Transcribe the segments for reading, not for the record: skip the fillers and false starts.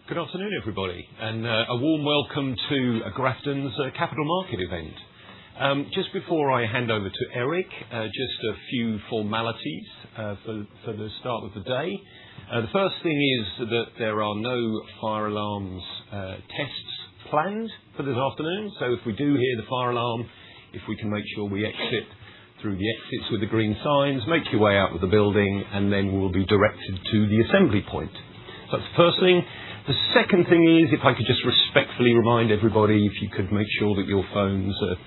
Good afternoon, everybody, and a warm welcome to Grafton's capital market event. Just before I hand over to Eric, just a few formalities for the start of the day. The first thing is that there are no fire alarms tests planned for this afternoon, so if we do hear the fire alarm, if we can make sure we exit through the exits with the green signs, make your way out of the building, and then we'll be directed to the assembly point. That's the first thing. The second thing is, if I could just respectfully remind everybody, if you could make sure that your phones are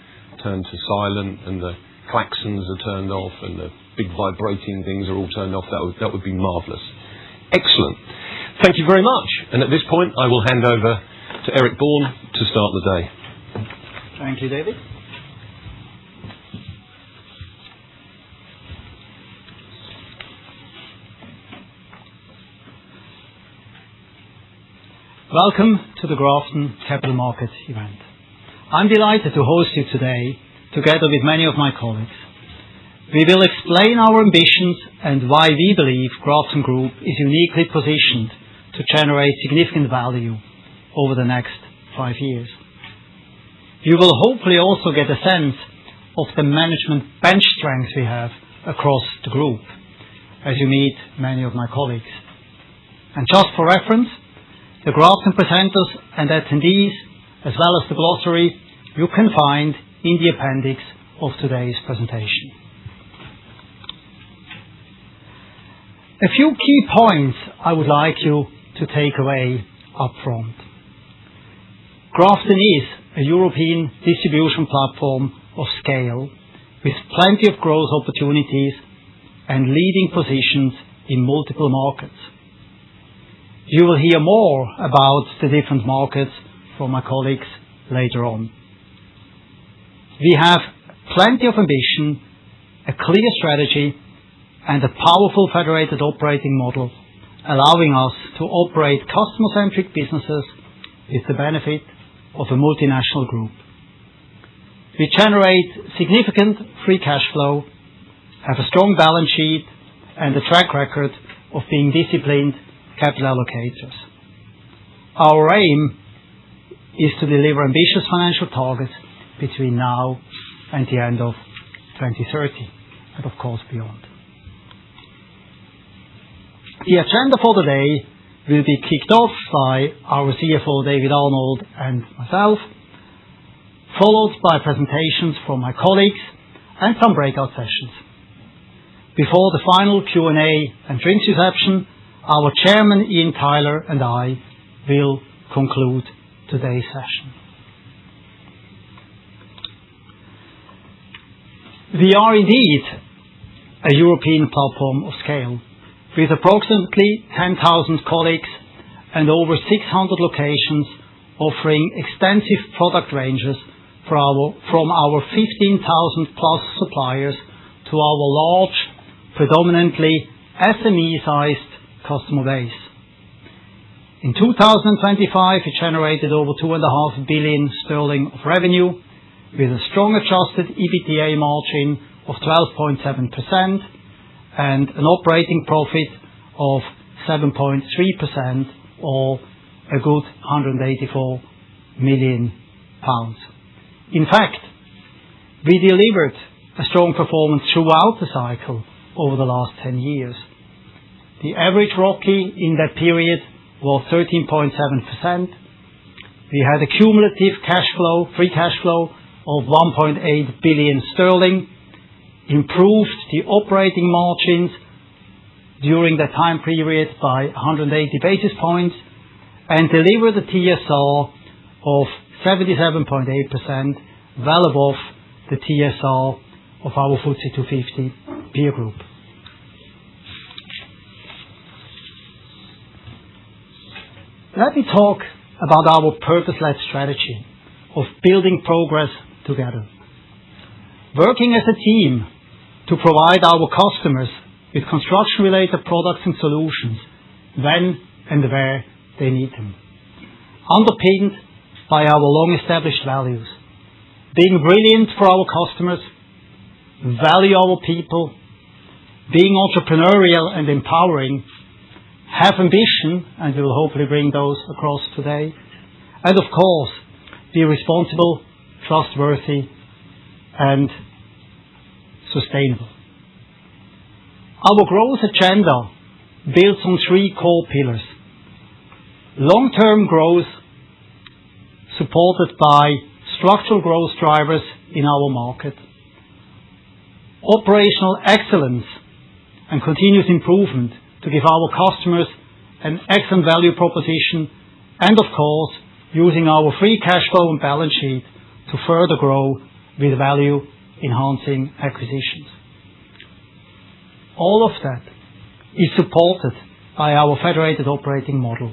turned to silent and the klaxons are turned off and the big vibrating things are all turned off, that would be marvellous. Excellent. Thank you very much. And at this point, I will hand over to Eric Bourne to start the day. Thank you, David. Welcome to the Grafton Capital Markets event. I'm delighted to host you today, together with many of my colleagues. We will explain our ambitions and why we believe Grafton Group is uniquely positioned to generate significant value over the next 5 years. You will hopefully also get a sense of the management bench strength we have across the group, as you meet many of my colleagues. And just for reference, the Grafton presenters and attendees, as well as the glossary, you can find in the appendix of today's presentation. A few key points I would like you to take away up front. Grafton is a European distribution platform of scale with plenty of growth opportunities and leading positions in multiple markets. You will hear more about the different markets from my colleagues later on. We have plenty of ambition, a clear strategy, and a powerful federated operating model, allowing us to operate customer-centric businesses with the benefit of a multinational group. We generate significant free cash flow, have a strong balance sheet, and a track record of being disciplined capital allocators. Our aim is to deliver ambitious financial targets between now and the end of 2030, and of course beyond. The agenda for the day will be kicked off by our CFO David Arnold and myself, followed by presentations from my colleagues and some breakout sessions. Before the final Q&A and drinks reception, our chairman Ian Tyler and I will conclude today's session. We are indeed a European platform of scale, with approximately 10,000 colleagues and over 600 locations offering extensive product ranges from our 15,000 plus suppliers to our large, predominantly SME-sized customer base. In 2025, we generated over 2.5 billion sterling of revenue, with a strong adjusted EBITDA margin of 12.7% and an operating profit of 7.3%, or a good £184 million. In fact, we delivered a strong performance throughout the cycle over the last 10 years. The average ROCE in that period was 13.7%. We had a cumulative free cash flow of 1.8 billion sterling, improved the operating margins during that time period by 180 basis points, and delivered a TSR of 77.8%, well above the TSR of our FTSE 250 peer group. Let me talk about our purpose-led strategy of building progress together. Working as a team to provide our customers with construction-related products and solutions when and where they need them. Underpinned by our long-established values. Being brilliant for our customers, value our people, being entrepreneurial and empowering, have ambition, and we will hopefully bring those across today, and of course, be responsible, trustworthy, and sustainable. Our growth agenda builds on 3 core pillars. Long-term growth supported by structural growth drivers in our market. Operational excellence and continuous improvement to give our customers an excellent value proposition, and of course, using our free cash flow and balance sheet to further grow with value-enhancing acquisitions. All of that is supported by our federated operating model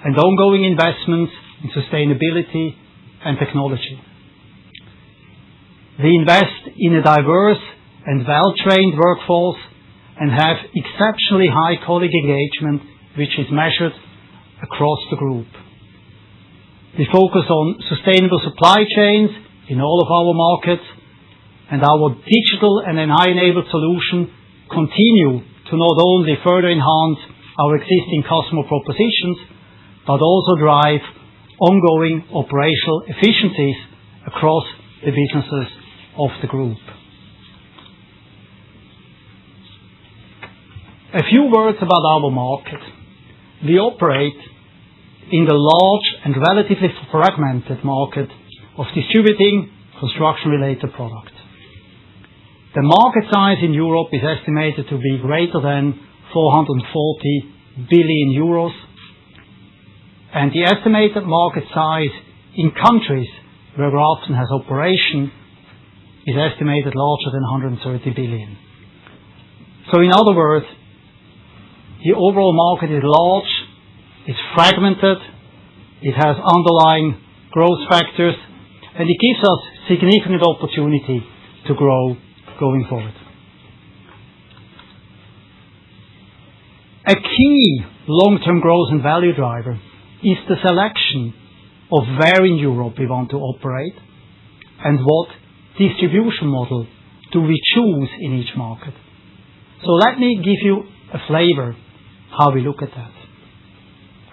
and ongoing investments in sustainability and technology. We invest in a diverse and well-trained workforce and have exceptionally high colleague engagement, which is measured across the group. We focus on sustainable supply chains in all of our markets, and our digital and AI-enabled solution continue to not only further enhance our existing customer propositions, but also drive ongoing operational efficiencies across the businesses of the group. A few words about our market. We operate in the large and relatively fragmented market of distributing construction-related products. The market size in Europe is estimated to be greater than 440 billion euros, and the estimated market size in countries where Grafton has operation is estimated larger than 130 billion. So in other words, the overall market is large, it's fragmented, it has underlying growth factors, and it gives us significant opportunity to grow going forward. A key long-term growth and value driver is the selection of where in Europe we want to operate and what distribution model do we choose in each market. So let me give you a flavor how we look at that.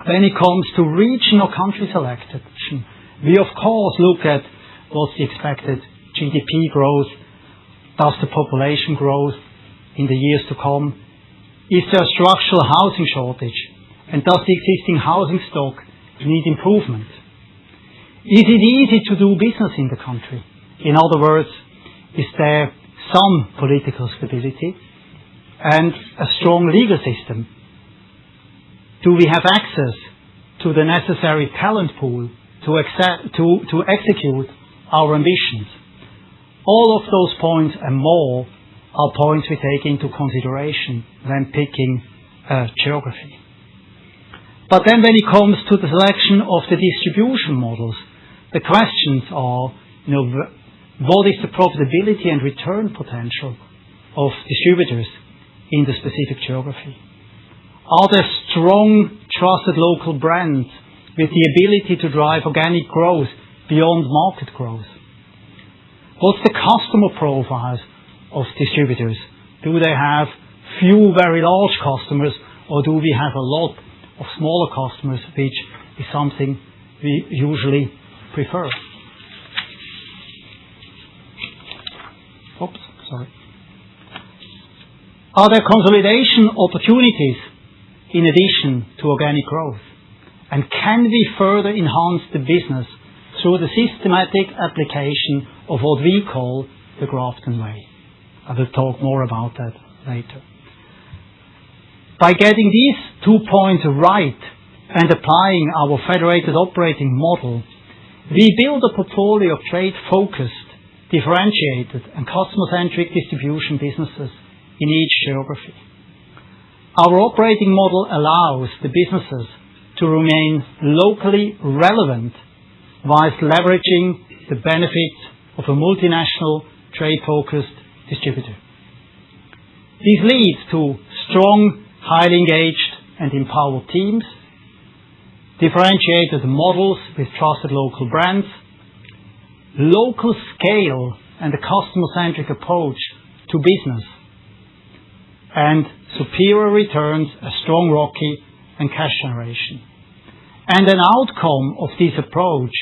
When it comes to region or country selection, we of course look at what's the expected GDP growth, does the population growth in the years to come, is there a structural housing shortage, and does the existing housing stock need improvement? Is it easy to do business in the country? In other words, is there some political stability and a strong legal system? Do we have access to the necessary talent pool to execute our ambitions? All of those points and more are points we take into consideration when picking a geography. But then when it comes to the selection of the distribution models, the questions are, what is the profitability and return potential of distributors in the specific geography? Are there strong, trusted local brands with the ability to drive organic growth beyond market growth? What's the customer profiles of distributors? Do they have few very large customers, or do we have a lot of smaller customers, which is something we usually prefer? Are there consolidation opportunities in addition to organic growth? And can we further enhance the business through the systematic application of what we call the Grafton way? I will talk more about that later. By getting these 2 points right and applying our federated operating model, we build a portfolio of trade-focused, differentiated and customer-centric distribution businesses in each geography. Our operating model allows the businesses to remain locally relevant whilst leveraging the benefits of a multinational trade-focused distributor. This leads to strong, highly engaged and empowered teams, differentiated models with trusted local brands, local scale and a customer-centric approach to business, and superior returns, a strong ROCE, and cash generation. And an outcome of this approach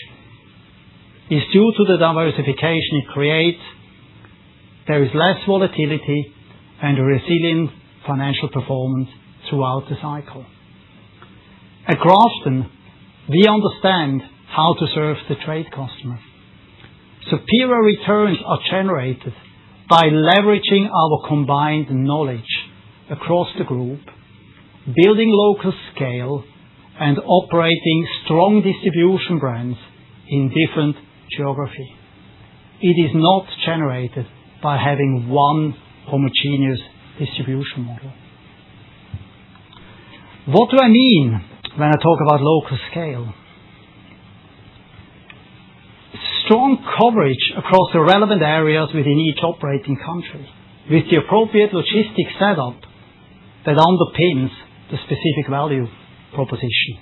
is due to the diversification it creates. There is less volatility and a resilient financial performance throughout the cycle. At Grafton, we understand how to serve the trade customer. Superior returns are generated by leveraging our combined knowledge across the group, building local scale, and operating strong distribution brands in different geography. It is not generated by having one homogeneous distribution model. What do I mean when I talk about local scale? Strong coverage across the relevant areas within each operating country, with the appropriate logistics setup that underpins the specific value proposition.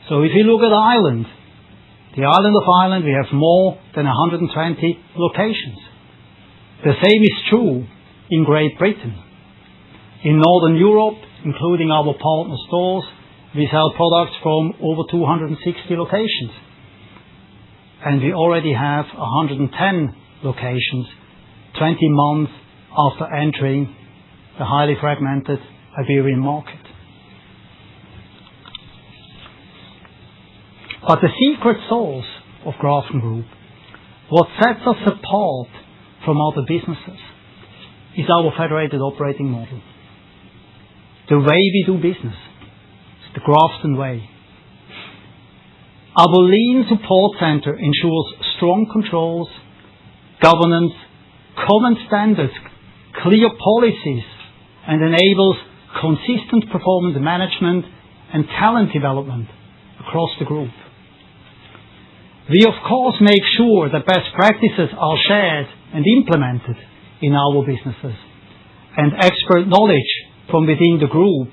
So if you look at Ireland, the island of Ireland, we have more than 120 locations. The same is true in Great Britain. In Northern Europe, including our partner stores, we sell products from over 260 locations. And we already have 110 locations 20 months after entering the highly fragmented Iberian market. But the secret sauce of Grafton Group, what sets us apart from other businesses, is our federated operating model. The way we do business. It's the Grafton way. Our lean support center ensures strong controls, governance, common standards, clear policies, and enables consistent performance management and talent development across the group. We of course make sure that best practices are shared and implemented in our businesses, and expert knowledge from within the group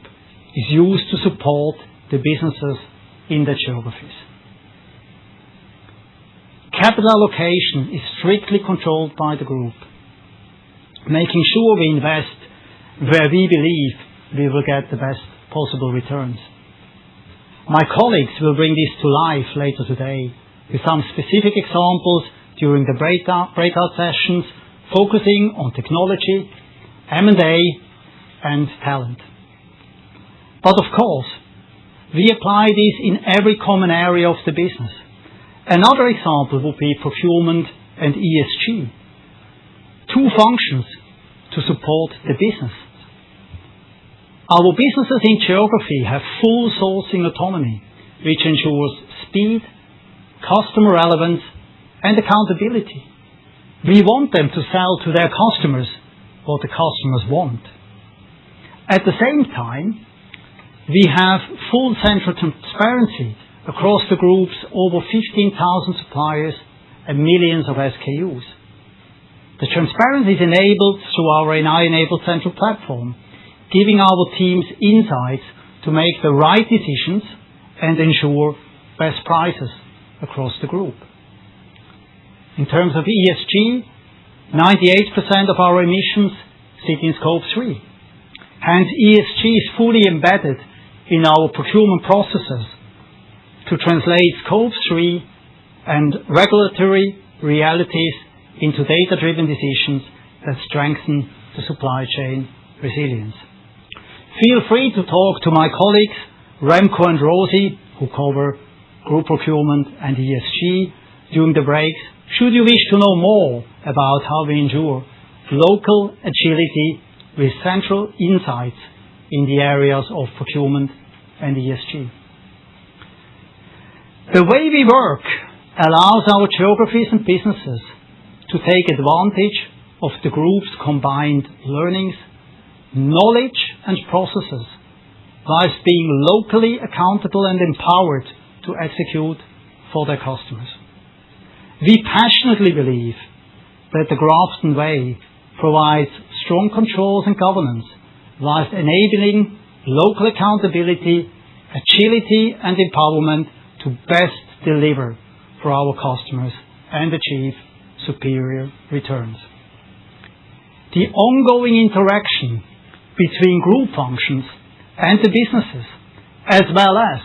is used to support the businesses in their geographies. Capital allocation is strictly controlled by the group, making sure we invest where we believe we will get the best possible returns. My colleagues will bring this to life later today with some specific examples during the breakout sessions, focusing on technology, M&A, and talent. But of course, we apply this in every common area of the business. Another example would be procurement and ESG, two functions to support the business. Our businesses in geography have full sourcing autonomy, which ensures speed, customer relevance, and accountability. We want them to sell to their customers what the customers want. At the same time, we have full central transparency across the group's over 15,000 suppliers and millions of SKUs. The transparency is enabled through our AI-enabled central platform, giving our teams insights to make the right decisions and ensure best prices across the group. In terms of ESG, 98% of our emissions sit in Scope 3. Hence, ESG is fully embedded in our procurement processes to translate Scope 3 and regulatory realities into data-driven decisions that strengthen the supply chain resilience. Feel free to talk to my colleagues, Remco and Rosie, who cover group procurement and ESG, during the breaks, should you wish to know more about how we ensure local agility with central insights in the areas of procurement and ESG. The way we work allows our geographies and businesses to take advantage of the group's combined learnings, knowledge and processes, whilst being locally accountable and empowered to execute for their customers. We passionately believe that the Grafton way provides strong controls and governance, whilst enabling local accountability, agility and empowerment to best deliver for our customers and achieve superior returns. The ongoing interaction between group functions and the businesses, as well as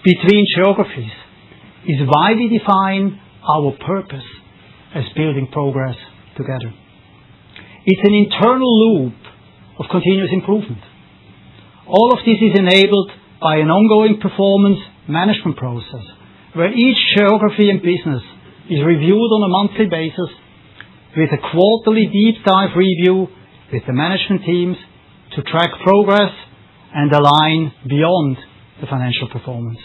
between geographies, is why we define our purpose as building progress together. It's an internal loop of continuous improvement. All of this is enabled by an ongoing performance management process, where each geography and business is reviewed on a monthly basis with a quarterly deep dive review with the management teams to track progress and align beyond the financial performance.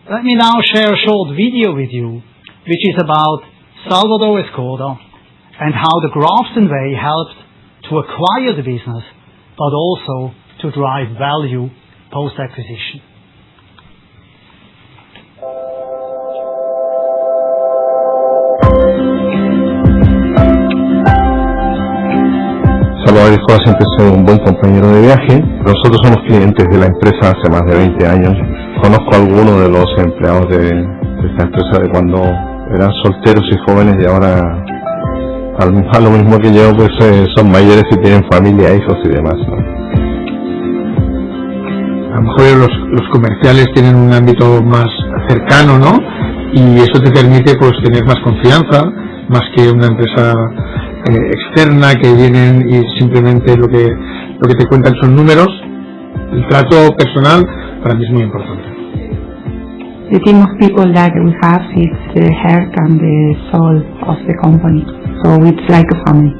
Let me now share a short video with you, which is about Salvador Escoda and how the Grafton way helped to acquire the business, but also to drive value post-acquisition. Salvador Escoda siempre ha sido un buen compañero de viaje. Nosotros somos clientes de la empresa hace más de 20 años. Conozco a algunos de los empleados de esta empresa de cuando eran solteros y jóvenes, y ahora a lo mismo que yo, pues son mayores y tienen familia, hijos y demás, ¿no? A lo mejor los comerciales tienen un ámbito más cercano, ¿no? Y eso te permite pues tener más confianza, más que una empresa externa que vienen y simplemente lo que te cuentan son números. El trato personal para mí es muy importante. The team of people that we have is the heart and the soul of the company, so it's like a family.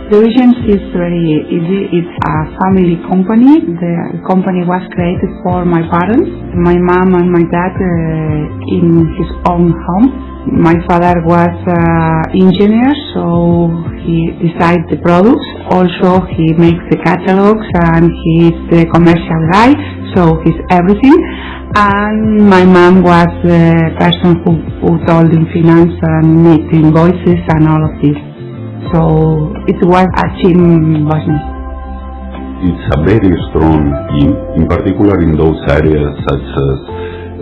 The vision is very easy. It's a family company. The company was created for my parents, my mom and my dad in his own home. My father was an engineer, so he decides the products. Also, he makes the catalogs and he's the commercial guy, so he's everything. And my mom was the person who told in finance and made invoices and all of this. So it was a team business. It's a very strong team, in particular in those areas such as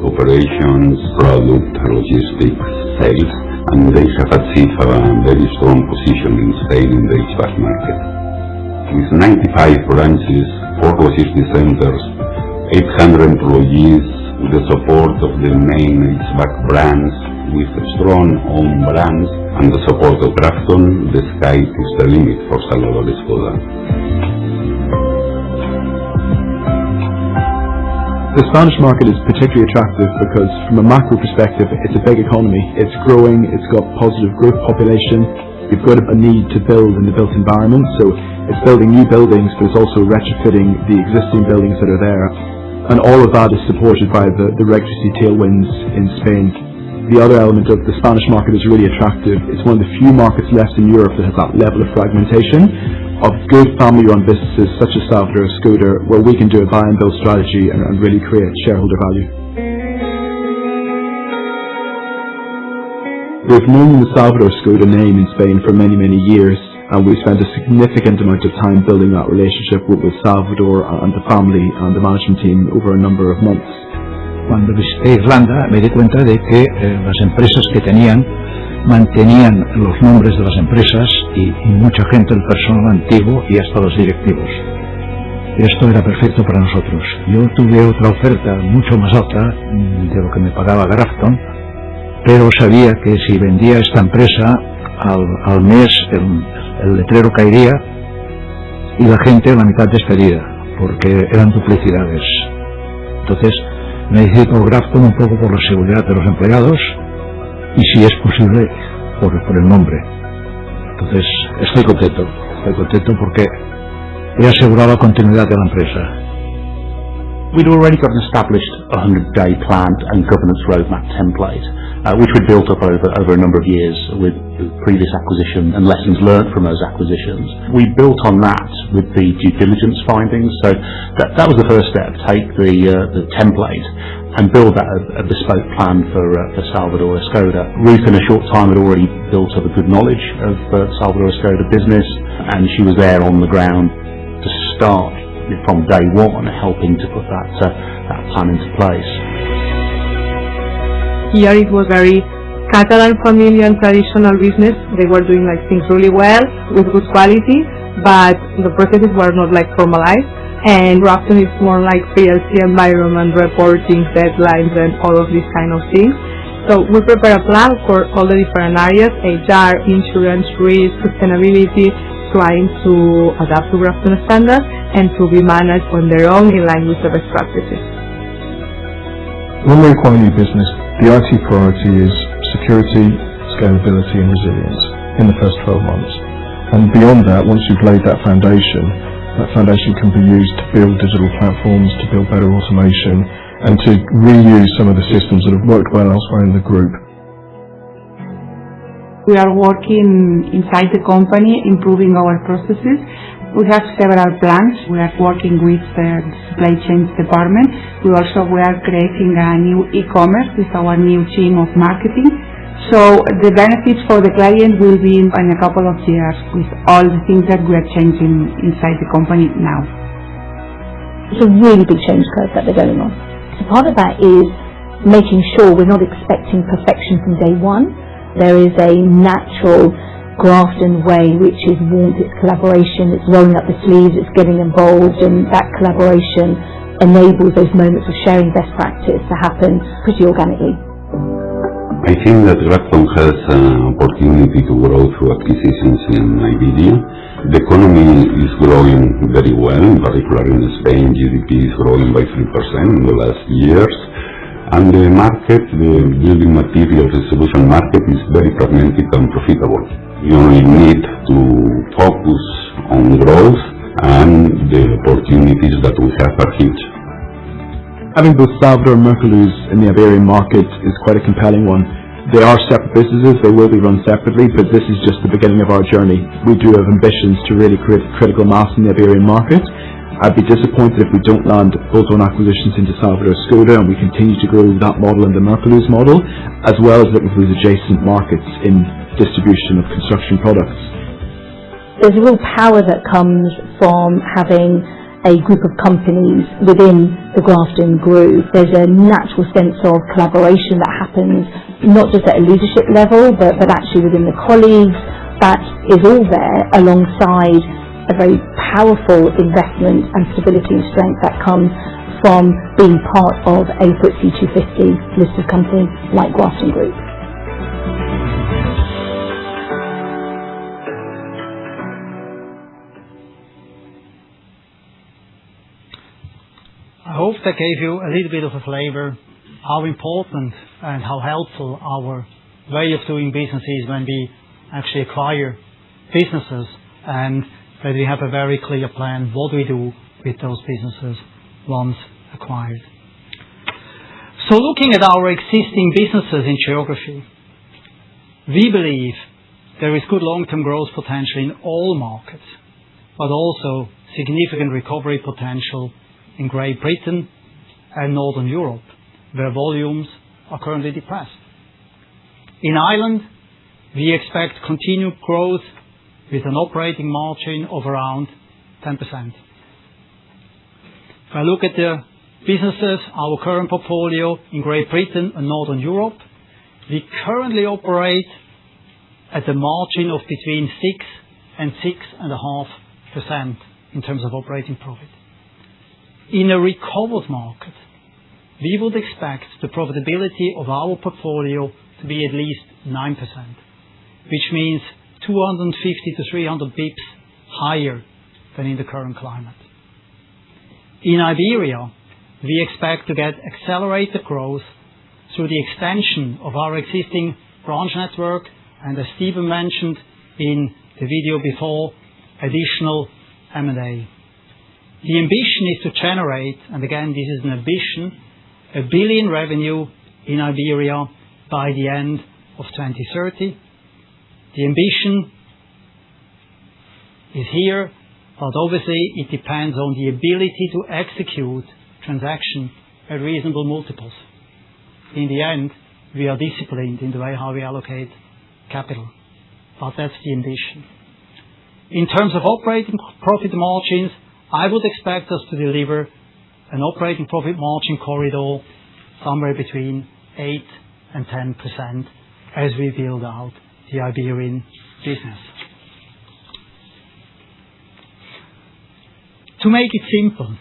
operations, product, logistics, sales, and they have achieved a very strong position in Spain in the HVAC market. With 95 branches, 4 logistics centers, 800 employees, with the support of the main HVAC brands, with strong own brands, and the support of Grafton, the sky is the limit for Salvador Escoda. The Spanish market is particularly attractive because from a macro perspective it's a big economy, it's growing, it's got positive growth population, you've got a need to build in the built environment, so it's building new buildings but it's also retrofitting the existing buildings that are there, and all of that is supported by the regulatory tailwinds in Spain. The other element of the Spanish market is really attractive. It's one of the few markets left in Europe that has that level of fragmentation of good family-run businesses such as Salvador Escoda, where we can do a buy and build strategy and really create shareholder value. We've known the Salvador Escoda name in Spain for many, many years, and we spent a significant amount of time building that relationship with Salvador and the family and the management team over a number of months. Cuando visité Irlanda me di cuenta de que las empresas que tenían mantenían los nombres de las empresas y mucha gente, el personal antiguo y hasta los directivos. Esto era perfecto para nosotros. Yo tuve otra oferta mucho más alta de lo que me pagaba Grafton, pero sabía que si vendía esta empresa al mes el letrero caería y la gente la mitad despedida, porque eran duplicidades. Entonces me decidí por Grafton un poco por la seguridad de los empleados y si es posible por el nombre. Entonces estoy contento porque he asegurado la continuidad de la empresa. We'd already got an established 100-day plan and governance roadmap template, which we'd built up over a number of years with previous acquisition and lessons learned from those acquisitions. We built on that with the due diligence findings, so that was the first step, take the template and build a bespoke plan for Salvador Escoda. Ruth in a short time had already built up a good knowledge of Salvador Escoda business, and she was there on the ground to start from day one, helping to put that plan into place. Here it was very Catalan family and traditional business. They were doing things really well with good quality, but the processes were not like formalized. And Grafton is more like PLC environment, reporting, deadlines, and all of these kind of things. So we prepare a plan for all the different areas: HR, insurance, risk, sustainability, trying to adapt to Grafton standards and to be managed on their own in line with the best practices. When we acquire new business, the IT priority is security, scalability and resilience in the first 12 months. And beyond that, once you've laid that foundation can be used to build digital platforms, to build better automation, and to reuse some of the systems that have worked well elsewhere in the group. We are working inside the company, improving our processes. We have several plans. We are working with the supply chain department. We are creating a new e-commerce with our new team of marketing. So the benefits for the client will be in a couple of years with all the things that we are changing inside the company now. It's a really big change curve that they're going on. So part of that is making sure we're not expecting perfection from day one. There is a natural Grafton way, which is warmth, it's collaboration, it's rolling up the sleeves, it's getting involved, and that collaboration enables those moments of sharing best practice to happen pretty organically. I think that Grafton has an opportunity to grow through acquisitions in Iberia. The economy is growing very well, in particular in Spain. GDP is growing by 3% in the last years. And the market, the building material distribution market, is very fragmented and profitable. You only need to focus on growth, and the opportunities that we have are huge. Having both Salvador and Merkeluz in the Iberian market is quite a compelling one. They are separate businesses, they will be run separately, but this is just the beginning of our journey. We do have ambitions to really create critical mass in the Iberian market. I'd be disappointed if we don't land bolt-on acquisitions into Salvador Skoda and we continue to grow that model and the Merkeluz model, as well as looking for these adjacent markets in distribution of construction products. There's a real power that comes from having a group of companies within the Grafton group. There's a natural sense of collaboration that happens not just at a leadership level but actually within the colleagues. That is all there alongside a very powerful investment and stability and strength that comes from being part of a FTSE 250 listed company like Grafton Group. I hope that gave you a little bit of a flavor how important and how helpful our way of doing business is when we actually acquire businesses, and that we have a very clear plan what we do with those businesses once acquired. So looking at our existing businesses in geography, we believe there is good long-term growth potential in all markets, but also significant recovery potential in Great Britain and Northern Europe, where volumes are currently depressed. In Ireland, we expect continued growth with an operating margin of around 10%. If I look at the businesses, our current portfolio in Great Britain and Northern Europe, we currently operate at a margin of between 6 and 6.5% in terms of operating profit. In a recovered market, we would expect the profitability of our portfolio to be at least 9%, which means 250 to 300 bips higher than in the current climate. In Iberia, we expect to get accelerated growth through the extension of our existing branch network, and as Stephen mentioned in the video before, additional M&A. The ambition is to generate, and again this is an ambition, 1 billion revenue in Iberia by the end of 2030. The ambition is here, but obviously it depends on the ability to execute transaction at reasonable multiples. In the end, we are disciplined in the way how we allocate capital, but that's the ambition. In terms of operating profit margins, I would expect us to deliver an operating profit margin corridor somewhere between 8 and 10% as we build out the Iberian business. To make it simple,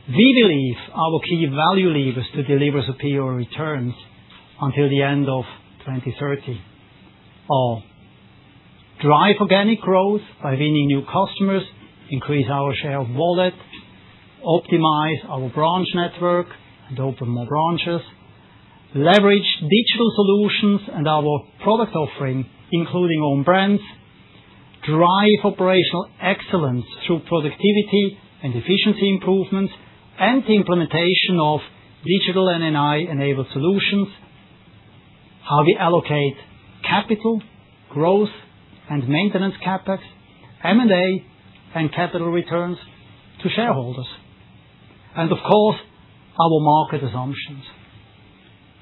we believe our key value levers to deliver superior returns until the end of 2030 are: drive organic growth by winning new customers, increase our share of wallet, optimize our branch network and open more branches, leverage digital solutions and our product offering, including own brands, drive operational excellence through productivity and efficiency improvements, and the implementation of digital and NI-enabled solutions, how we allocate capital, growth and maintenance CapEx, M&A and capital returns to shareholders. And of course, our market assumptions.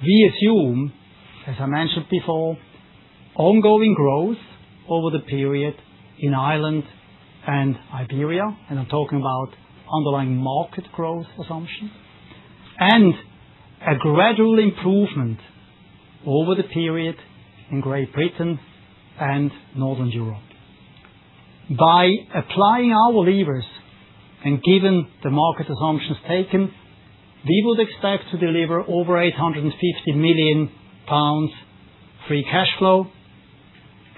We assume, as I mentioned before, ongoing growth over the period in Ireland and Iberia, and I'm talking about underlying market growth assumption, and a gradual improvement over the period in Great Britain and Northern Europe. By applying our levers and given the market assumptions taken, we would expect to deliver over £850 million free cash flow,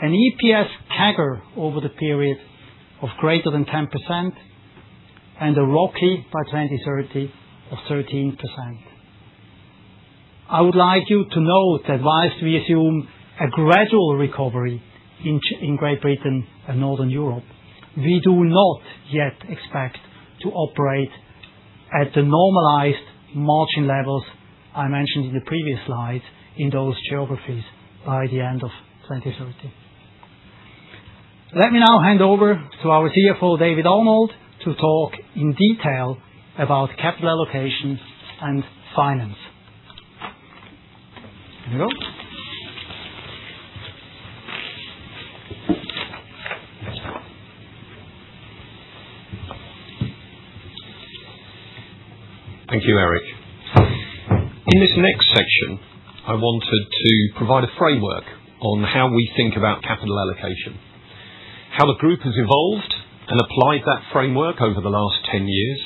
an EPS CAGR over the period of greater than 10%, and a ROCE by 2030 of 13%. I would like you to note that whilst we assume a gradual recovery in Great Britain and Northern Europe, we do not yet expect to operate at the normalized margin levels I mentioned in the previous slide in those geographies by the end of 2030. Let me now hand over to our CFO, David Arnold, to talk in detail about capital allocation and finance. Here you go. Thank you, Eric. In this next section, I wanted to provide a framework on how we think about capital allocation, how the group has evolved and applied that framework over the last 10 years,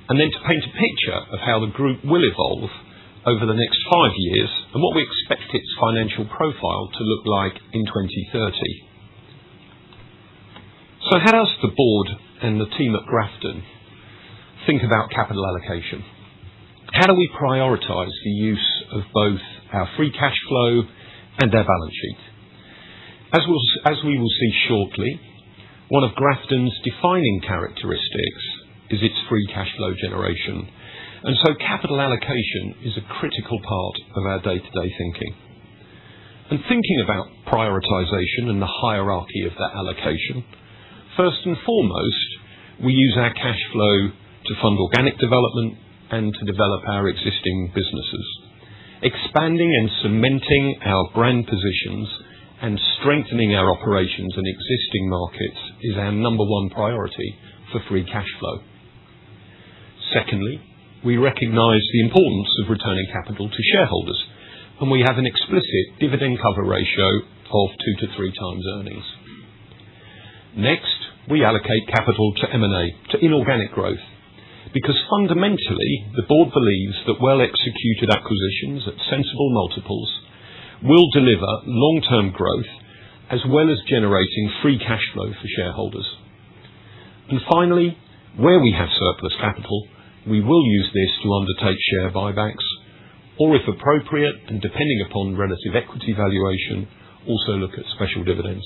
and then to paint a picture of how the group will evolve over the next 5 years and what we expect its financial profile to look like in 2030. So how does the board and the team at Grafton think about capital allocation? How do we prioritise the use of both our free cash flow and our balance sheet? As we will see shortly, one of Grafton's defining characteristics is its free cash flow generation, and so capital allocation is a critical part of our day-to-day thinking. And thinking about prioritisation and the hierarchy of that allocation, first and foremost, we use our cash flow to fund organic development and to develop our existing businesses. Expanding and cementing our brand positions and strengthening our operations in existing markets is our number one priority for free cash flow. Secondly, we recognise the importance of returning capital to shareholders, and we have an explicit dividend cover ratio of 2 to 3 times earnings. Next, we allocate capital to M&A, to inorganic growth, because fundamentally the board believes that well-executed acquisitions at sensible multiples will deliver long-term growth as well as generating free cash flow for shareholders. And finally, where we have surplus capital, we will use this to undertake share buybacks, or if appropriate and depending upon relative equity valuation, also look at special dividends.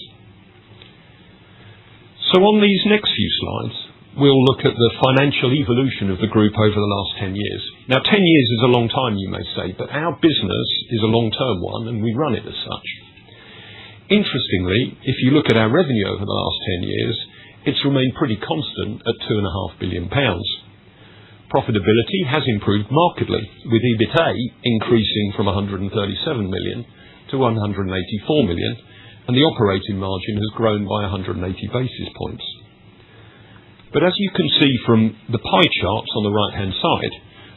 So on these next few slides, we'll look at the financial evolution of the group over the last 10 years. Now, 10 years is a long time, you may say, but our business is a long-term one and we run it as such. Interestingly, if you look at our revenue over the last 10 years, it's remained pretty constant at £2.5 billion. Profitability has improved markedly, with EBITA increasing from 137 million to 184 million, and the operating margin has grown by 180 basis points. But as you can see from the pie charts on the right-hand side,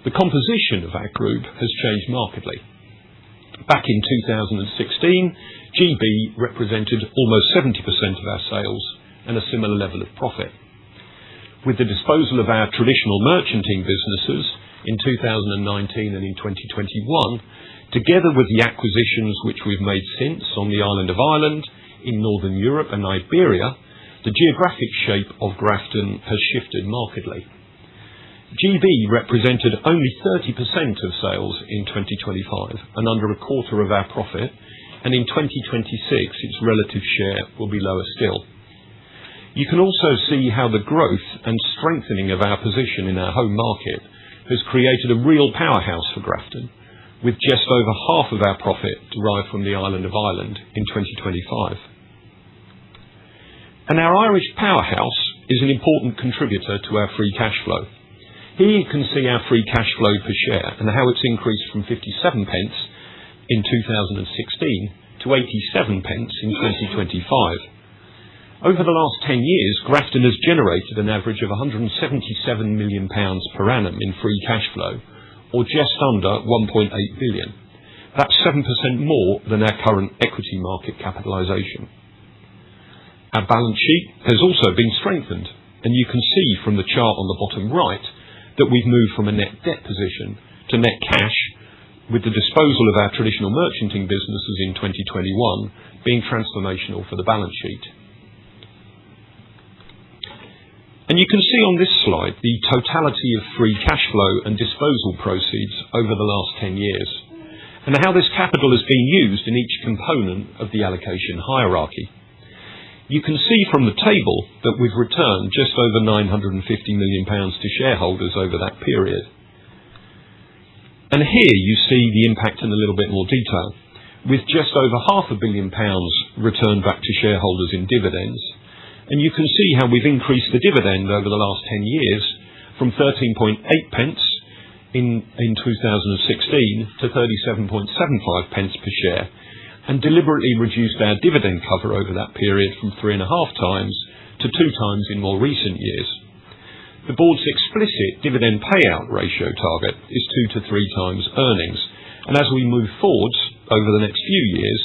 the composition of our group has changed markedly. Back in 2016, GB represented almost 70% of our sales and a similar level of profit. with the disposal of our traditional merchanting businesses in 2019 and in 2021, together with the acquisitions which we've made since on the island of Ireland, in Northern Europe and Iberia, the geographic shape of Grafton has shifted markedly. GB represented only 30% of sales in 2025 and under a quarter of our profit, and in 2026 its relative share will be lower still. You can also see how the growth and strengthening of our position in our home market has created a real powerhouse for Grafton, with just over half of our profit derived from the island of Ireland in 2025. And our Irish powerhouse is an important contributor to our free cash flow. Here you can see our free cash flow per share and how it's increased from 57 pence in 2016 to 87 pence in 2025. Over the last 10 years, Grafton has generated an average of £177 million per annum in free cash flow, or just under 1.8 billion. That's 7% more than our current equity market capitalisation. Our balance sheet has also been strengthened, and you can see from the chart on the bottom right that we've moved from a net debt position to net cash, with the disposal of our traditional merchanting businesses in 2021 being transformational for the balance sheet. And you can see on this slide the totality of free cash flow and disposal proceeds over the last 10 years, and how this capital has been used in each component of the allocation hierarchy. You can see from the table that we've returned just over £950 million to shareholders over that period. And here you see the impact in a little bit more detail, with just over £500 million returned back to shareholders in dividends. And you can see how we've increased the dividend over the last 10 years from 13.8 pence in 2016 to 37.75 pence per share, and deliberately reduced our dividend cover over that period from 3.5 times to 2 times in more recent years. The board's explicit dividend payout ratio target is 2 to 3 times earnings, and as we move forwards over the next few years,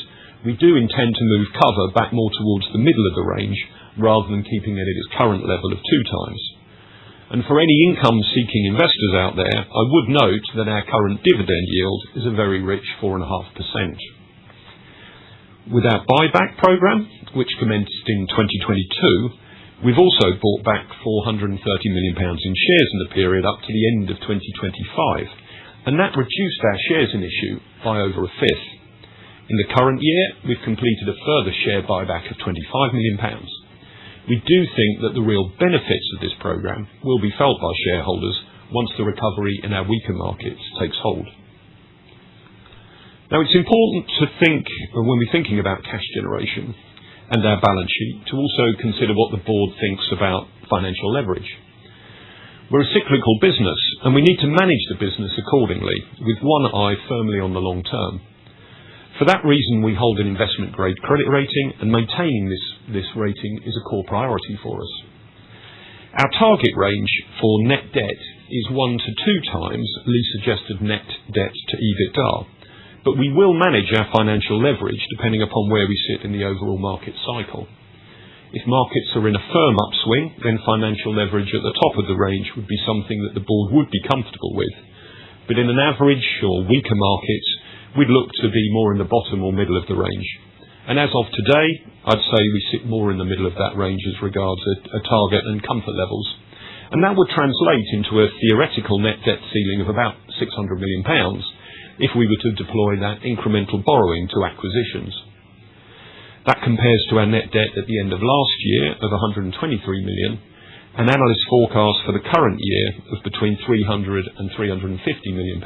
we do intend to move cover back more towards the middle of the range, rather than keeping it at its current level of 2 times. And for any income-seeking investors out there, I would note that our current dividend yield is a very rich 4.5%. With our buyback programme, which commenced in 2022, we've also bought back £430 million in shares in the period up to the end of 2025, and that reduced our shares in issue by over a fifth. In the current year, we've completed a further share buyback of £25 million. We do think that the real benefits of this programme will be felt by shareholders once the recovery in our weaker markets takes hold. Now, it's important to think, when we're thinking about cash generation and our balance sheet, to also consider what the board thinks about financial leverage. We're a cyclical business, and we need to manage the business accordingly, with one eye firmly on the long term. For that reason, we hold an investment-grade credit rating, and maintaining this rating is a core priority for us. Our target range for net debt is 1 to 2 times lease-adjusted net debt to EBITDA, but we will manage our financial leverage depending upon where we sit in the overall market cycle. If markets are in a firm upswing, then financial leverage at the top of the range would be something that the board would be comfortable with. But in an average or weaker market, we'd look to be more in the bottom or middle of the range. And as of today, I'd say we sit more in the middle of that range as regards a target and comfort levels. And that would translate into a theoretical net debt ceiling of about £600 million if we were to deploy that incremental borrowing to acquisitions. That compares to our net debt at the end of last year of £123 million, and analyst forecasts for the current year of between £300 and £350 million,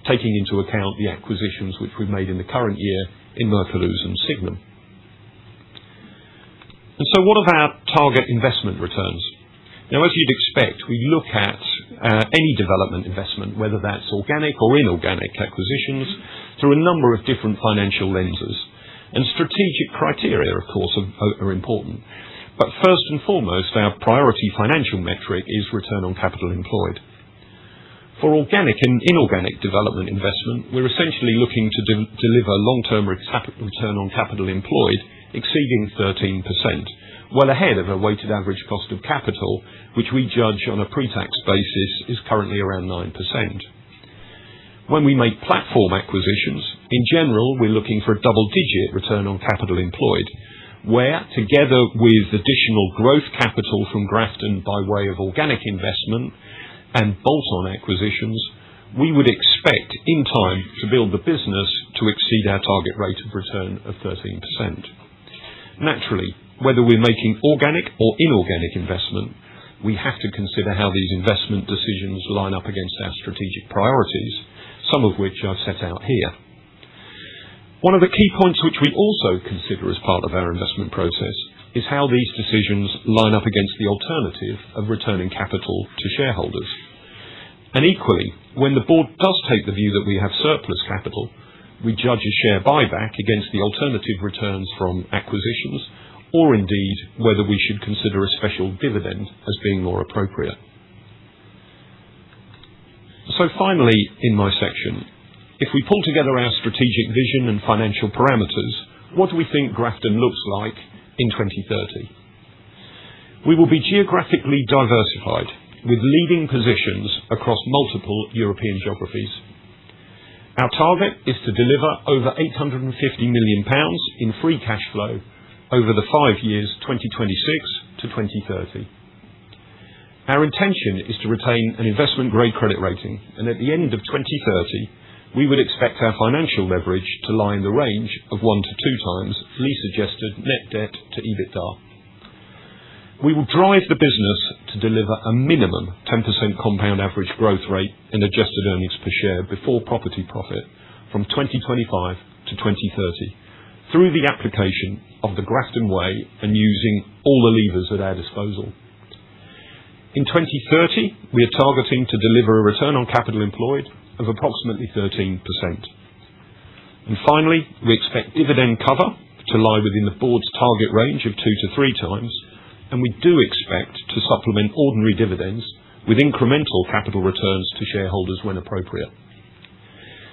taking into account the acquisitions which we've made in the current year in Mercaluz and Signum. And so what of our target investment returns? Now, as you'd expect, we look at any development investment, whether that's organic or inorganic acquisitions, through a number of different financial lenses. And strategic criteria, of course, are important. But first and foremost, our priority financial metric is return on capital employed. For organic and inorganic development investment, we're essentially looking to deliver long-term return on capital employed exceeding 13%, well ahead of a weighted average cost of capital, which we judge on a pre-tax basis is currently around 9%. When we make platform acquisitions, in general, we're looking for a double-digit return on capital employed, where, together with additional growth capital from Grafton by way of organic investment and bolt-on acquisitions, we would expect in time to build the business to exceed our target rate of return of 13%. Naturally, whether we're making organic or inorganic investment, we have to consider how these investment decisions line up against our strategic priorities, some of which I've set out here. One of the key points which we also consider as part of our investment process is how these decisions line up against the alternative of returning capital to shareholders. And equally, when the board does take the view that we have surplus capital, we judge a share buyback against the alternative returns from acquisitions, or indeed whether we should consider a special dividend as being more appropriate. So finally, in my section, if we pull together our strategic vision and financial parameters, what do we think Grafton looks like in 2030? We will be geographically diversified, with leading positions across multiple European geographies. Our target is to deliver over £850 million in free cash flow over the 5 years 2026 to 2030. Our intention is to retain an investment-grade credit rating, and at the end of 2030, we would expect our financial leverage to lie in the range of 1 to 2 times lease-adjusted net debt to EBITDA. We will drive the business to deliver a minimum 10% compound average growth rate in adjusted earnings per share before property profit from 2025 to 2030 through the application of the Grafton Way and using all the levers at our disposal. In 2030, we are targeting to deliver a return on capital employed of approximately 13%. And finally, we expect dividend cover to lie within the board's target range of 2 to 3 times, and we do expect to supplement ordinary dividends with incremental capital returns to shareholders when appropriate.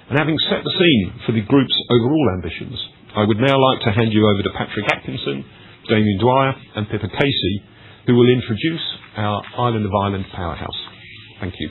And having set the scene for the group's overall ambitions, I would now like to hand you over to Patrick Atkinson, Damien Dwyer and Pippa Casey, who will introduce our Island of Ireland powerhouse. Thank you.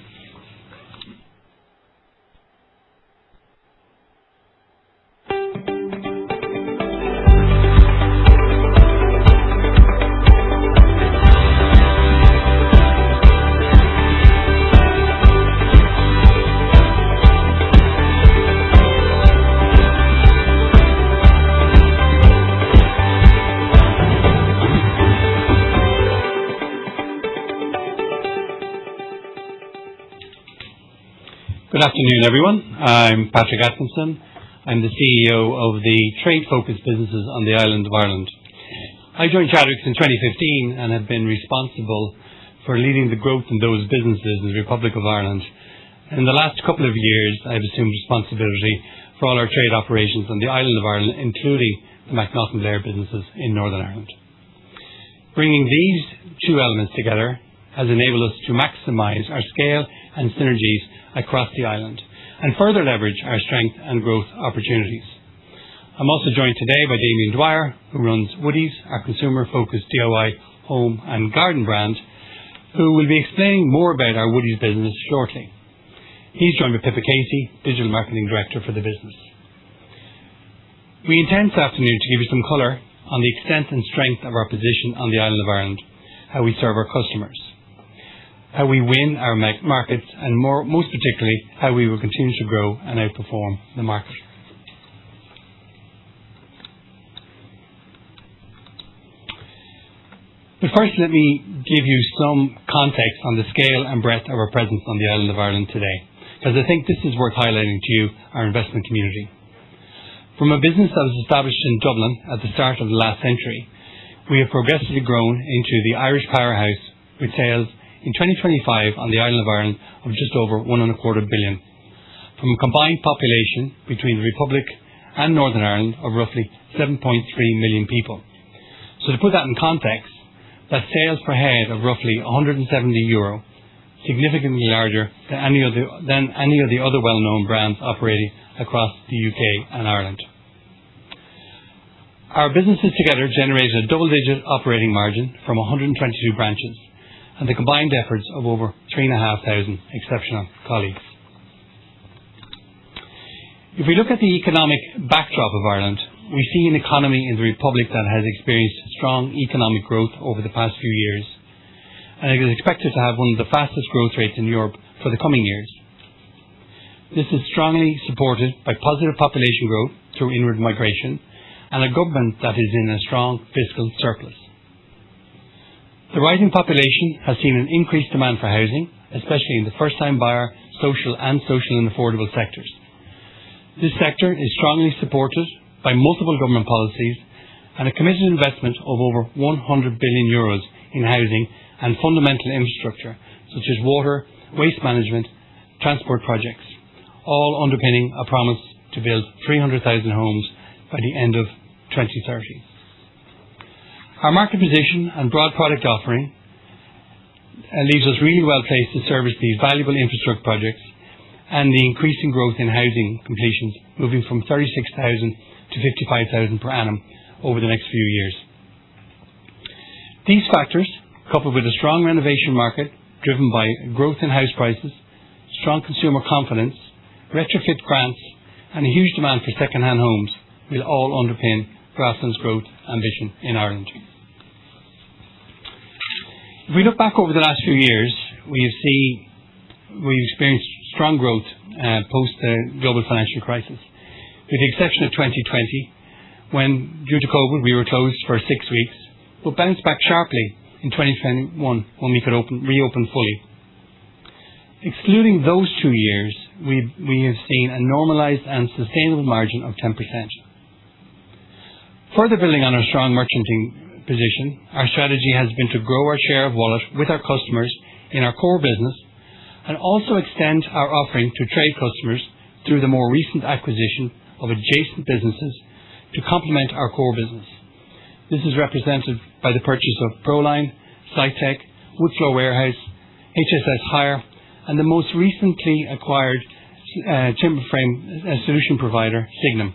Good afternoon, everyone. I'm Patrick Atkinson. I'm the CEO of the trade-focused businesses on the island of Ireland. I joined Chadwicks in 2015 and have been responsible for leading the growth in those businesses in the Republic of Ireland. In the last couple of years, I've assumed responsibility for all our trade operations on the island of Ireland, including the McNaughton Blair businesses in Northern Ireland. Bringing these two elements together has enabled us to maximise our scale and synergies across the island and further leverage our strength and growth opportunities. I'm also joined today by Damien Dwyer, who runs Woodies, our consumer-focused DIY home and garden brand, who will be explaining more about our Woodies business shortly. He's joined by Pippa Casey, Digital Marketing Director for the business. We intend this afternoon to give you some colour on the extent and strength of our position on the island of Ireland, how we serve our customers, how we win our markets, and most particularly, how we will continue to grow and outperform the market. But first, let me give you some context on the scale and breadth of our presence on the island of Ireland today, because I think this is worth highlighting to you, our investment community. From a business that was established in Dublin at the start of the last century, we have progressively grown into the Irish powerhouse with sales in 2025 on the island of Ireland of just over $1.25 billion, from a combined population between the Republic and Northern Ireland of roughly 7.3 million people. So to put that in context, that's sales per head of roughly €170, significantly larger than any of the other well-known brands operating across the UK and Ireland. Our businesses together generated a double-digit operating margin from 122 branches and the combined efforts of over 3,500 exceptional colleagues. If we look at the economic backdrop of Ireland, we see an economy in the Republic that has experienced strong economic growth over the past few years, and it is expected to have one of the fastest growth rates in Europe for the coming years. This is strongly supported by positive population growth through inward migration and a government that is in a strong fiscal surplus. The rising population has seen an increased demand for housing, especially in the first-time buyer, social and affordable sectors. This sector is strongly supported by multiple government policies and a committed investment of over €100 billion in housing and fundamental infrastructure such as water, waste management, transport projects, all underpinning a promise to build 300,000 homes by the end of 2030. Our market position and broad product offering leaves us really well placed to service these valuable infrastructure projects and the increasing growth in housing completions, moving from 36,000 to 55,000 per annum over the next few years. These factors, coupled with a strong renovation market driven by growth in house prices, strong consumer confidence, retrofit grants, and a huge demand for second-hand homes, will all underpin Grafton's growth ambition in Ireland. If we look back over the last few years, we've experienced strong growth post the global financial crisis, with the exception of 2020, when, due to COVID, we were closed for 6 weeks, but bounced back sharply in 2021 when we could reopen fully. Excluding those 2 years, we have seen a normalised and sustainable margin of 10%. Further building on our strong merchanting position, our strategy has been to grow our share of wallet with our customers in our core business and also extend our offering to trade customers through the more recent acquisition of adjacent businesses to complement our core business. This is represented by the purchase of Proline, Sitec, Woodflow Warehouse, HSS Hire, and the most recently acquired timber frame solution provider, Signum.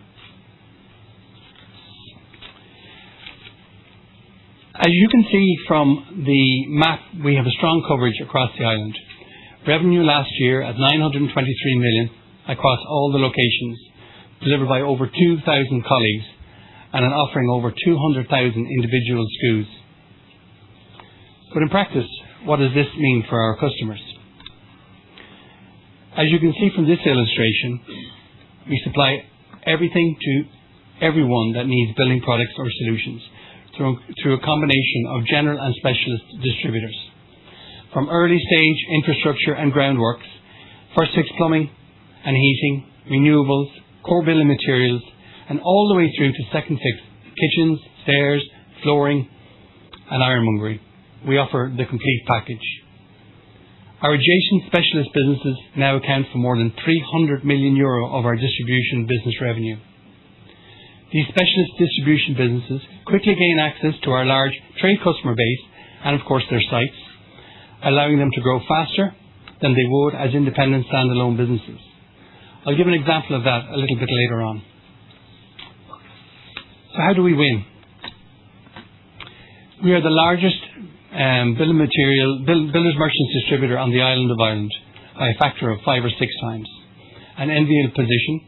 As you can see from the map, we have a strong coverage across the island. Revenue last year at 923 million across all the locations, delivered by over 2,000 colleagues and an offering over 200,000 individual SKUs. But in practice, what does this mean for our customers? As you can see from this illustration, we supply everything to everyone that needs building products or solutions through a combination of general and specialist distributors. From early stage infrastructure and groundworks, first fix plumbing and heating, renewables, core building materials, and all the way through to second fix kitchens, stairs, flooring, and ironmongery. We offer the complete package. Our adjacent specialist businesses now account for more than €300 million of our distribution business revenue. These specialist distribution businesses quickly gain access to our large trade customer base and, of course, their sites, allowing them to grow faster than they would as independent standalone businesses. I'll give an example of that a little bit later on. So how do we win? We are the largest builders merchants distributor on the island of Ireland by a factor of 5 or 6 times, an enviable position.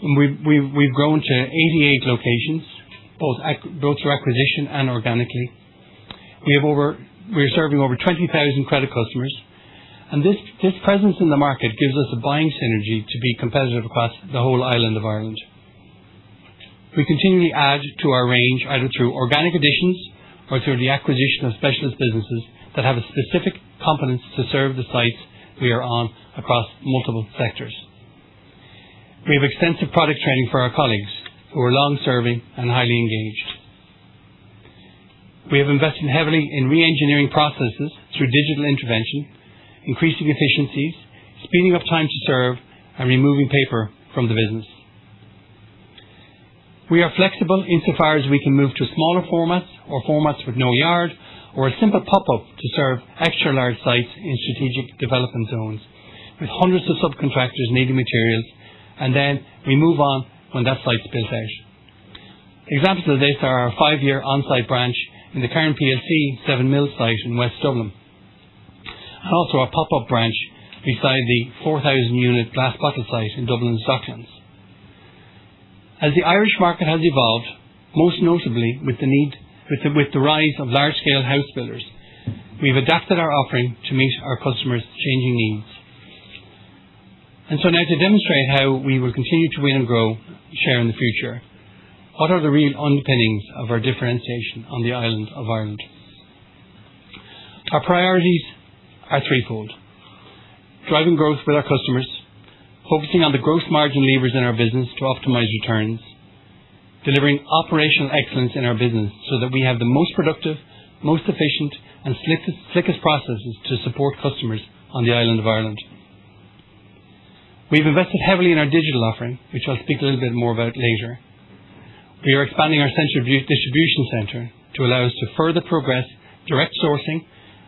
We've grown to 88 locations, both through acquisition and organically. We're serving over 20,000 credit customers, and this presence in the market gives us a buying synergy to be competitive across the whole island of Ireland. We continually add to our range either through organic additions or through the acquisition of specialist businesses that have a specific competence to serve the sites we are on across multiple sectors. We have extensive product training for our colleagues who are long-serving and highly engaged. We have invested heavily in re-engineering processes through digital intervention, increasing efficiencies, speeding up time to serve, and removing paper from the business. We are flexible insofar as we can move to smaller formats or formats with no yard or a simple pop-up to serve extra large sites in strategic development zones with hundreds of subcontractors needing materials, and then we move on when that site's built out. Examples of this are our 5-year on-site branch in the Cairn PLC 7 Mills site in West Dublin, and also our pop-up branch beside the 4,000-unit glass bottle site in Dublin's Docklands. As the Irish market has evolved, most notably with the rise of large-scale house builders, we've adapted our offering to meet our customers' changing needs. And so now to demonstrate how we will continue to win and grow share in the future, what are the real underpinnings of our differentiation on the island of Ireland? Our priorities are threefold: driving growth with our customers, focusing on the gross margin levers in our business to optimize returns, delivering operational excellence in our business so that we have the most productive, most efficient and slickest processes to support customers on the island of Ireland. We've invested heavily in our digital offering, which I'll speak a little bit more about later. We are expanding our central distribution centre to allow us to further progress direct sourcing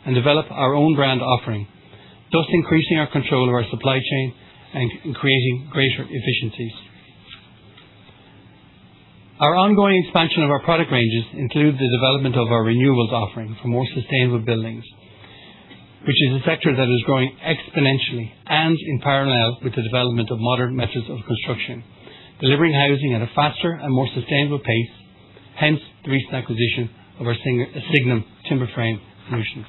and develop our own brand offering, thus increasing our control of our supply chain and creating greater efficiencies. Our ongoing expansion of our product ranges include the development of our renewables offering for more sustainable buildings, which is a sector that is growing exponentially and in parallel with the development of modern methods of construction, delivering housing at a faster and more sustainable pace, hence the recent acquisition of our Signum timber frame solution.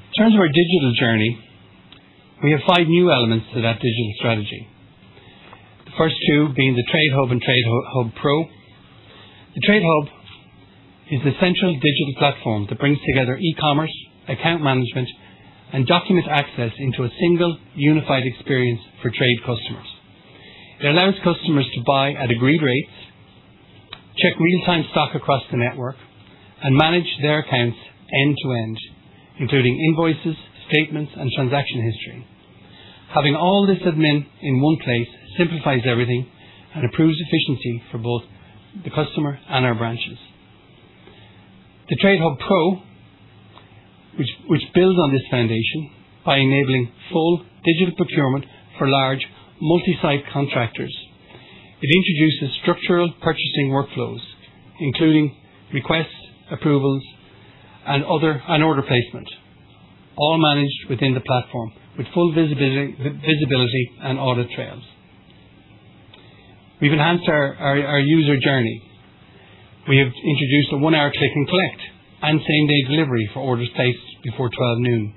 In terms of our digital journey, we have 5 new elements to that digital strategy. The first 2 being the Trade Hub and Trade Hub Pro. The Trade Hub is the central digital platform that brings together e-commerce, account management and document access into a single unified experience for trade customers. It allows customers to buy at agreed rates, check real-time stock across the network and manage their accounts end to end, including invoices, statements and transaction history. Having all this admin in one place simplifies everything and improves efficiency for both the customer and our branches. The Trade Hub Pro, which builds on this foundation by enabling full digital procurement for large multi-site contractors. It introduces structural purchasing workflows, including requests, approvals and order placement, all managed within the platform with full visibility and audit trails. We've enhanced our user journey. We have introduced a 1-hour click and collect and same-day delivery for orders placed before 12 noon.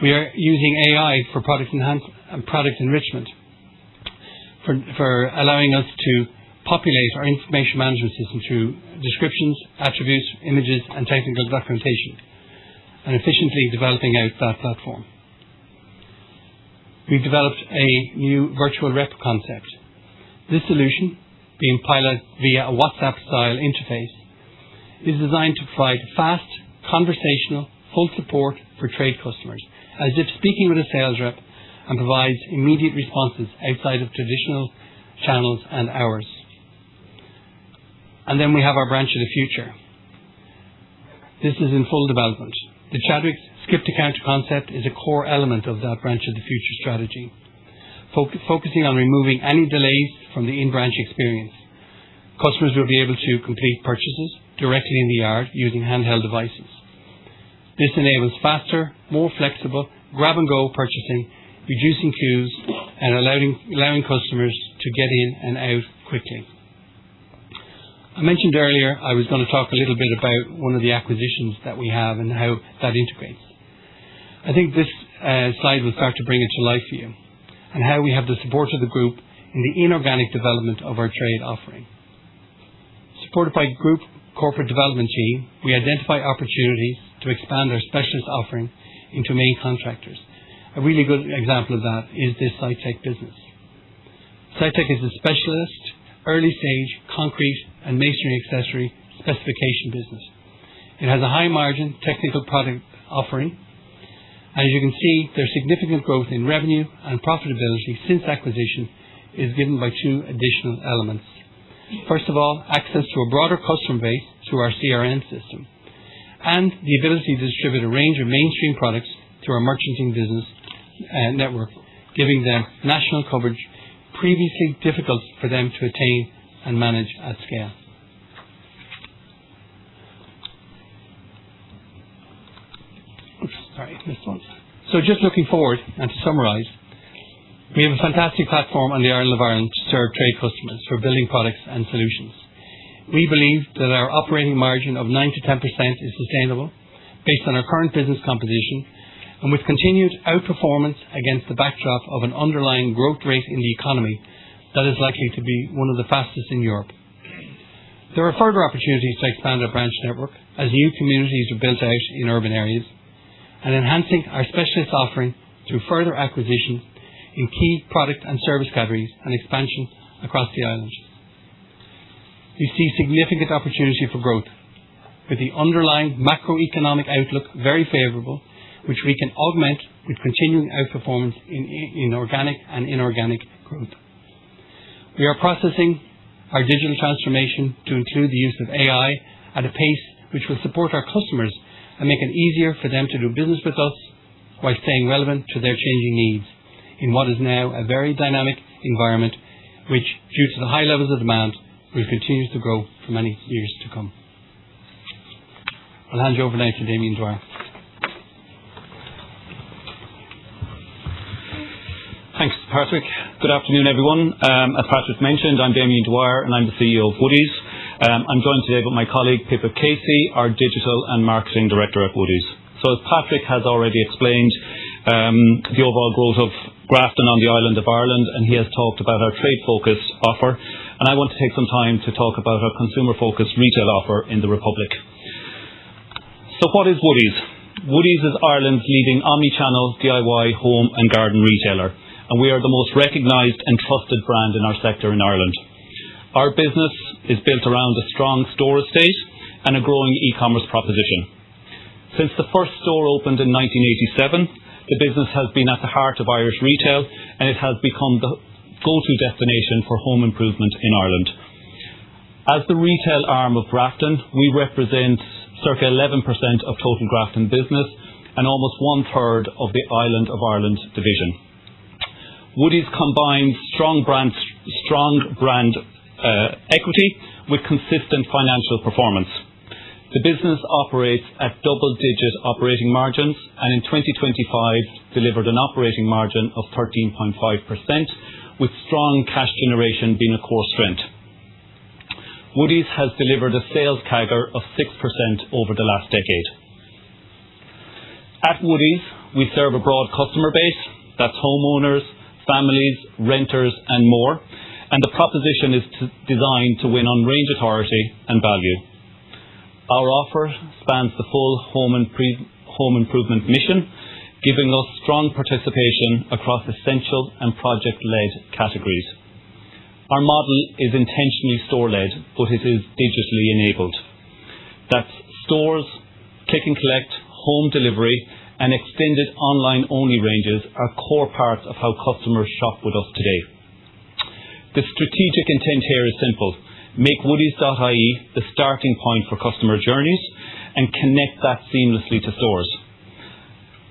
We are using AI for product enrichment, for allowing us to populate our information management system through descriptions, attributes, images and technical documentation, and efficiently developing out that platform. We've developed a new virtual rep concept. This solution, being piloted via a WhatsApp-style interface, is designed to provide fast, conversational, full support for trade customers, as if speaking with a sales rep, and provides immediate responses outside of traditional channels and hours. And then we have our branch of the future. This is in full development. The Chadwick's skip-to-counter concept is a core element of that branch of the future strategy, focusing on removing any delays from the in-branch experience. Customers will be able to complete purchases directly in the yard using handheld devices. This enables faster, more flexible, grab-and-go purchasing, reducing queues and allowing customers to get in and out quickly. I mentioned earlier I was going to talk a little bit about one of the acquisitions that we have and how that integrates. I think this slide will start to bring it to life for you, and how we have the support of the group in the inorganic development of our trade offering. Supported by Group Corporate Development Team, we identify opportunities to expand our specialist offering into main contractors. A really good example of that is this SiteTech business. SiteTech is a specialist, early-stage, concrete and masonry accessory specification business. It has a high-margin technical product offering, and as you can see, their significant growth in revenue and profitability since acquisition is given by 2 additional elements. First of all, access to a broader customer base through our CRM system, and the ability to distribute a range of mainstream products through our merchanting business network, giving them national coverage, previously difficult for them to attain and manage at scale. Missed one. So just looking forward, and to summarise, we have a fantastic platform on the island of Ireland to serve trade customers for building products and solutions. We believe that our operating margin of 9 to 10% is sustainable based on our current business composition and with continued outperformance against the backdrop of an underlying growth rate in the economy that is likely to be one of the fastest in Europe. There are further opportunities to expand our branch network as new communities are built out in urban areas and enhancing our specialist offering through further acquisition in key product and service categories and expansion across the island. We see significant opportunity for growth, with the underlying macroeconomic outlook very favourable, which we can augment with continuing outperformance in organic and inorganic growth. We are processing our digital transformation to include the use of AI at a pace which will support our customers and make it easier for them to do business with us while staying relevant to their changing needs in what is now a very dynamic environment which, due to the high levels of demand, will continue to grow for many years to come. I'll hand you over now to Damien Dwyer. Thanks, Patrick. Good afternoon, everyone. As Patrick mentioned, I'm Damien Dwyer and I'm the CEO of Woodies. I'm joined today by my colleague Pippa Casey, our Digital and Marketing Director at Woodies. So as Patrick has already explained, the overall growth of Grafton on the island of Ireland, and he has talked about our trade-focused offer, and I want to take some time to talk about our consumer-focused retail offer in the Republic. So what is Woodies? Woodies is Ireland's leading omni-channel DIY home and garden retailer, and we are the most recognised and trusted brand in our sector in Ireland. Our business is built around a strong store estate and a growing e-commerce proposition. Since the first store opened in 1987, the business has been at the heart of Irish retail, and it has become the go-to destination for home improvement in Ireland. As the retail arm of Grafton, we represent circa 11% of total Grafton business and almost one-third of the Island of Ireland division. Woodies combines strong brand equity with consistent financial performance. The business operates at double-digit operating margins and in 2025 delivered an operating margin of 13.5%, with strong cash generation being a core strength. Woodies has delivered a sales CAGR of 6% over the last decade. At Woodies, we serve a broad customer base, that's homeowners, families, renters and more, and the proposition is designed to win on range authority and value. Our offer spans the full home improvement mission, giving us strong participation across essential and project-led categories. Our model is intentionally store-led, but it is digitally enabled. That's stores, click and collect, home delivery, and extended online-only ranges are core parts of how customers shop with us today. The strategic intent here is simple. Make woodies.ie the starting point for customer journeys and connect that seamlessly to stores.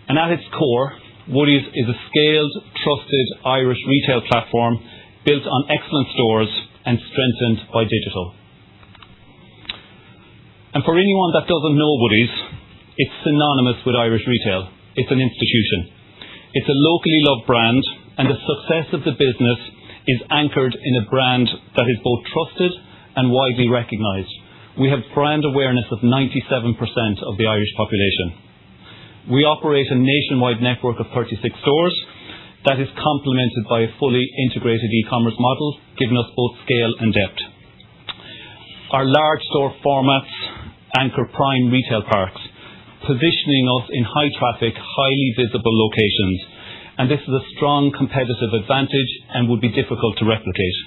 And at its core, Woodies is a scaled, trusted Irish retail platform built on excellent stores and strengthened by digital. And for anyone that doesn't know Woodies, it's synonymous with Irish retail. It's an institution. It's a locally loved brand, and the success of the business is anchored in a brand that is both trusted and widely recognised. We have brand awareness of 97% of the Irish population. We operate a nationwide network of 36 stores that is complemented by a fully integrated e-commerce model, giving us both scale and depth. Our large store formats anchor prime retail parks, positioning us in high traffic, highly visible locations, and this is a strong competitive advantage and would be difficult to replicate.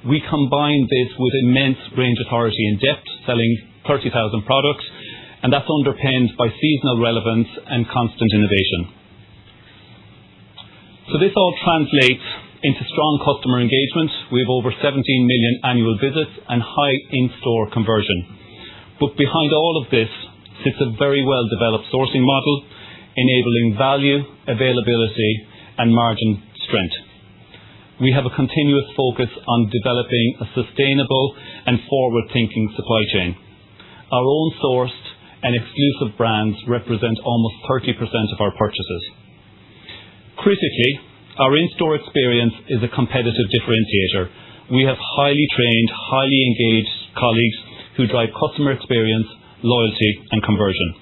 We combine this with immense range authority and depth, selling 30,000 products, and that's underpinned by seasonal relevance and constant innovation. So this all translates into strong customer engagement. We have over 17 million annual visits and high in-store conversion. But behind all of this sits a very well-developed sourcing model, enabling value, availability and margin strength. we have a continuous focus on developing a sustainable and forward-thinking supply chain. Our own sourced and exclusive brands represent almost 30% of our purchases. Critically, our in-store experience is a competitive differentiator. We have highly trained, highly engaged colleagues who drive customer experience, loyalty and conversion.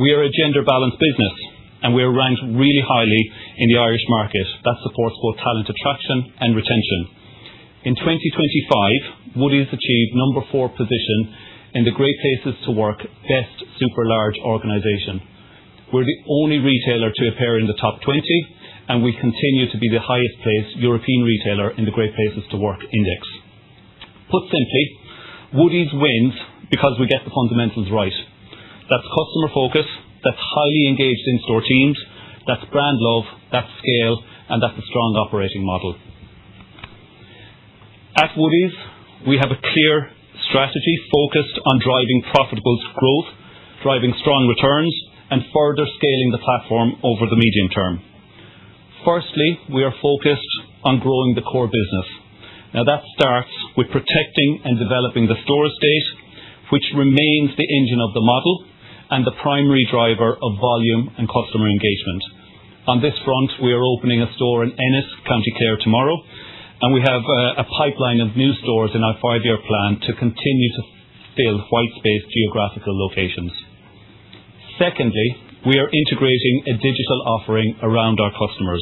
We are a gender-balanced business, and we are ranked really highly in the Irish market. That supports both talent attraction and retention. In 2025, Woodie's achieved number 4 position in the Great Places to Work Best Super Large Organisation. We're the only retailer to appear in the top 20, and we continue to be the highest placed European retailer in the Great Places to Work Index. Put simply, Woodie's wins because we get the fundamentals right. That's customer focus, that's highly engaged in-store teams, that's brand love, that's scale, and that's a strong operating model. At Woodie's, we have a clear strategy focused on driving profitable growth, driving strong returns, and further scaling the platform over the medium term. Firstly, we are focused on growing the core business. Now that starts with protecting and developing the store estate, which remains the engine of the model and the primary driver of volume and customer engagement. On this front, we are opening a store in Ennis, County Clare tomorrow, and we have a pipeline of new stores in our 5-year plan to continue to fill white space geographical locations. Secondly, we are integrating a digital offering around our customers.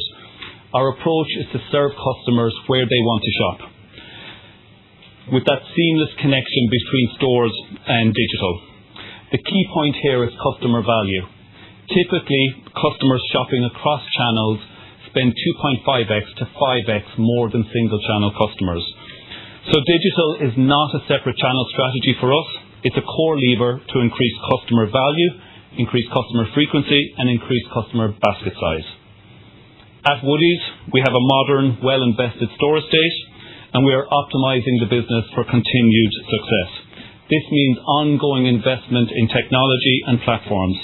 Our approach is to serve customers where they want to shop, with that seamless connection between stores and digital. The key point here is customer value. Typically, customers shopping across channels spend 2.5x to 5x more than single channel customers. So digital is not a separate channel strategy for us. It's a core lever to increase customer value, increase customer frequency, and increase customer basket size. At Woodie's, we have a modern, well-invested store estate, and we are optimizing the business for continued success. This means ongoing investment in technology and platforms.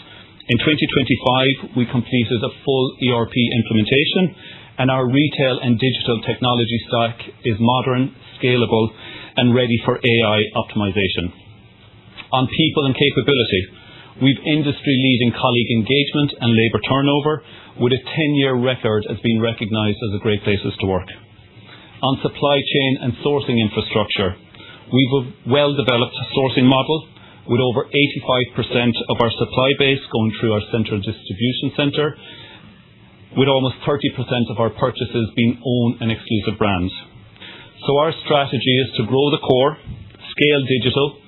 In 2025, we completed a full ERP implementation, and our retail and digital technology stack is modern, scalable, and ready for AI optimization. On people and capability, we've industry-leading colleague engagement and labour turnover, with a 10-year record as being recognised as a Great Places to Work. On supply chain and sourcing infrastructure, we've a well-developed sourcing model, with over 85% of our supply base going through our central distribution centre, with almost 30% of our purchases being own and exclusive brands. So our strategy is to grow the core, scale digital,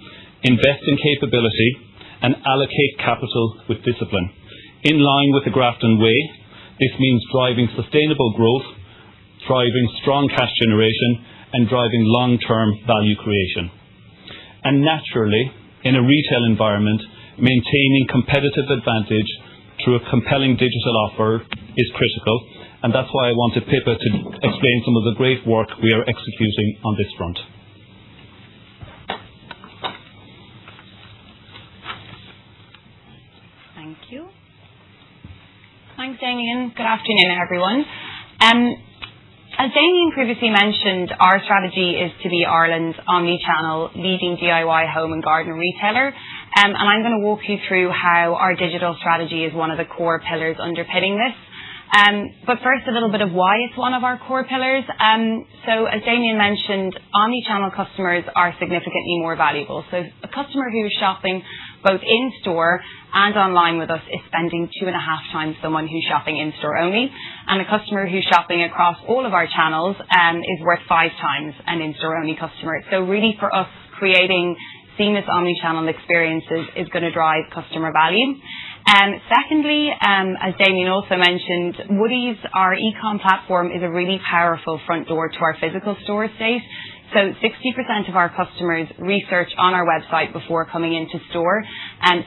invest in capability, and allocate capital with discipline. In line with the Grafton way, this means driving sustainable growth, driving strong cash generation, and driving long-term value creation. And naturally, in a retail environment, maintaining competitive advantage through a compelling digital offer is critical, and that's why I wanted Pippa to explain some of the great work we are executing on this front. Thank you. Thanks, Damien. Good afternoon, everyone. As Damien previously mentioned, our strategy is to be Ireland's omni-channel leading DIY home and garden retailer. And I'm going to walk you through how our digital strategy is one of the core pillars underpinning this. But first, a little bit of why it's one of our core pillars. So as Damien mentioned, omni-channel customers are significantly more valuable. So a customer who is shopping both in-store and online with us is spending 2.5 times someone who's shopping in-store only. And a customer who's shopping across all of our channels is worth 5 times an in-store only customer. So really for us, creating seamless omni-channel experiences is going to drive customer value. Secondly, as Damien also mentioned, Woodie's, our e-com platform, is a really powerful front door to our physical store estate. So 60% of our customers research on our website before coming into store.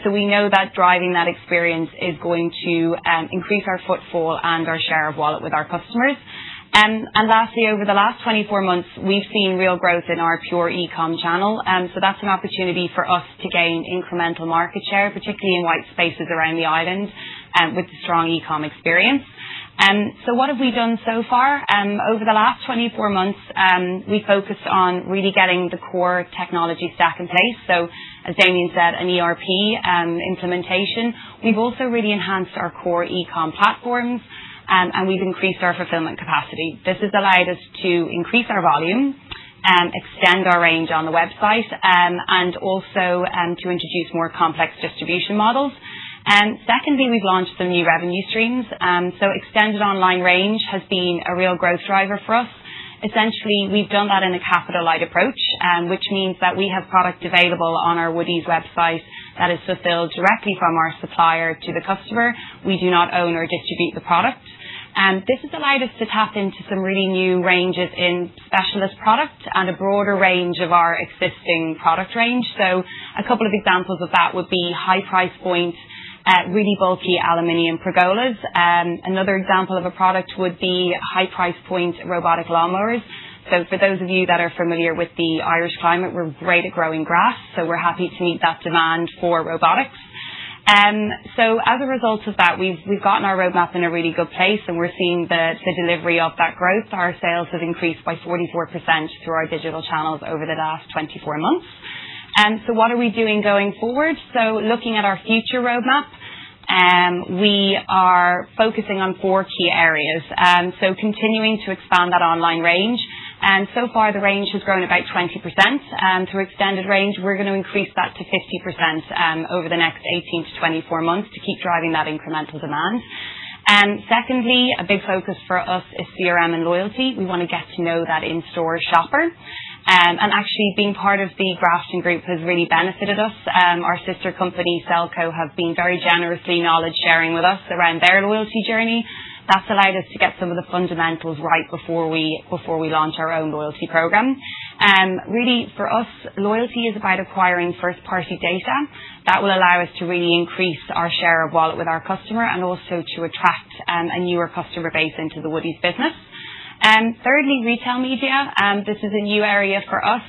So we know that driving that experience is going to increase our footfall and our share of wallet with our customers. And lastly, over the last 24 months, we've seen real growth in our pure e-com channel. So that's an opportunity for us to gain incremental market share, particularly in white spaces around the island, with the strong e-com experience. So what have we done so far? Over the last 24 months, we focused on really getting the core technology stack in place. So as Damien said, an ERP implementation. We've also really enhanced our core e-com platforms, and we've increased our fulfillment capacity. This has allowed us to increase our volume, extend our range on the website, and also to introduce more complex distribution models. Secondly, we've launched some new revenue streams. So extended online range has been a real growth driver for us. Essentially, we've done that in a capital light approach, which means that we have product available on our Woodies website that is fulfilled directly from our supplier to the customer. We do not own or distribute the product. This has allowed us to tap into some really new ranges in specialist product and a broader range of our existing product range. So a couple of examples of that would be high price point, really bulky aluminium pergolas. Another example of a product would be high price point robotic lawnmowers. So for those of you that are familiar with the Irish climate, we're great at growing grass, so we're happy to meet that demand for robotics. So as a result of that, we've gotten our roadmap in a really good place, and we're seeing the delivery of that growth. Our sales have increased by 44% through our digital channels over the last 24 months. So what are we doing going forward? So looking at our future roadmap, we are focusing on 4 key areas. So continuing to expand that online range. And so far the range has grown about 20%. Through extended range, we're going to increase that to 50% over the next 18 to 24 months to keep driving that incremental demand. Secondly, a big focus for us is CRM and loyalty. We want to get to know that in-store shopper. And actually being part of the Grafton group has really benefited us. Our sister company, Selco, have been very generously knowledge sharing with us around their loyalty journey. That's allowed us to get some of the fundamentals right before we launch our own loyalty program. Really, for us, loyalty is about acquiring first-party data. That will allow us to really increase our share of wallet with our customer and also to attract a newer customer base into the Woodies business. Thirdly, retail media. This is a new area for us.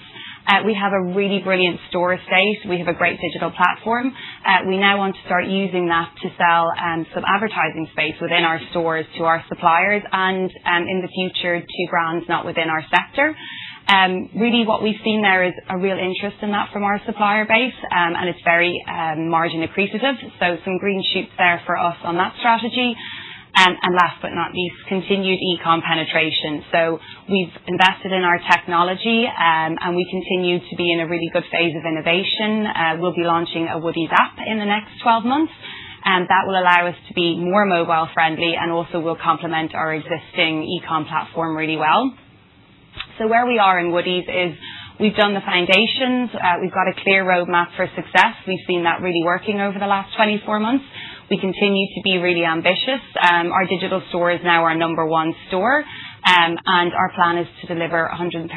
We have a really brilliant store estate. We have a great digital platform. We now want to start using that to sell some advertising space within our stores to our suppliers and in the future to brands not within our sector. Really what we've seen there is a real interest in that from our supplier base, and it's very margin accretive. So some green shoots there for us on that strategy. And last but not least, continued e-com penetration. So we've invested in our technology, and we continue to be in a really good phase of innovation. We'll be launching a Woodies app in the next 12 months, and that will allow us to be more mobile friendly and also will complement our existing e-com platform really well. So where we are in Woodies is we've done the foundations. We've got a clear roadmap for success. We've seen that really working over the last 24 months. We continue to be really ambitious. Our digital store is now our #1 store, and our plan is to deliver 130%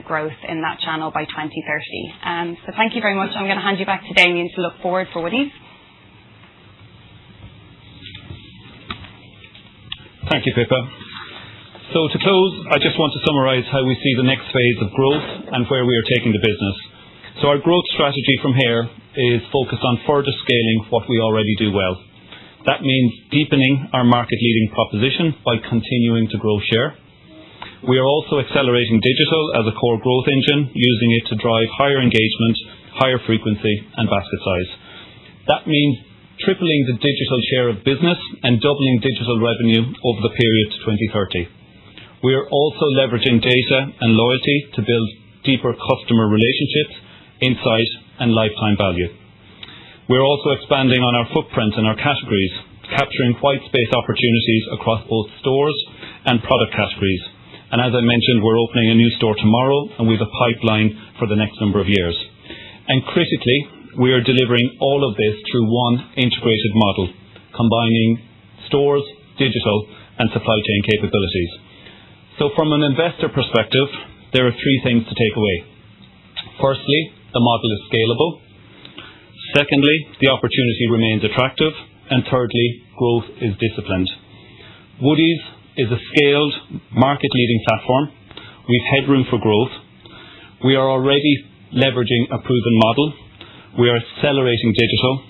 growth in that channel by 2030. So thank you very much. I'm going to hand you back to Damien to look forward for Woodies. Thank you, Pippa. So to close, I just want to summarise how we see the next phase of growth and where we are taking the business. So our growth strategy from here is focused on further scaling what we already do well. That means deepening our market-leading proposition by continuing to grow share. We are also accelerating digital as a core growth engine, using it to drive higher engagement, higher frequency and basket size. That means tripling the digital share of business and doubling digital revenue over the period to 2030. We are also leveraging data and loyalty to build deeper customer relationships, insight and lifetime value. We're also expanding on our footprint and our categories, capturing white space opportunities across both stores and product categories. And as I mentioned, we're opening a new store tomorrow, and we have a pipeline for the next number of years. And critically, we are delivering all of this through one integrated model, combining stores, digital and supply chain capabilities. So from an investor perspective, there are 3 things to take away. Firstly, the model is scalable. Secondly, the opportunity remains attractive. And thirdly, growth is disciplined. Woodies is a scaled, market-leading platform. We've headroom for growth. We are already leveraging a proven model. We are accelerating digital.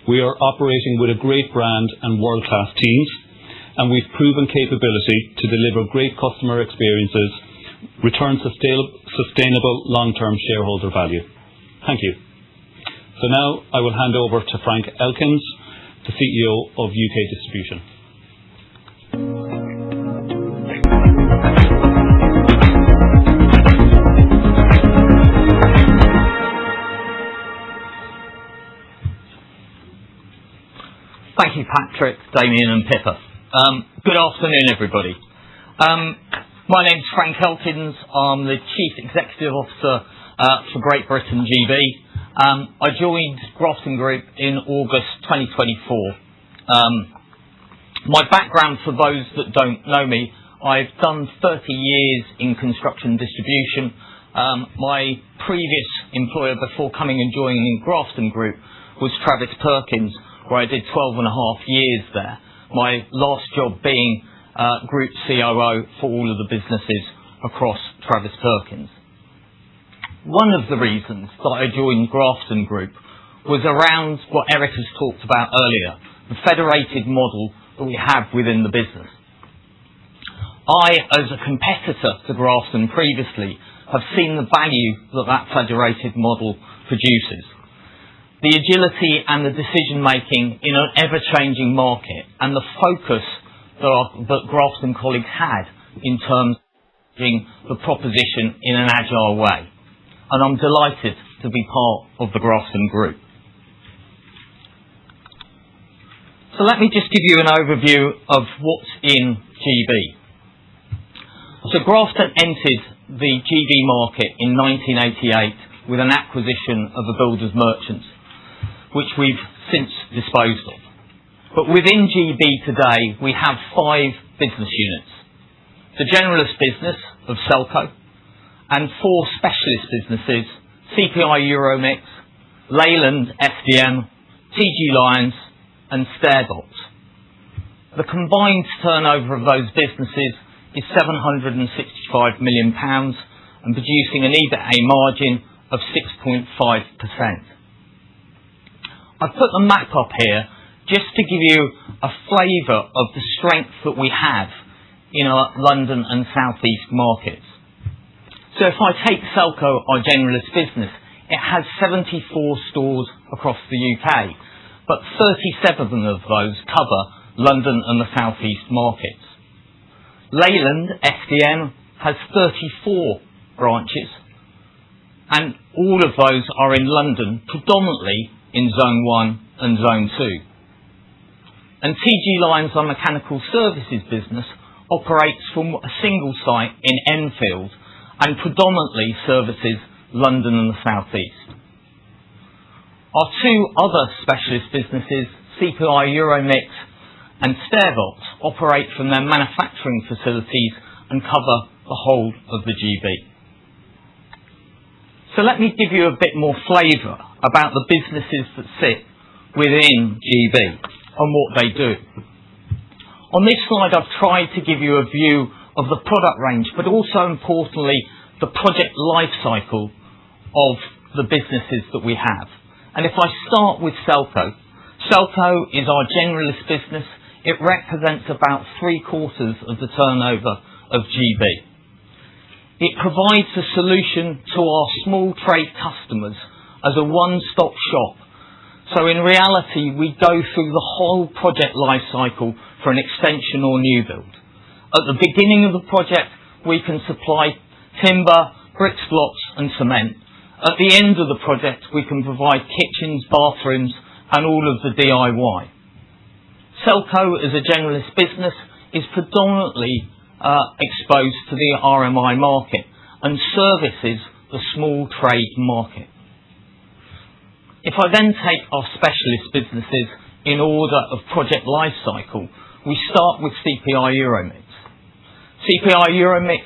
We are operating with a great brand and world-class teams. and we've proven capability to deliver great customer experiences, return sustainable long-term shareholder value. Thank you. So now I will hand over to Frank Elkins, the CEO of UK Distribution. Thank you, Patrick, Damien and Pippa. Good afternoon, everybody. My name's Frank Elkins. I'm the Chief Executive Officer for Great Britain GB. I joined Grafton Group in August 2024. My background, for those that don't know me, I've done 30 years in construction distribution. My previous employer before coming and joining Grafton Group was Travis Perkins, where I did 12 and a half years there. My last job being Group COO for all of the businesses across Travis Perkins. One of the reasons that I joined Grafton Group was around what Eric has talked about earlier, the federated model that we have within the business. I, as a competitor to Grafton previously, have seen the value that that federated model produces. The agility and the decision-making in an ever-changing market, and the focus that Grafton colleagues had in terms of managing the proposition in an agile way. And I'm delighted to be part of the Grafton Group. So let me just give you an overview of what's in GB. So Grafton entered the GB market in 1988 with an acquisition of a builder's merchants, which we've since disposed of. But within GB today, we have 5 business units. The generalist business of Selco, and 4 specialist businesses, CPI Euromix, Leyland FDM, TG Lyons, and Stairbox. The combined turnover of those businesses is £765 million and producing an EBITA margin of 6.5%. I've put the map up here just to give you a flavour of the strength that we have in our London and South East markets. So if I take Selco, our generalist business, it has 74 stores across the UK, but 37 of those cover London and the South East markets. Leyland FDM has 34 branches, and all of those are in London, predominantly in Zone 1 and Zone 2. And TG Lyons, our mechanical services business, operates from a single site in Enfield and predominantly services London and the South East. Our 2 other specialist businesses, CPI Euromix and Stairbox, operate from their manufacturing facilities and cover the whole of the GB. So let me give you a bit more flavour about the businesses that sit within GB and what they do. On this slide, I've tried to give you a view of the product range, but also importantly, the project life cycle of the businesses that we have. And if I start with Selco, Selco is our generalist business. It represents about 3/4 of the turnover of GB. It provides a solution to our small trade customers as a one-stop shop. So in reality, we go through the whole project life cycle for an extension or new build. At the beginning of the project, we can supply timber, bricks, blocks and cement. At the end of the project, we can provide kitchens, bathrooms and all of the DIY. Selco, as a generalist business, is predominantly exposed to the RMI market and services the small trade market. If I then take our specialist businesses in order of project life cycle, we start with CPI Euromix. CPI Euromix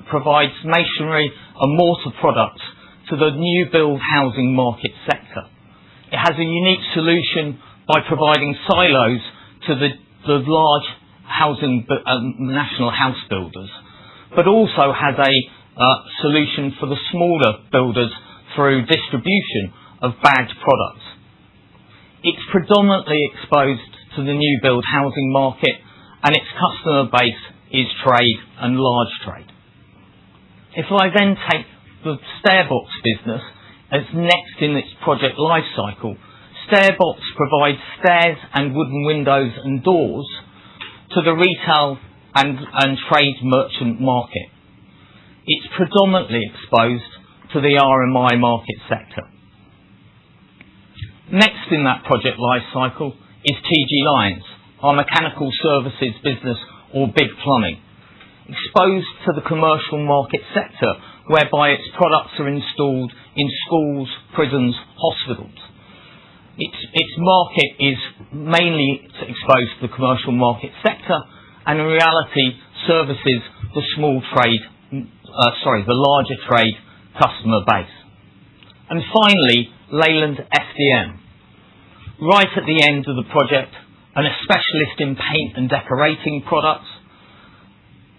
provides masonry and mortar products to the new build housing market sector. It has a unique solution by providing silos to the large housing national house builders, but also has a solution for the smaller builders through distribution of bagged products. It's predominantly exposed to the new build housing market and its customer base is trade and large trade. If I then take the Stairbox business as next in its project life cycle, Stairbox provides stairs and wooden windows and doors to the retail and trade merchant market. It's predominantly exposed to the RMI market sector. Next in that project life cycle is TG Lyons, our mechanical services business, or Big Plumbing, exposed to the commercial market sector, whereby its products are installed in schools, prisons, hospitals. Its market is mainly exposed to the commercial market sector, and in reality services the the larger trade customer base. And finally, Leyland SDM, right at the end of the project, and a specialist in paint and decorating products.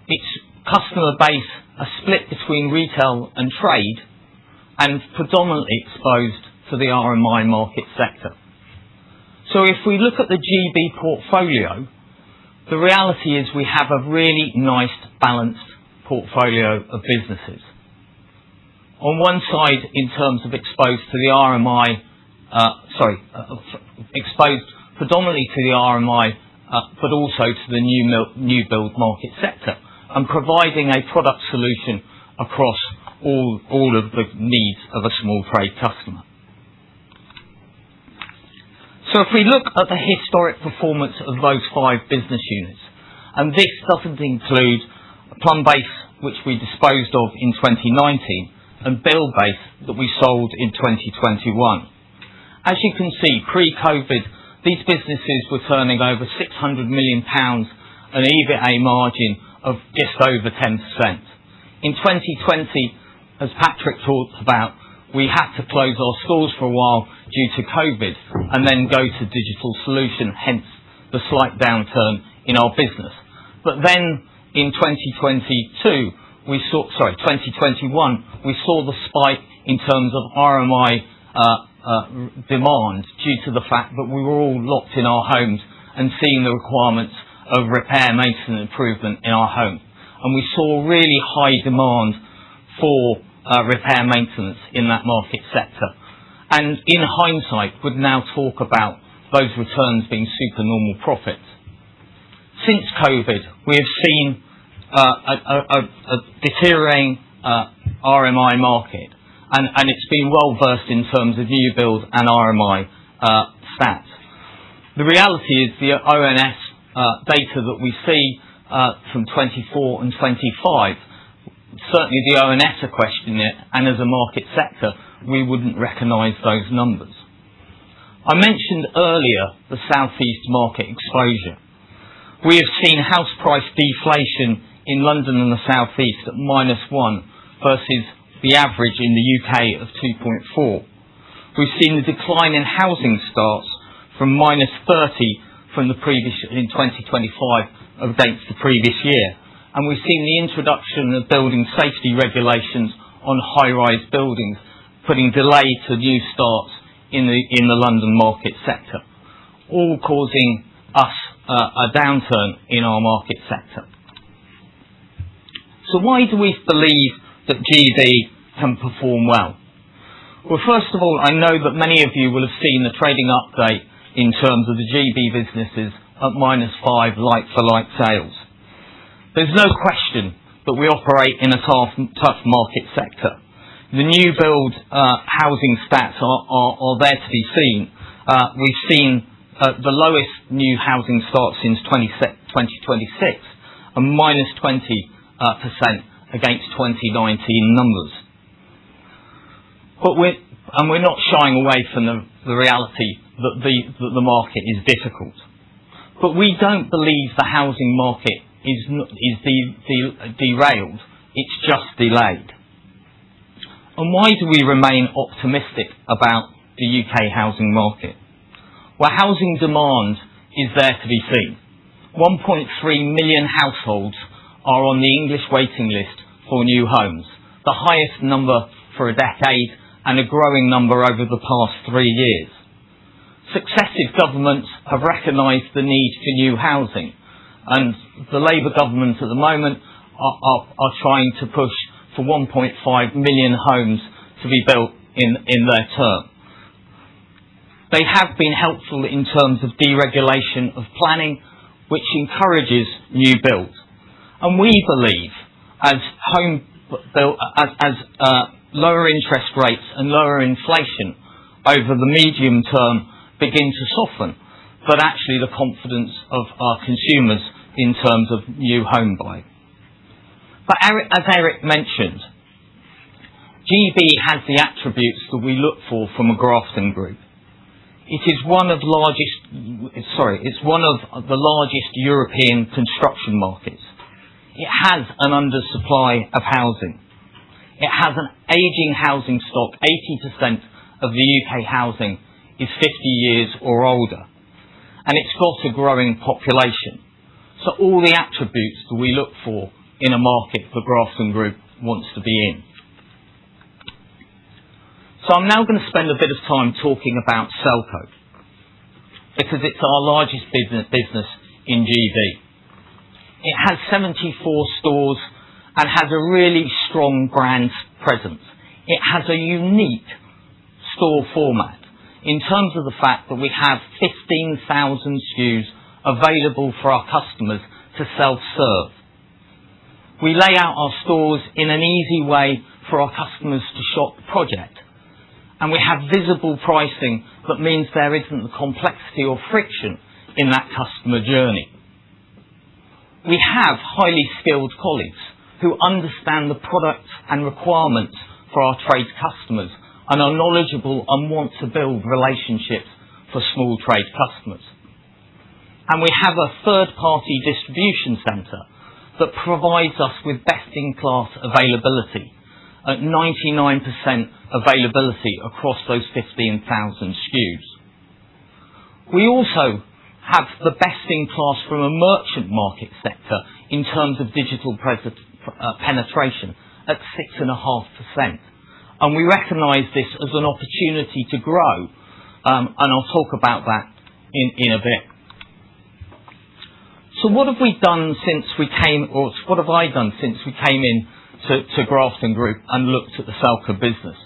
Its customer base are split between retail and trade, and predominantly exposed to the RMI market sector. So if we look at the GB portfolio, the reality is we have a really nice balanced portfolio of businesses. On one side, in terms of exposed to the RMI, exposed predominantly to the RMI, but also to the new build market sector, and providing a product solution across all of the needs of a small trade customer. So if we look at the historic performance of those 5 business units, and this doesn't include Plumbase, which we disposed of in 2019, and Buildbase that we sold in 2021. As you can see, pre-COVID, these businesses were turning over £600 million, an EBITA margin of just over 10%. In 2020, as Patrick talked about, we had to close our stores for a while due to COVID and then go to digital solution, hence the slight downturn in our business. But then in 2021, we saw the spike in terms of RMI demand due to the fact that we were all locked in our homes and seeing the requirements of repair, maintenance, improvement in our home. And we saw really high demand for repair maintenance in that market sector. And in hindsight, would now talk about those returns being supernormal profits. Since COVID, we have seen a deteriorating RMI market, and it's been well versed in terms of new build and RMI stats. The reality is the ONS data that we see from 24 and 25, certainly the ONS are questioning it, and as a market sector, we wouldn't recognise those numbers. I mentioned earlier the Southeast market exposure. We have seen house price deflation in London and the Southeast at -1 versus the average in the UK of 2.4. We've seen the decline in housing starts from -30 from the previous in 2025 against the previous year, and we've seen the introduction of building safety regulations on high-rise buildings, putting delay to new starts in the London market sector, all causing us a downturn in our market sector. So why do we believe that GB can perform well? Well, first of all, I know that many of you will have seen the trading update in terms of the GB businesses at -5 like-for-like sales. There's no question that we operate in a tough market sector. The new build housing stats are there to be seen. We've seen the lowest new housing starts since 2026, and -20% against 2019 numbers. But we're not shying away from the reality that the market is difficult. But we don't believe the housing market is derailed, it's just delayed. And why do we remain optimistic about the UK housing market? Well, housing demand is there to be seen. 1.3 million households are on the English waiting list for new homes, the highest number for a decade and a growing number over the past 3 years. Successive governments have recognised the need for new housing, And the Labour government at the moment are trying to push for 1.5 million homes to be built in their term. They have been helpful in terms of deregulation of planning, which encourages new build. And we believe as lower interest rates and lower inflation over the medium term begin to soften, but actually the confidence of our consumers in terms of new home buying. But as Eric mentioned, GB has the attributes that we look for from a Grafton group. It is one of the largest European construction markets. It has an undersupply of housing. It has an ageing housing stock. 80% of the UK housing is 50 years or older. And it's got a growing population. So all the attributes that we look for in a market the Grafton Group wants to be in. So I'm now going to spend a bit of time talking about Selco, because it's our largest business in GB. It has 74 stores and has a really strong brand presence. It has a unique store format in terms of the fact that we have 15,000 SKUs available for our customers to self-serve. We lay out our stores in an easy way for our customers to shop the project. And we have visible pricing that means there isn't the complexity or friction in that customer journey. We have highly skilled colleagues who understand the products and requirements for our trade customers and are knowledgeable and want to build relationships for small trade customers. And we have a third-party distribution centre that provides us with best-in-class availability at 99% availability across those 15,000 SKUs. We also have the best-in-class from a merchant market sector in terms of digital penetration at 6.5%. And we recognise this as an opportunity to grow, and I'll talk about that in a bit. So what have we done since we came, or what have I done since we came in to Grafton Group and looked at the Selco business?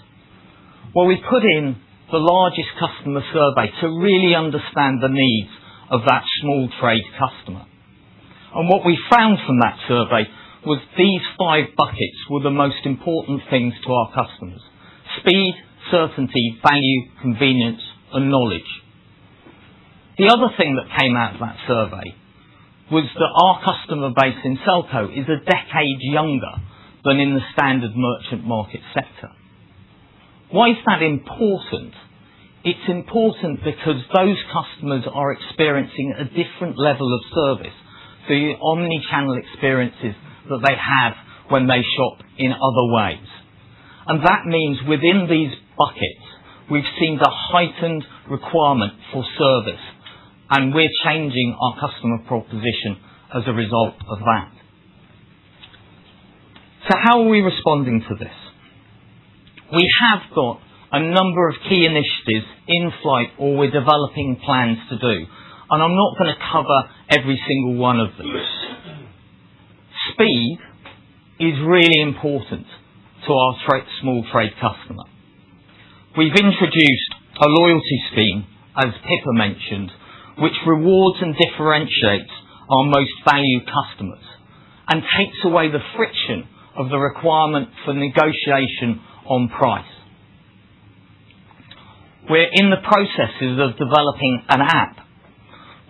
Well, we put in the largest customer survey to really understand the needs of that small trade customer. And what we found from that survey was these 5 buckets were the most important things to our customers: speed, certainty, value, convenience, and knowledge. The other thing that came out of that survey was that our customer base in Selco is a decade younger than in the standard merchant market sector. Why is that important? It's important because those customers are experiencing a different level of service, the omni-channel experiences that they have when they shop in other ways. And that means within these buckets, we've seen the heightened requirement for service, and we're changing our customer proposition as a result of that. So how are we responding to this? We have got a number of key initiatives in flight or we're developing plans to do. And I'm not going to cover every single one of them. Speed is really important to our small trade customer. We've introduced a loyalty scheme, as Pippa mentioned, which rewards and differentiates our most valued customers and takes away the friction of the requirement for negotiation on price. We're in the processes of developing an app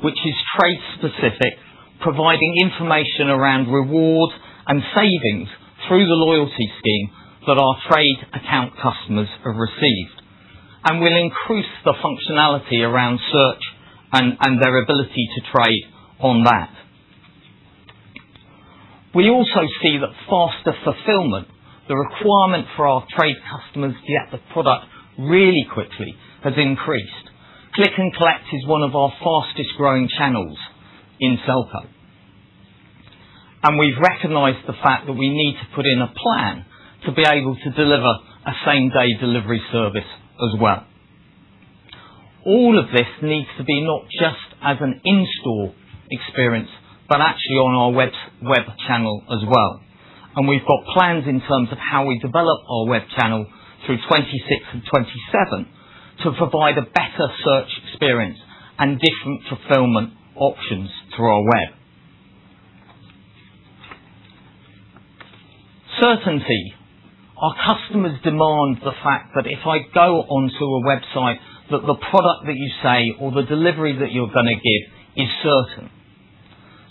which is trade specific, providing information around reward and savings through the loyalty scheme that our trade account customers have received, and will increase the functionality around search and their ability to trade on that. We also see that faster fulfilment, the requirement for our trade customers to get the product really quickly, has increased. Click and collect is one of our fastest growing channels in Selco. And we've recognised the fact that we need to put in a plan to be able to deliver a same-day delivery service as well. All of this needs to be not just as an in-store experience, but actually on our web channel as well. And we've got plans in terms of how we develop our web channel through 26 and 27 to provide a better search experience and different fulfillment options through our web. Certainty. Our customers demand the fact that if I go onto a website, that the product that you say or the delivery that you're going to give is certain.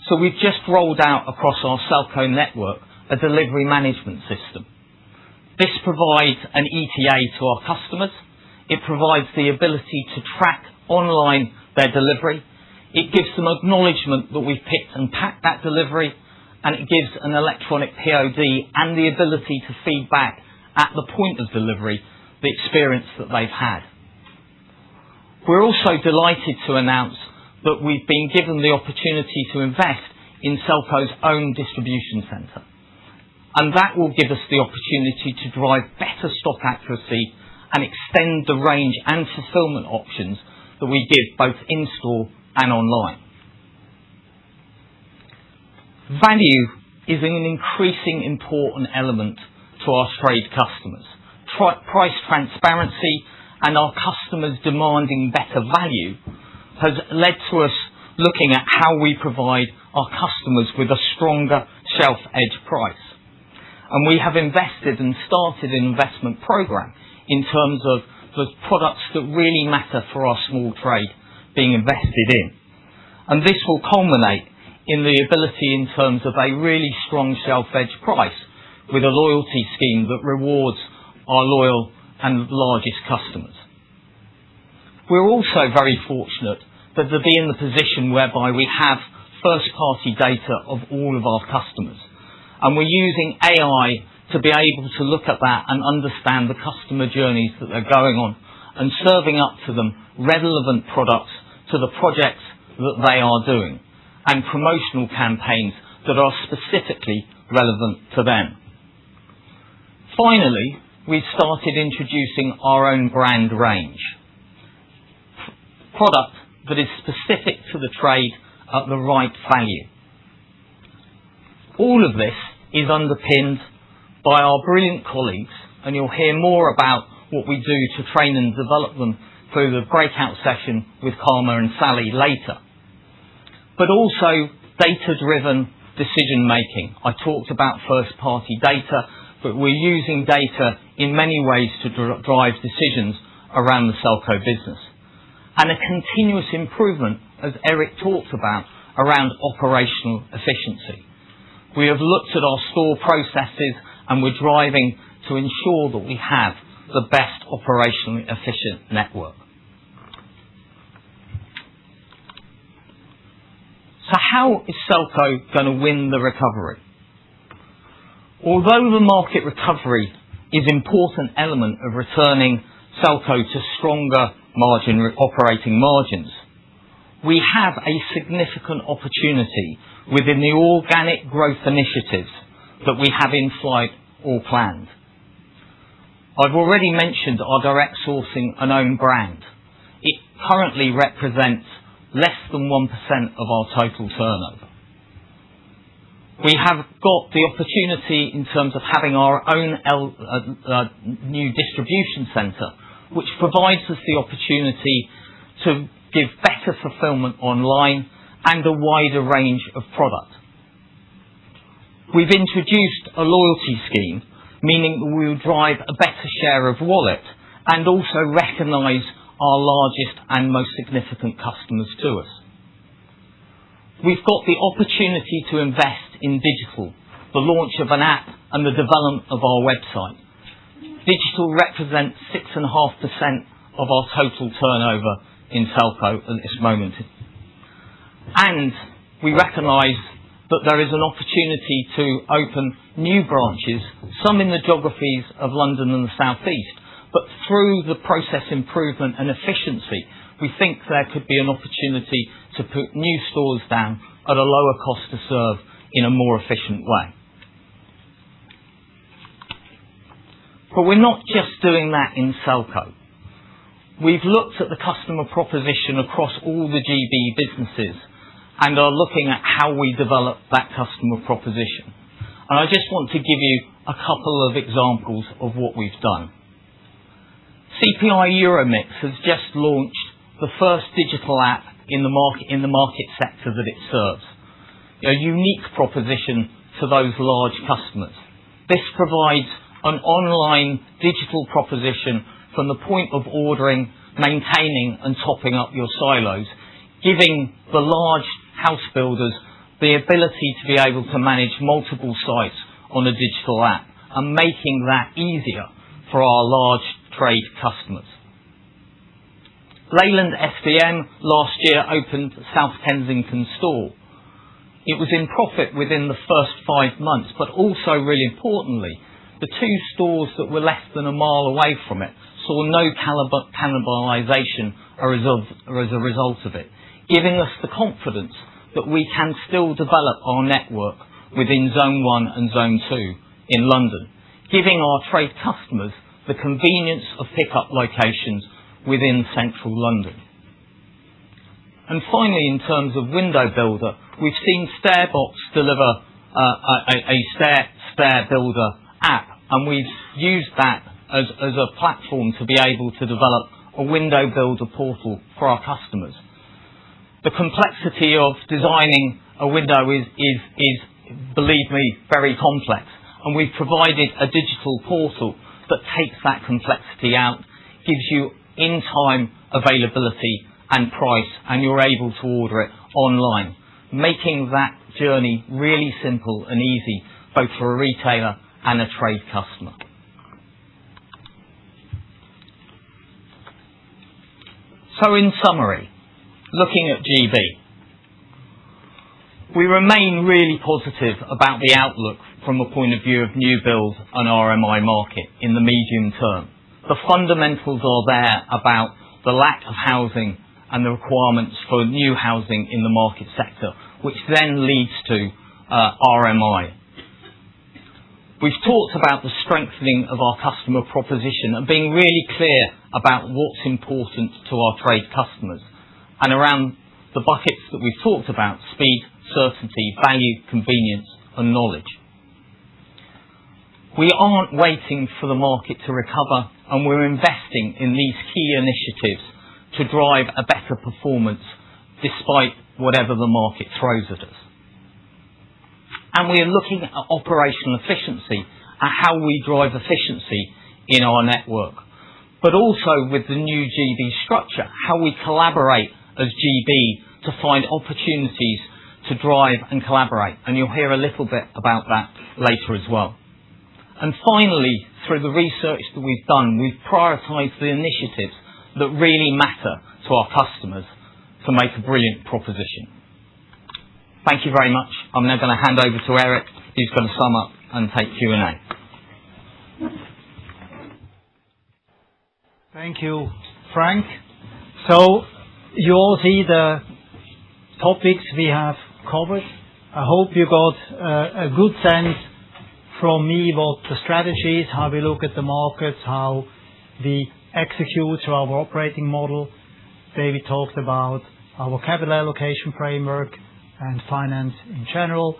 So we've just rolled out across our Selco network a delivery management system. This provides an ETA to our customers. It provides the ability to track online their delivery. It gives them acknowledgement that we've picked and packed that delivery, and it gives an electronic POD and the ability to feed back at the point of delivery the experience that they've had. We're also delighted to announce that we've been given the opportunity to invest in Selco's own distribution centre. And that will give us the opportunity to drive better stock accuracy and extend the range and fulfilment options that we give both in-store and online. Value is an increasing important element to our trade customers. Price transparency and our customers demanding better value has led to us looking at how we provide our customers with a stronger shelf edge price. And we have invested and started an investment program in terms of the products that really matter for our small trade being invested in. And this will culminate in the ability in terms of a really strong shelf edge price with a loyalty scheme that rewards our loyal and largest customers. We're also very fortunate that to be in the position whereby we have first-party data of all of our customers. And we're using AI to be able to look at that and understand the customer journeys that are going on and serving up to them relevant products to the projects that they are doing and promotional campaigns that are specifically relevant to them. Finally, we've started introducing our own brand range. Product that is specific to the trade at the right value. All of this is underpinned by our brilliant colleagues, and you'll hear more about what we do to train and develop them through the breakout session with Karma and Sally later. But also data-driven decision making. I talked about first-party data, but we're using data in many ways to drive decisions around the Selco business. And a continuous improvement, as Eric talked about, around operational efficiency. We have looked at our store processes and we're driving to ensure that we have the best operationally efficient network. So how is Selco going to win the recovery? Although the market recovery is an important element of returning Selco to stronger operating margins, we have a significant opportunity within the organic growth initiatives that we have in flight or planned. I've already mentioned our direct sourcing and own brand. It currently represents less than 1% of our total turnover. We have got the opportunity in terms of having our own new distribution centre, which provides us the opportunity to give better fulfilment online and a wider range of product. We've introduced a loyalty scheme, meaning that we will drive a better share of wallet and also recognise our largest and most significant customers to us. We've got the opportunity to invest in digital, the launch of an app and the development of our website. Digital represents 6.5% of our total turnover in Selco at this moment. And we recognise that there is an opportunity to open new branches, some in the geographies of London and the South East, but through the process improvement and efficiency, we think there could be an opportunity to put new stores down at a lower cost to serve in a more efficient way. But we're not just doing that in Selco. We've looked at the customer proposition across all the GB businesses and are looking at how we develop that customer proposition. And I just want to give you a couple of examples of what we've done. CPI Euromix has just launched the first digital app in the market sector that it serves. A unique proposition to those large customers. This provides an online digital proposition from the point of ordering, maintaining and topping up your silos, giving the large house builders the ability to be able to manage multiple sites on a digital app and making that easier for our large trade customers. Leyland SDM last year opened South Kensington store. It was in profit within the first 5 months, but also, really importantly, the 2 stores that were less than a mile away from it saw no cannibalisation as a result of it, giving us the confidence that we can still develop our network within Zone 1 and Zone 2 in London, giving our trade customers the convenience of pick-up locations within central London. And finally, in terms of window builder, we've seen Stairbox deliver a stair builder app, and we've used that as a platform to be able to develop a window builder portal for our customers. The complexity of designing a window is, believe me, very complex, and we've provided a digital portal that takes that complexity out, gives you in-time availability and price, and you're able to order it online, making that journey really simple and easy, both for a retailer and a trade customer. So in summary, looking at GB, we remain really positive about the outlook from a point of view of new build and RMI market in the medium term. The fundamentals are there about the lack of housing and the requirements for new housing in the market sector, which then leads to RMI. We've talked about the strengthening of our customer proposition and being really clear about what's important to our trade customers, and around the buckets that we've talked about: speed, certainty, value, convenience and knowledge. We aren't waiting for the market to recover, and we're investing in these key initiatives to drive a better performance despite whatever the market throws at us. And we are looking at operational efficiency, at how we drive efficiency in our network, but also with the new GB structure, how we collaborate as GB to find opportunities to drive and collaborate. And you'll hear a little bit about that later as well. And finally, through the research that we've done, we've prioritised the initiatives that really matter to our customers to make a brilliant proposition. Thank you very much. I'm now going to hand over to Eric, who's going to sum up and take Q&A. Thank you, Frank. So you all see the topics we have covered. I hope you got a good sense from me what the strategy is, how we look at the markets, how we execute through our operating model. David talked about our capital allocation framework and finance in general.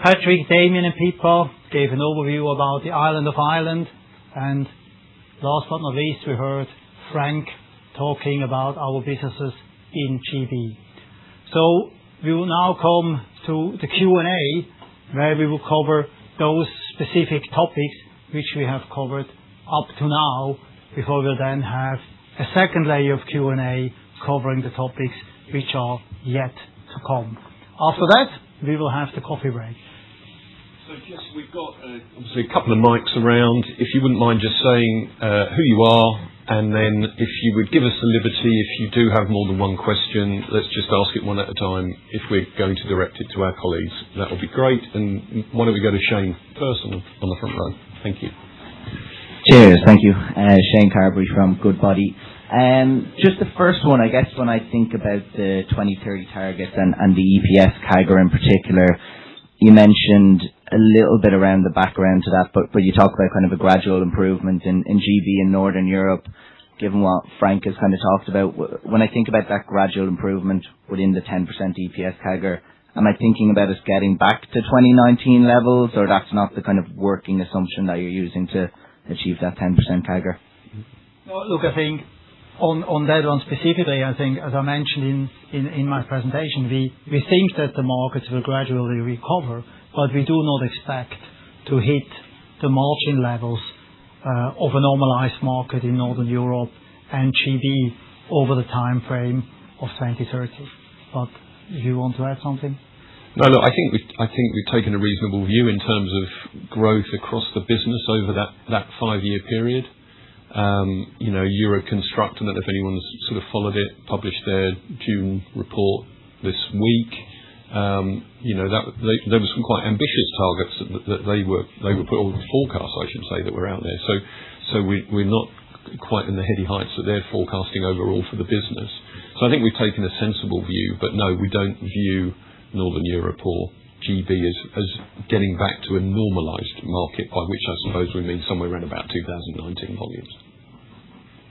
Patrick, Damien and Pippa gave an overview about the island of Ireland, and last but not least we heard Frank talking about our businesses in GB. So we will now come to the Q&A, where we will cover those specific topics which we have covered up to now, before we'll then have a second layer of Q&A covering the topics which are yet to come. After that, we will have the coffee break. So just, we've got obviously a couple of mics around. If you wouldn't mind just saying who you are, and then if you would give us the liberty, if you do have more than one question, let's just ask it one at a time. If we're going to direct it to our colleagues, that would be great. And why don't we go to Shane first on the front row? Thank you. Cheers, thank you. Shane Carberry from Goodbody. Just the first one, I guess, when I think about the 2030 targets and the EPS CAGR in particular, you mentioned a little bit around the background to that, but you talk about kind of a gradual improvement in GB in Northern Europe. given what Frank has kind of talked about. When I think about that gradual improvement within the 10% EPS CAGR, am I thinking about us getting back to 2019 levels, or that's not the kind of working assumption that you're using to achieve that 10% CAGR? No, look, I think on that one specifically, I think, as I mentioned in my presentation, we think that the markets will gradually recover, but we do not expect to hit the margin levels of a normalized market in Northern Europe and GB over the time frame of 2030. But if you want to add something? No, look, I think we've taken a reasonable view in terms of growth across the business over that 5-year period. Euroconstruct, I don't know if anyone's sort of followed it, published their June report this week. There were some quite ambitious targets that they were put, or forecasts, I should say, that were out there. So we're not quite in the heady heights that they're forecasting overall for the business. So I think we've taken a sensible view, but no, we don't view Northern Europe or GB as getting back to a normalised market, by which I suppose we mean somewhere around about 2019 volumes.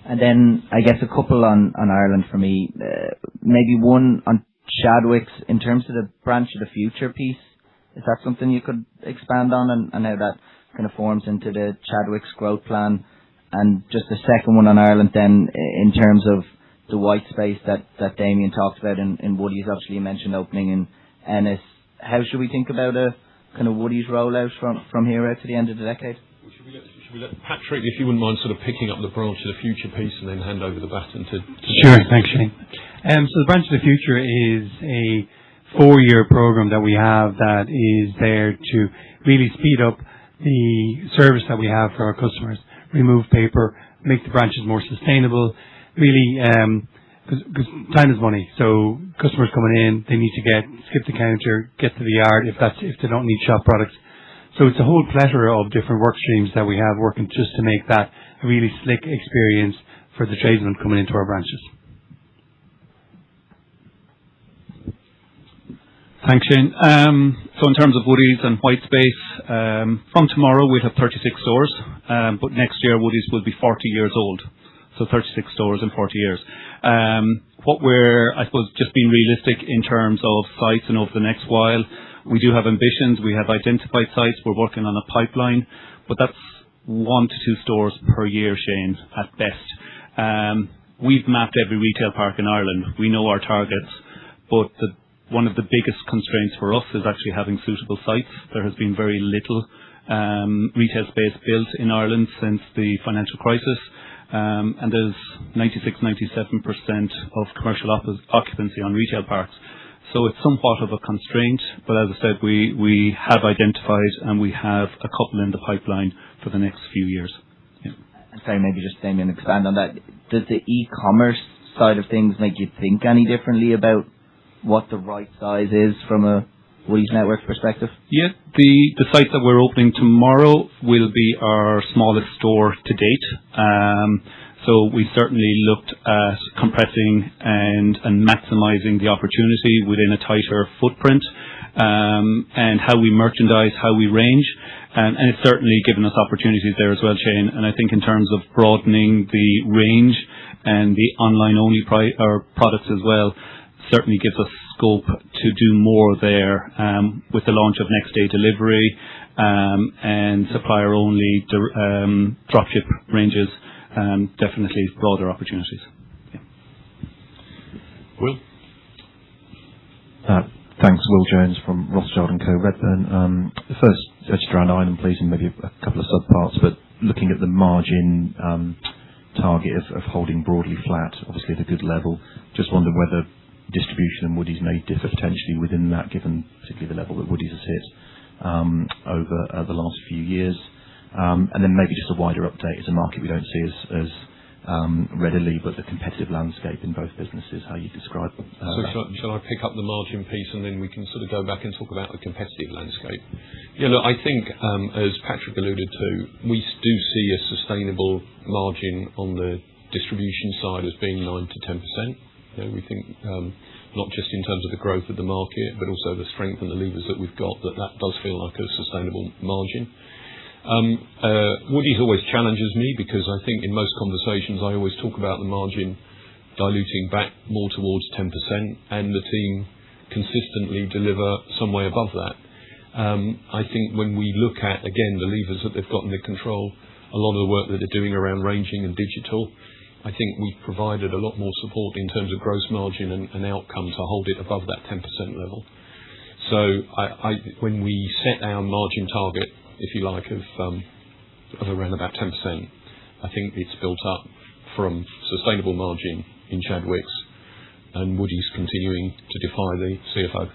And then I guess a couple on Ireland for me. Maybe one on Chadwick's in terms of the branch of the future piece. Is that something you could expand on and how that kind of forms into the Chadwick's growth plan? And just the second one on Ireland then, in terms of the white space that Damien talked about in Woody's, obviously you mentioned opening in Ennis. How should we think about a kind of Woody's rollout from here out to the end of the decade? Should we let Patrick, if you wouldn't mind, sort of picking up the branch of the future piece and then hand over the baton to Sure, thanks, Shane. So the branch of the future is a 4-year program that we have that is there to really speed up the service that we have for our customers, remove paper, make the branches more sustainable, really, because time is money. So customers coming in, they need to skip the counter, get to the yard if they don't need shop products. So it's a whole plethora of different work streams that we have working just to make that a really slick experience for the tradesmen coming into our branches. Thanks, Shane. So in terms of Woody's and white space, from tomorrow we'll have 36 stores, but next year Woody's will be 40 years old. So 36 stores in 40 years. What we're, I suppose, just being realistic in terms of sites and over the next while, we do have ambitions. We have identified sites. We're working on a pipeline, but that's 1 to 2 stores per year, Shane, at best. We've mapped every retail park in Ireland. We know our targets, but one of the biggest constraints for us is actually having suitable sites. There has been very little retail space built in Ireland since the financial crisis. And there's 96-97% of commercial occupancy on retail parks. So it's somewhat of a constraint, but as I said, we have identified and we have a couple in the pipeline for the next few years. Yeah. Sorry, maybe just Damien, expand on that. Does the e-commerce side of things make you think any differently about what the right size is from a Woody's network perspective? Yeah, the site that we're opening tomorrow will be our smallest store to date. So we certainly looked at compressing and maximising the opportunity within a tighter footprint, and how we merchandise, how we range. And it's certainly given us opportunities there as well, Shane. And I think in terms of broadening the range and the online-only products as well, certainly gives us scope to do more there, with the launch of next-day delivery and supplier-only dropship ranges. Definitely broader opportunities. Yeah. Will? Thanks, Will Jones from Rothschild & Co. Redburn. First, just around Ireland, please, and maybe a couple of subparts, but looking at the margin target of holding broadly flat, obviously at a good level, just wonder whether distribution and Woody's may differ potentially within that, given particularly the level that Woody's has hit over the last few years. And then maybe just a wider update. It's a market we don't see as readily, but the competitive landscape in both businesses, how you describe So shall I pick up the margin piece and then we can sort of go back and talk about the competitive landscape? Yeah, look, I think, as Patrick alluded to, we do see a sustainable margin on the distribution side as being 9 to 10%. We think, not just in terms of the growth of the market, but also the strength and the levers that we've got, that does feel like a sustainable margin. Woody's always challenges me because I think in most conversations I always talk about the margin diluting back more towards 10%, and the team consistently deliver some way above that. I think when we look at, again, the levers that they've got in their control, a lot of the work that they're doing around ranging and digital, I think we've provided a lot more support in terms of gross margin and outcome to hold it above that 10% level. So when we set our margin target, if you like, of around about 10%, I think it's built up from sustainable margin in Chadwicks, and Woody's continuing to defy the CFO.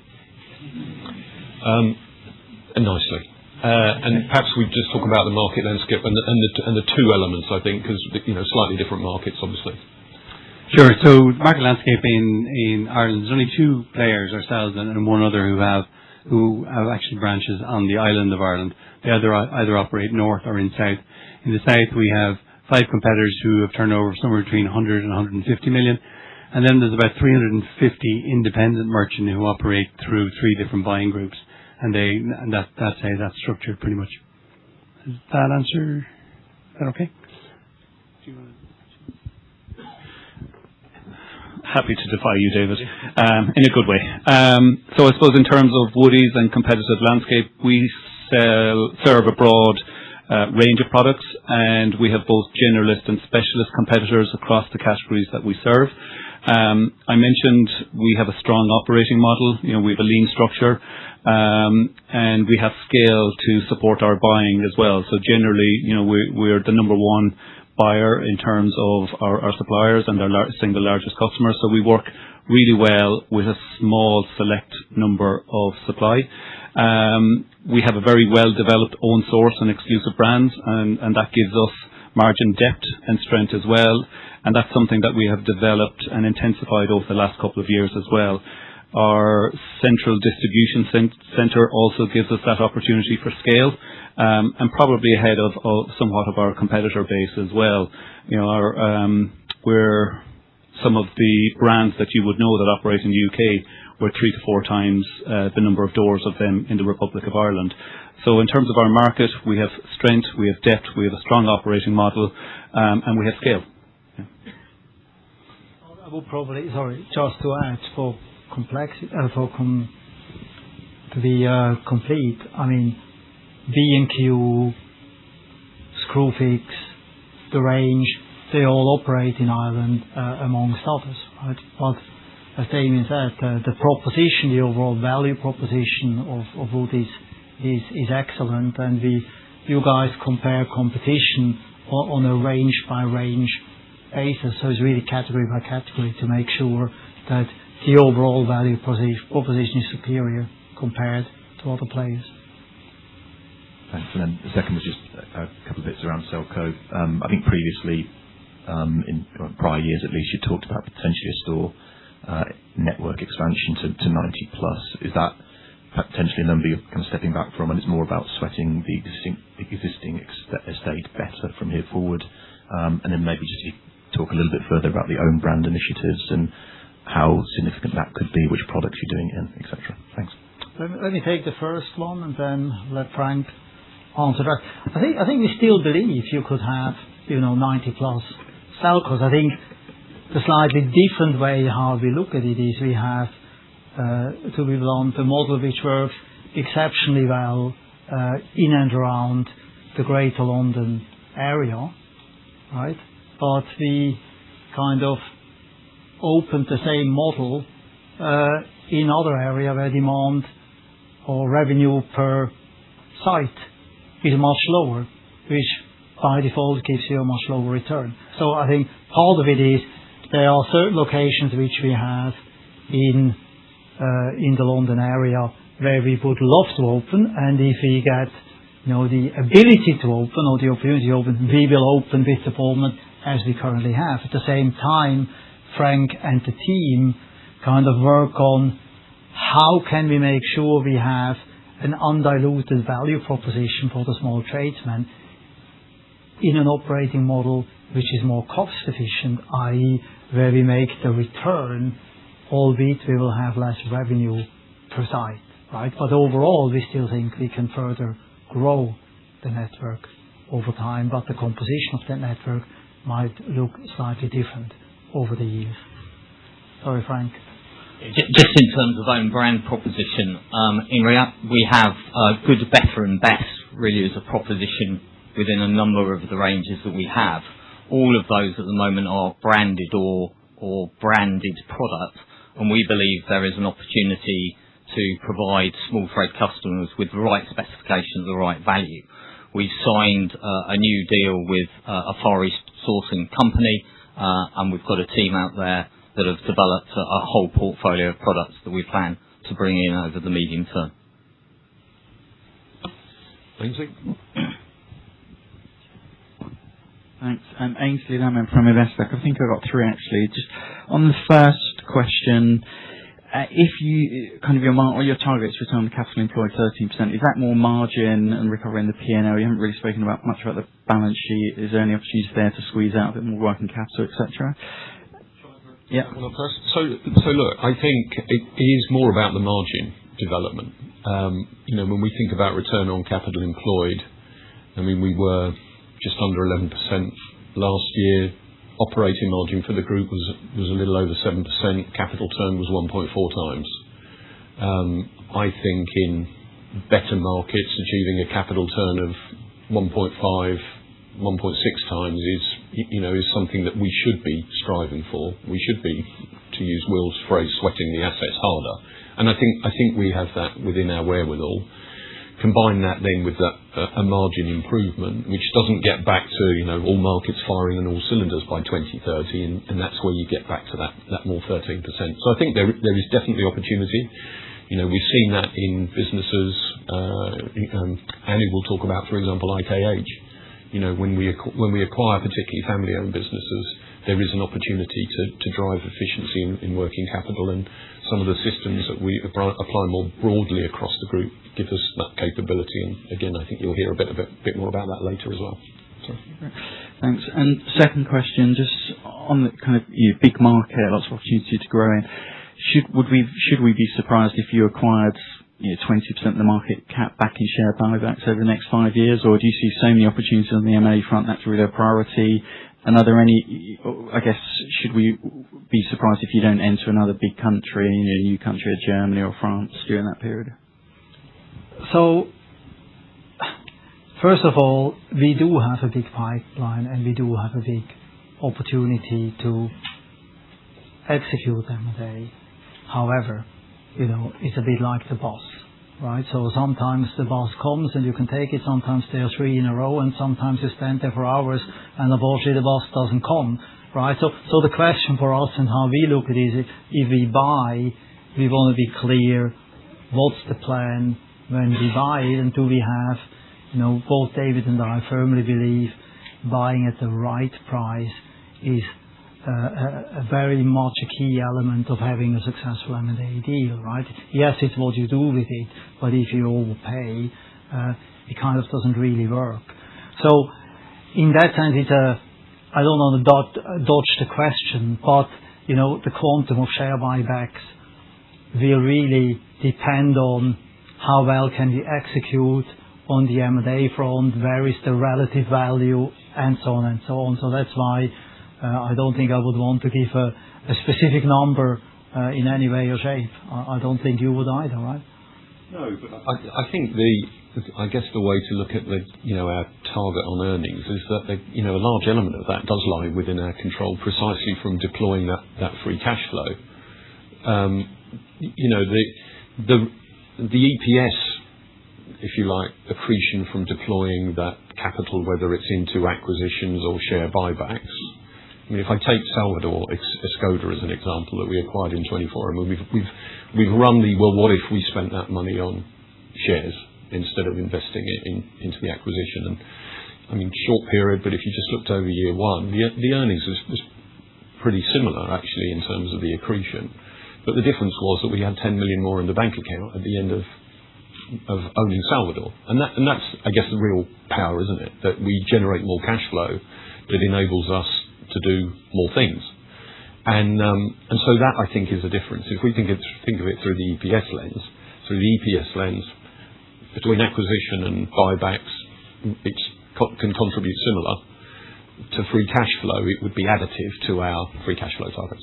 And nicely. And perhaps we just talk about the market landscape and the two elements, I think, because slightly different markets, obviously. Sure. So market landscape in Ireland, there's only two players, ourselves and one other, who have actually branches on the island of Ireland. They either operate north or in south. In the south, we have 5 competitors who have turnover somewhere between 100 and 150 million. And then there's about 350 independent merchants who operate through 3 different buying groups. And that's how that's structured pretty much. Does that answer? Is that okay? Happy to defy you, David, in a good way. So I suppose in terms of Woody's and competitive landscape, we serve a broad range of products, and we have both generalist and specialist competitors across the categories that we serve. I mentioned we have a strong operating model. We have a lean structure, and we have scale to support our buying as well. So generally, we're the number one buyer in terms of our suppliers and our single largest customers. So we work really well with a small select number of supply. We have a very well developed own source and exclusive brands, and that gives us margin depth and strength as well. And that's something that we have developed and intensified over the last couple of years as well. Our central distribution centre also gives us that opportunity for scale, and probably ahead of somewhat of our competitor base as well. We're some of the brands that you would know that operate in the UK. We're 3 to 4 times the number of doors of them in the Republic of Ireland. So in terms of our market, we have strength, we have depth, we have a strong operating model, and we have scale. Yeah. I would probably, just to add, for complexity, to be complete, I mean, B&Q, Screwfix, The Range, they all operate in Ireland amongst others, right? But as Damien said, the proposition, the overall value proposition of Woody's is excellent, and you guys compare competition on a range by range basis, so it's really category by category to make sure that the overall value proposition is superior compared to other players. Thanks. And then the second was just a couple of bits around Selco. I think previously, in prior years at least, you talked about potentially a store network expansion to 90 plus. Is that potentially a number you're kind of stepping back from, and it's more about sweating the existing estate better from here forward? And then maybe just talk a little bit further about the own brand initiatives and how significant that could be, which products you're doing it in, etc. Thanks. Let me take the first one and then let Frank answer that. I think we still believe you could have 90 plus Selcos. I think the slightly different way how we look at it is we have to be blunt, a model which works exceptionally well in and around the Greater London area, right? But we kind of opened the same model in other area where demand or revenue per site is much lower, which by default gives you a much lower return. So I think part of it is there are certain locations which we have in the London area where we would love to open, and if we get the ability to open or the opportunity to open, we will open with the format as we currently have. At the same time, Frank and the team kind of work on how can we make sure we have an undiluted value proposition for the small tradesman in an operating model which is more cost efficient, i.e. where we make the return, albeit we will have less revenue per site, right? But overall, we still think we can further grow the network over time, but the composition of that network might look slightly different over the years. Sorry, Frank. Just in terms of own brand proposition, we have good, better and best really as a proposition within a number of the ranges that we have. All of those at the moment are branded or branded products, and we believe there is an opportunity to provide small trade customers with the right specifications, the right value. We've signed a new deal with a Far East sourcing company, and we've got a team out there that have developed a whole portfolio of products that we plan to bring in over the medium term. Ainsley? Thanks. Ainsley Lamont from Investec. I think I've got three actually. Just on the first question, if you kind of your targets return on capital employed 13%, is that more margin and recovering the P&L? You haven't really spoken much about the balance sheet. Is there any opportunities there to squeeze out a bit more working capital, etc.? Yeah. Well, so look, I think it is more about the margin development. When we think about return on capital employed, I mean, we were just under 11% last year. Operating margin for the group was a little over 7%. Capital turn was 1.4 times. I think in better markets, achieving a capital turn of 1.5, 1.6 times is something that we should be striving for. We should be, to use Will's phrase, sweating the assets harder. And I think we have that within our wherewithal. Combine that then with a margin improvement, which doesn't get back to all markets firing on all cylinders by 2030, and that's where you get back to that more 13%. So I think there is definitely opportunity. We've seen that in businesses. Annie will talk about, for example, IKH. When we acquire particularly family-owned businesses, there is an opportunity to drive efficiency in working capital, and some of the systems that we apply more broadly across the group give us that capability. And again, I think you'll hear a bit more about that later as well. So. Thanks. And second question, just on the kind of big market, lots of opportunity to grow in. Should we be surprised if you acquired 20% of the market cap back in share buybacks over the next 5 years, or do you see so many opportunities on the M&A front that's really a priority? And are there any, I guess, should we be surprised if you don't enter another big country, a new country, Germany or France, during that period? So, first of all, we do have a big pipeline and we do have a big opportunity to execute M&A. However, it's a bit like the bus, right? So sometimes the bus comes and you can take it, sometimes there are three in a row, and sometimes you stand there for hours and unfortunately the bus doesn't come, right? So the question for us and how we look at it is, if we buy, we want to be clear what's the plan when we buy it, and do we have, both David and I firmly believe buying at the right price is a very much a key element of having a successful M&A deal, right? Yes, it's what you do with it, but if you overpay, it kind of doesn't really work. So, in that sense, I don't want to dodge the question, but, the quantum of share buybacks will really depend on how well can we execute on the M&A front, where is the relative value, and so on and so on. So that's why I don't think I would want to give a specific number in any way or shape. I don't think you would either, right? No, but I think I guess the way to look at our target on earnings is that a large element of that does lie within our control, precisely from deploying that free cash flow. The EPS, if you like, accretion from deploying that capital, whether it's into acquisitions or share buybacks. I mean, if I take Salvador Escoda as an example that we acquired in 24, I mean, we've run what if we spent that money on shares instead of investing it into the acquisition? And I mean, short period, but if you just looked over year one, the earnings was pretty similar actually in terms of the accretion. But the difference was that we had 10 million more in the bank account at the end of owning Salvador. And that's, I guess, the real power, isn't it? That we generate more cash flow that enables us to do more things. And so that, I think, is the difference. If we think of it through the EPS lens, between acquisition and buybacks, can contribute similar to free cash flow, it would be additive to our free cash flow targets.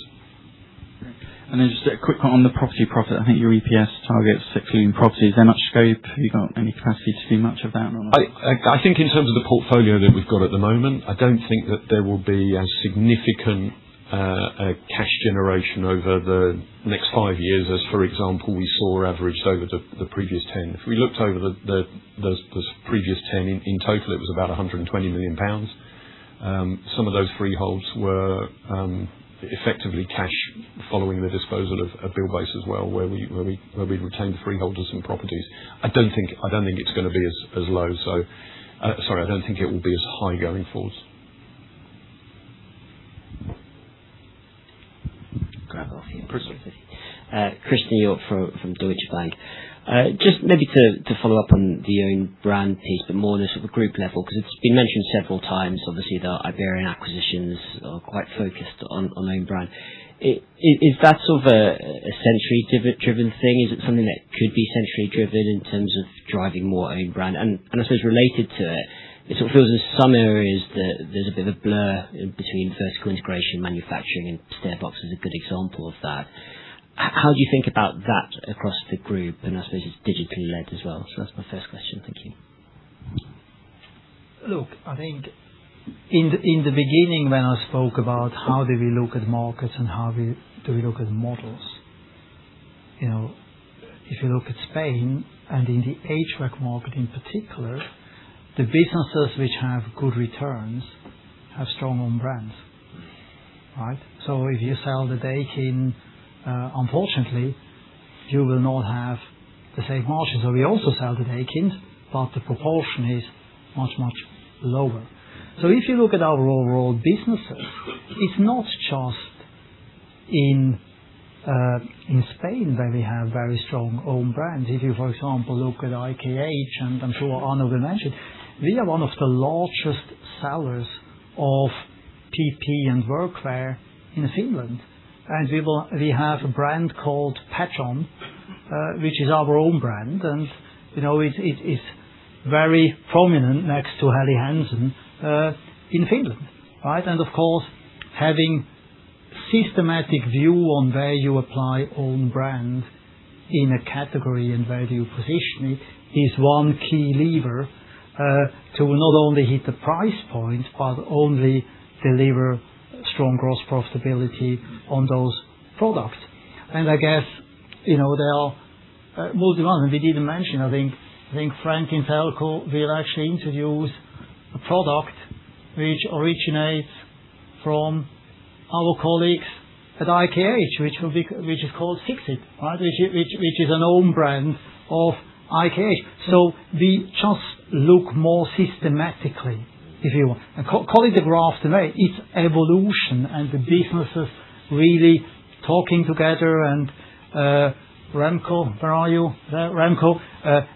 And then just a quick one on the property profit. I think your EPS targets excluding property. Is there much scope? Have you got any capacity to do much of that? Or not? I think in terms of the portfolio that we've got at the moment, I don't think that there will be as significant cash generation over the next 5 years as, for example, we saw averaged over the previous 10. If we looked over the previous 10 in total, it was about £120 million. Some of those freeholds were effectively cash following the disposal of Bill Base as well, where we retained the freeholders and properties. I don't think it's going to be as low. So, I don't think it will be as high going forwards. Christian York from Deutsche Bank. Just maybe to follow up on the own brand piece, but more on a sort of group level, because it's been mentioned several times. Obviously, the Iberian acquisitions are quite focused on own brand. Is that sort of a centrally driven thing? Is it something that could be centrally driven in terms of driving more own brand? And I suppose related to it, it sort of feels in some areas that there's a bit of a blur between vertical integration, manufacturing, and Starbucks is a good example of that. How do you think about that across the group? And I suppose it's digitally led as well. So that's my first question. Thank you. Look, I think in the beginning when I spoke about how do we look at markets and how do we look at models, if you look at Spain and in the HVAC market in particular, the businesses which have good returns have strong own brands, right? So if you sell the Daikin, unfortunately, you will not have the same margin. So we also sell the Daikins, but the proportion is much, much lower. So if you look at our overall businesses, it's not just in Spain where we have very strong own brands. If you, for example, look at IKH, and I'm sure Arno will mention, we are one of the largest sellers of PP and workwear in Finland. And we have a brand called Patron, which is our own brand, and it's very prominent next to Helly Hansen in Finland, right? And of course, having systematic view on where you apply own brand in a category and where do you position it is one key lever to not only hit the price point but only deliver strong gross profitability on those products. And I guess there are multiple ones, and we didn't mention. I think Frank in Selco will actually introduce a product which originates from our colleagues at IKH, which is called Fixit, right? Which is an own brand of IKH. So we just look more systematically, if you want, and call it the Grafton way. It's evolution, and the businesses really talking together, and Remco, where are you? Remco,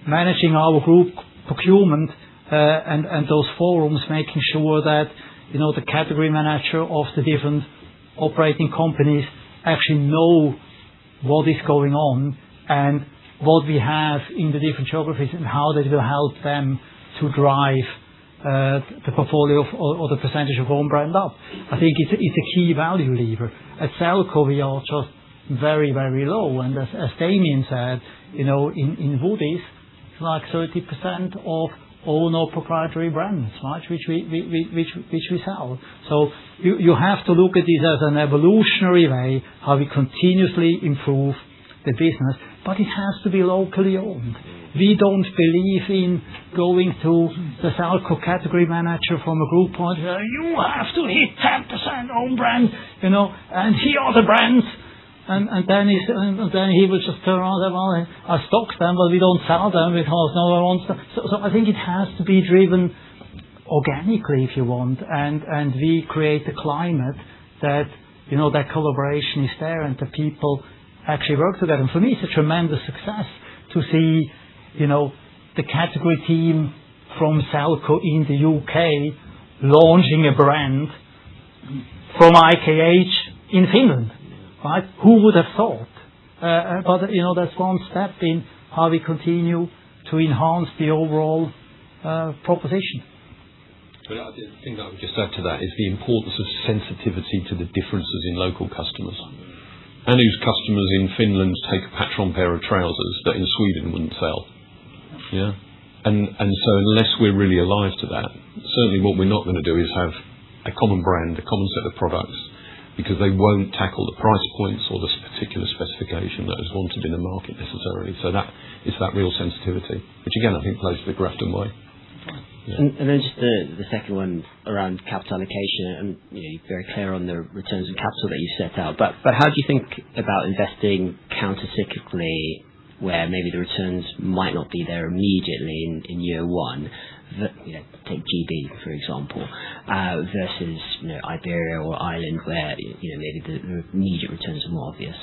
managing our group procurement and those forums, making sure that the category manager of the different operating companies actually know what is going on and what we have in the different geographies and how that will help them to drive the portfolio or the percentage of own brand up. I think it's a key value lever. At Selco we are just very, very low, and as Damien said, in Woody's it's like 30% of own or proprietary brands, right, which we sell. So you have to look at this as an evolutionary way, how we continuously improve the business, but it has to be locally owned. We don't believe in going to the Selco category manager from a group point, you have to hit 10% own brand, and here are the brands. And then he will just turn around and say, well, I stock them, but we don't sell them because no one wants them. So I think it has to be driven organically, if you want, and we create a climate that, that collaboration is there and the people actually work together. And for me, it's a tremendous success to see, the category team from Selco in the UK launching a brand from IKH in Finland. Right? Who would have thought? But that's one step in how we continue to enhance the overall proposition. But I think I would just add to that is the importance of sensitivity to the differences in local customers. Anu's customers in Finland take a Patron pair of trousers that in Sweden wouldn't sell. Yeah, and so unless we're really alive to that, certainly what we're not going to do is have a common brand, a common set of products, because they won't tackle the price points or the particular specification that is wanted in the market necessarily. So that is that real sensitivity, which again I think plays to the Grafton way. Yeah. And then just the second one around capital allocation, and you're very clear on the returns on capital that you set out. But how do you think about investing counter-cyclically, where maybe the returns might not be there immediately in year one? Take GB for example, versus Iberia or Ireland, where maybe the immediate returns are more obvious.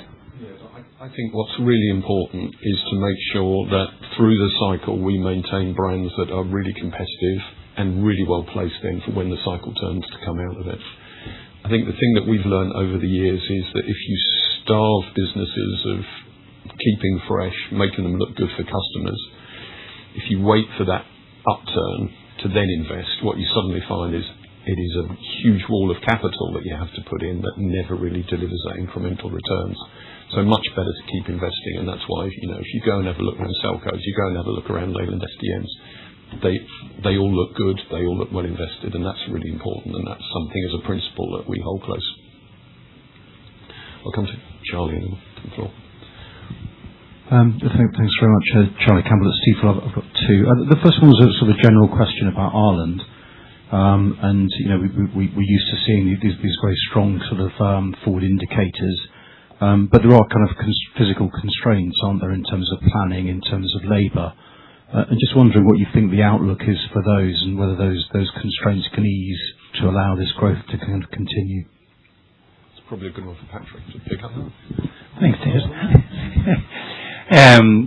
I think what's really important is to make sure that through the cycle we maintain brands that are really competitive and really well placed then for when the cycle turns to come out of it. I think the thing that we've learned over the years is that if you starve businesses of keeping fresh, making them look good for customers, if you wait for that upturn to then invest, what you suddenly find is it is a huge wall of capital that you have to put in that never really delivers that incremental returns. So much better to keep investing, and that's why, if you go and have a look around Selcos, you go and have a look around Leyland SDMs, they all look good, they all look well invested, and that's really important, and that's something as a principle that we hold close. I'll come to Charlie on the floor. Thanks very much, Charlie Campbell at Stifel. I've got two. The first one was a sort of general question about Ireland, and we're used to seeing these very strong sort of forward indicators. But there are kind of physical constraints, aren't there, in terms of planning, in terms of labour? And just wondering what you think the outlook is for those, and whether those constraints can ease to allow this growth to kind of continue. It's probably a good one for Patrick to pick up. Thanks, David.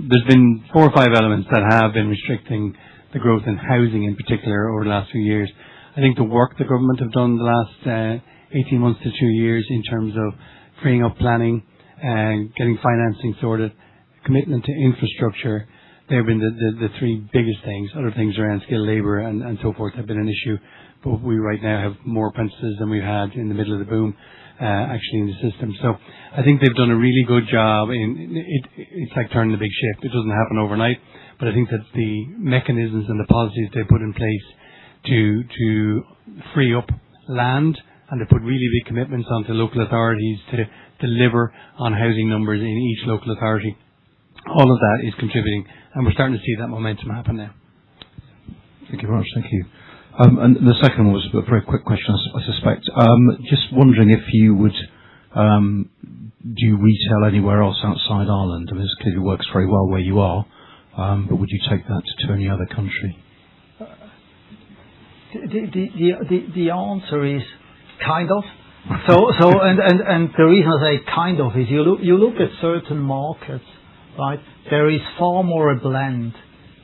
There's been 4 or 5 elements that have been restricting the growth in housing in particular over the last few years. I think the work the government have done the last 18 months to 2 years in terms of freeing up planning and getting financing sorted, commitment to infrastructure, they have been the 3 biggest things. Other things around skilled labour and so forth have been an issue, but we right now have more apprentices than we've had in the middle of the boom actually in the system. So I think they've done a really good job it's like turning the big ship. It doesn't happen overnight, but I think that the mechanisms and the policies they put in place to free up land and to put really big commitments onto local authorities to deliver on housing numbers in each local authority, all of that is contributing, and we're starting to see that momentum happen now. Thank you very much. Thank you. And the second one was a very quick question, I suspect. Just wondering if you would do retail anywhere else outside Ireland. I mean, this clearly works very well where you are, but would you take that to any other country? The answer is kind of. And the reason I say kind of is you look at certain markets, right? There is far more a blend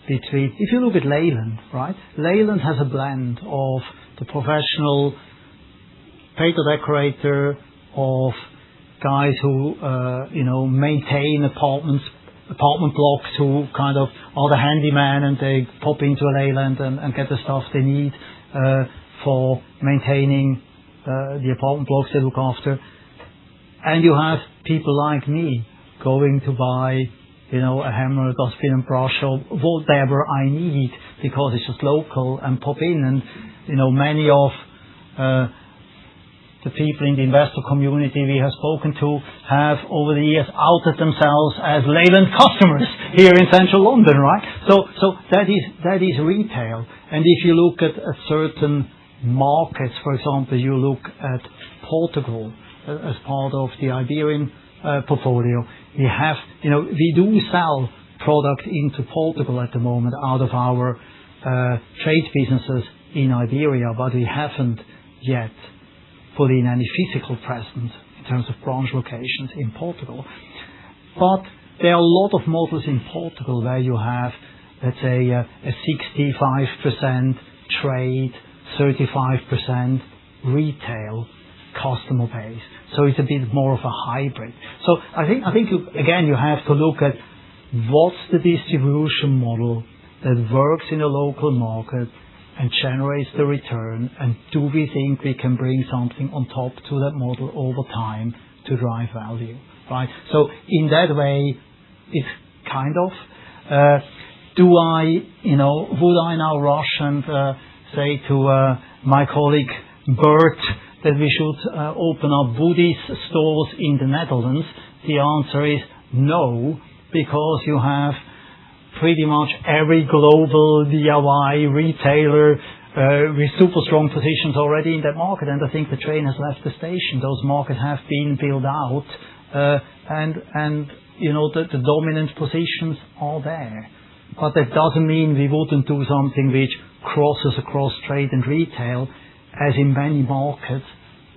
between. If you look at Leyland, right? Leyland has a blend of the professional painter decorator, of guys who maintain apartment blocks, who kind of are the handyman and they pop into a Leyland and get the stuff they need for maintaining the apartment blocks they look after. And you have people like me going to buy, a hammer, a dustbin and brush, or whatever I need because it's just local, and pop in. And many of the people in the investor community we have spoken to have over the years outed themselves as Leyland customers here in central London, right? So that is retail. And if you look at certain markets, for example, you look at Portugal as part of the Iberian portfolio. We do sell product into Portugal at the moment out of our trade businesses in Iberia, but we haven't yet put in any physical presence in terms of branch locations in Portugal. But there are a lot of models in Portugal where you have, let's say, a 65% trade, 35% retail customer base. So it's a bit more of a hybrid. So I think you have to look at what's the distribution model that works in a local market and generates the return? And do we think we can bring something on top to that model over time to drive value, right? So in that way, it's kind of, would I now rush and say to my colleague Bert that we should open up Woody's stores in the Netherlands? The answer is no, because you have pretty much every global DIY retailer with super strong positions already in that market, and I think the train has left the station. Those markets have been built out, and the dominant positions are there. But that doesn't mean we wouldn't do something which crosses across trade and retail, as in many markets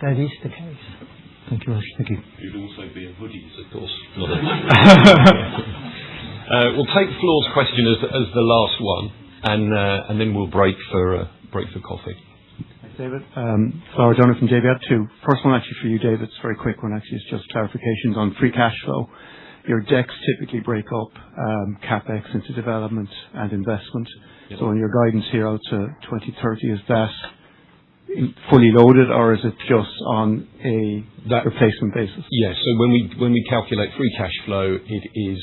that is the case. Thank you, Raj. Thank you. You'd also be a Hoodies, of course. We'll take Floor's question as the last one, and then we'll break for coffee. Thanks, David. Floor Donor from JB. I have two. First one actually for you, David. It's a very quick one. Actually, it's just clarifications on free cash flow. Your decks typically break up capex into development and investment. Yep. So in your guidance here out to 2030, is that fully loaded, or is it just on a replacement basis? Yes. So when we calculate free cash flow, it is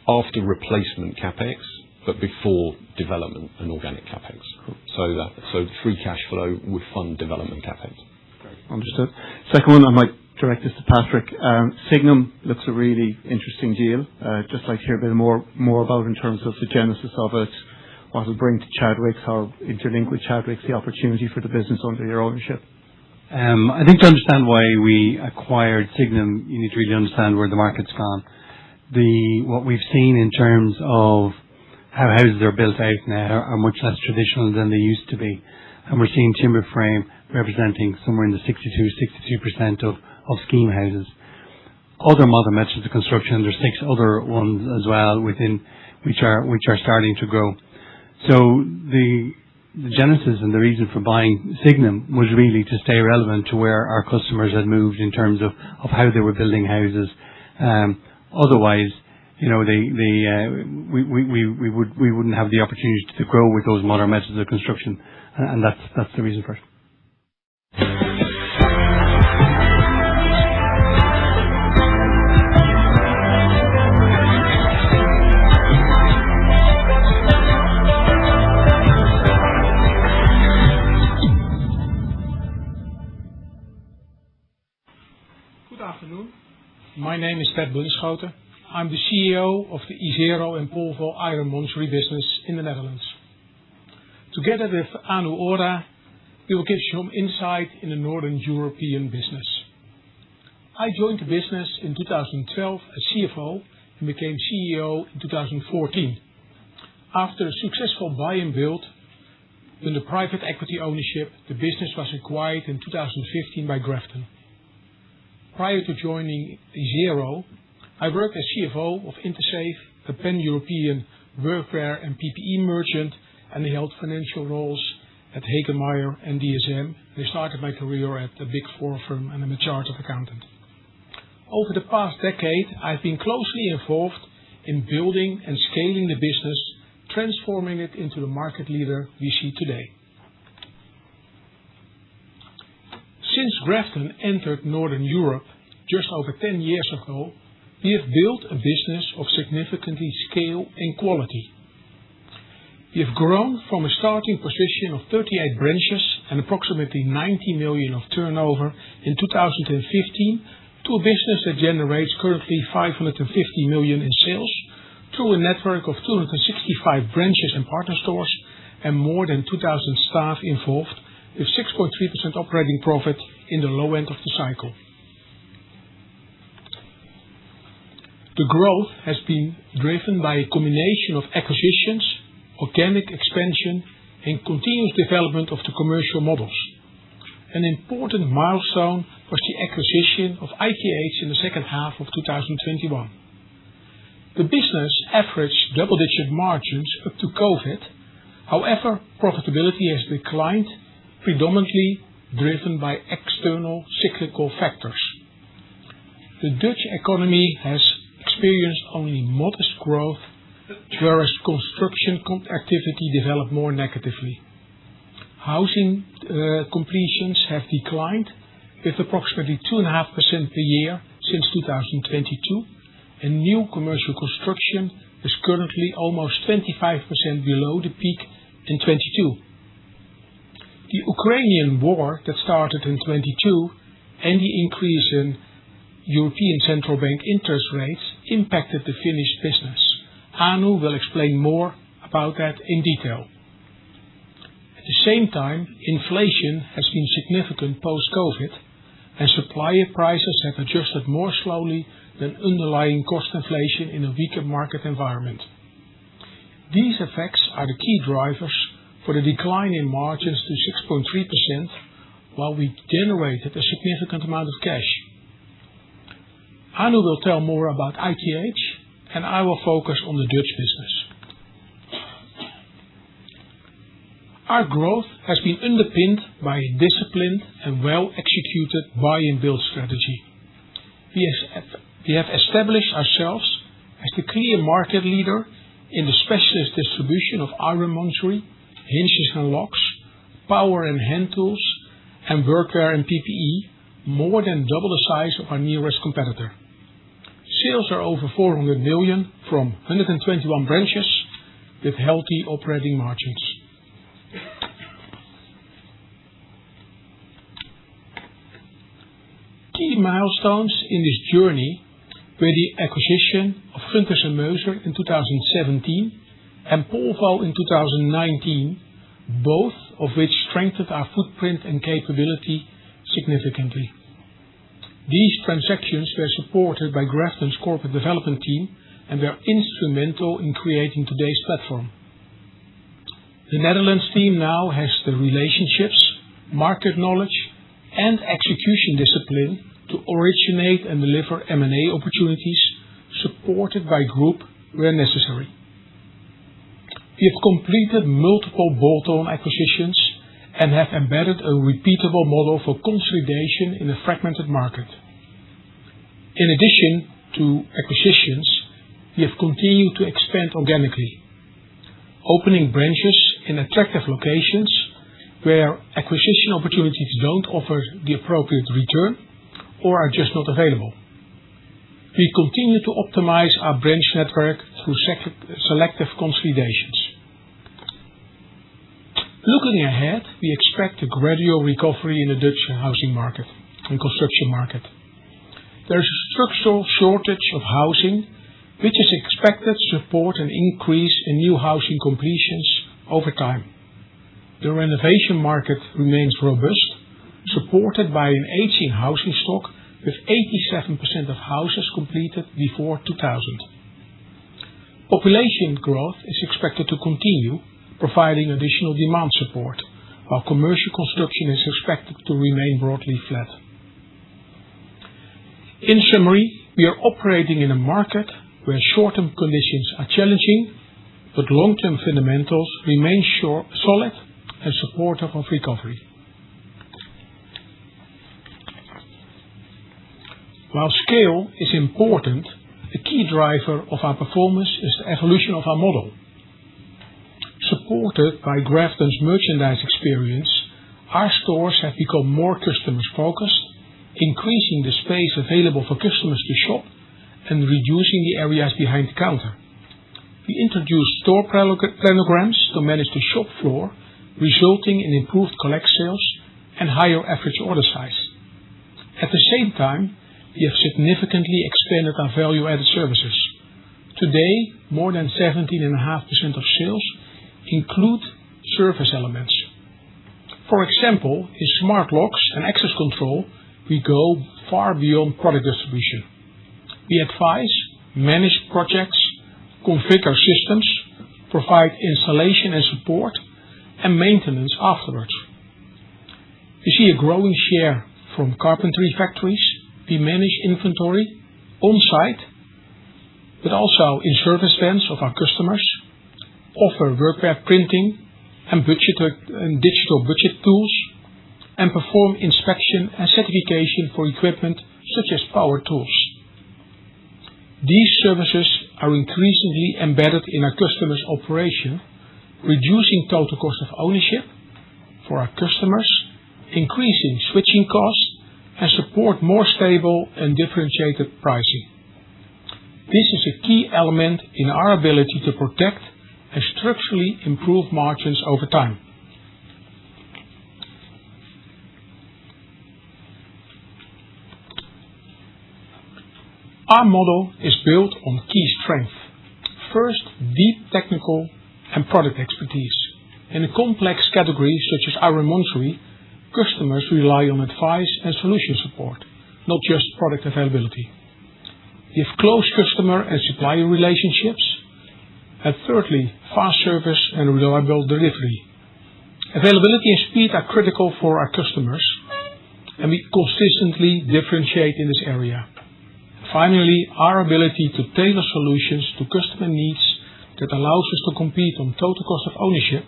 after replacement capex, but before development and organic capex. Cool. So free cash flow would fund development capex. Understood. Second one, I might direct this to Patrick. Signum looks a really interesting deal. Just like to hear a bit more about in terms of the genesis of it, what it'll bring to Chadwicks, how interlinked with Chadwicks, the opportunity for the business under your ownership. I think to understand why we acquired Signum, you need to really understand where the market's gone. What we've seen in terms of how houses are built out now are much less traditional than they used to be. And we're seeing timber frame representing somewhere in the 62% of scheme houses. Other modern methods of construction, there's 6 other ones as well within which are starting to grow. So the genesis and the reason for buying Signum was really to stay relevant to where our customers had moved in terms of how they were building houses. Otherwise, we wouldn't have the opportunity to grow with those modern methods of construction, and that's the reason for it. Good afternoon. My name is Ted Bunschoten. I'm the CEO of the Isero and Polvo Iron Mongery business in the Netherlands. Together with Anu Ora, we will give you some insight in the Northern European business. I joined the business in 2012 as CFO and became CEO in 2014. After a successful buy and build under private equity ownership, the business was acquired in 2015 by Grafton. Prior to joining Isero, I worked as CFO of Intersafe, a pan-European workwear and PPE merchant, and held financial roles at Hagemeyer and DSM. I started my career at a Big Four firm, and I'm a chartered accountant. Over the past decade, I've been closely involved in building and scaling the business, transforming it into the market leader we see today. Since Grafton entered Northern Europe just over 10 years ago, we have built a business of significantly scale and quality. We have grown from a starting position of 38 branches and approximately 90 million of turnover in 2015 to a business that generates currently 550 million in sales through a network of 265 branches and partner stores and more than 2,000 staff involved, with 6.3% operating profit in the low end of the cycle. The growth has been driven by a combination of acquisitions, organic expansion, and continuous development of the commercial models. An important milestone was the acquisition of IKH in the second half of 2021. The business averaged double-digit margins up to COVID. However, profitability has declined, predominantly driven by external cyclical factors. The Dutch economy has experienced only modest growth, whereas construction activity developed more negatively. Housing completions have declined with approximately 2.5% per year since 2022, and new commercial construction is currently almost 25% below the peak in 22. The Ukrainian war that started in 22 and the increase in European Central Bank interest rates impacted the Finnish business. Anu will explain more about that in detail. At the same time, inflation has been significant post-COVID, and supplier prices have adjusted more slowly than underlying cost inflation in a weaker market environment. These effects are the key drivers for the decline in margins to 6.3%, while we generated a significant amount of cash. Anu will tell more about ITH, and I will focus on the Dutch business. Our growth has been underpinned by a disciplined and well-executed buy and build strategy. We have established ourselves as the clear market leader in the specialist distribution of ironmongery, hinges and locks, power and hand tools, and workwear and PPE, more than double the size of our nearest competitor. Sales are over 400 million from 121 branches with healthy operating margins. Key milestones in this journey were the acquisition of Gunters & Meuser in 2017 and Polvo in 2019, both of which strengthened our footprint and capability significantly. These transactions were supported by Grafton's corporate development team and were instrumental in creating today's platform. The Netherlands team now has the relationships, market knowledge, and execution discipline to originate and deliver M&A opportunities supported by group where necessary. We have completed multiple bolt-on acquisitions and have embedded a repeatable model for consolidation in a fragmented market. In addition to acquisitions, we have continued to expand organically, opening branches in attractive locations where acquisition opportunities don't offer the appropriate return or are just not available. We continue to optimize our branch network through selective consolidations. Looking ahead, we expect a gradual recovery in the Dutch housing market and construction market. There is a structural shortage of housing, which is expected to support an increase in new housing completions over time. The renovation market remains robust, supported by an aging housing stock with 87% of houses completed before 2000. Population growth is expected to continue, providing additional demand support, while commercial construction is expected to remain broadly flat. In summary, we are operating in a market where short-term conditions are challenging, but long-term fundamentals remain solid and supportive of recovery. While scale is important, a key driver of our performance is the evolution of our model. Supported by Grafton's merchandise experience, our stores have become more customers-focused, increasing the space available for customers to shop and reducing the areas behind the counter. We introduced store planograms to manage the shop floor, resulting in improved collect sales and higher average order size. At the same time, we have significantly expanded our value-added services. Today, more than 17.5% of sales include service elements. For example, in smart locks and access control, we go far beyond product distribution. We advise, manage projects, configure systems, provide installation and support, and maintenance afterwards. We see a growing share from carpentry factories. We manage inventory on-site, but also in service vans of our customers, offer workwear printing and digital budget tools, and perform inspection and certification for equipment such as power tools. These services are increasingly embedded in our customers' operation, reducing total cost of ownership for our customers, increasing switching costs, and support more stable and differentiated pricing. This is a key element in our ability to protect and structurally improve margins over time. Our model is built on key strengths. First, deep technical and product expertise. In a complex category such as ironmongery, customers rely on advice and solution support, not just product availability. We have close customer and supplier relationships. And thirdly, fast service and reliable delivery. Availability and speed are critical for our customers, and we consistently differentiate in this area. Finally, our ability to tailor solutions to customer needs that allows us to compete on total cost of ownership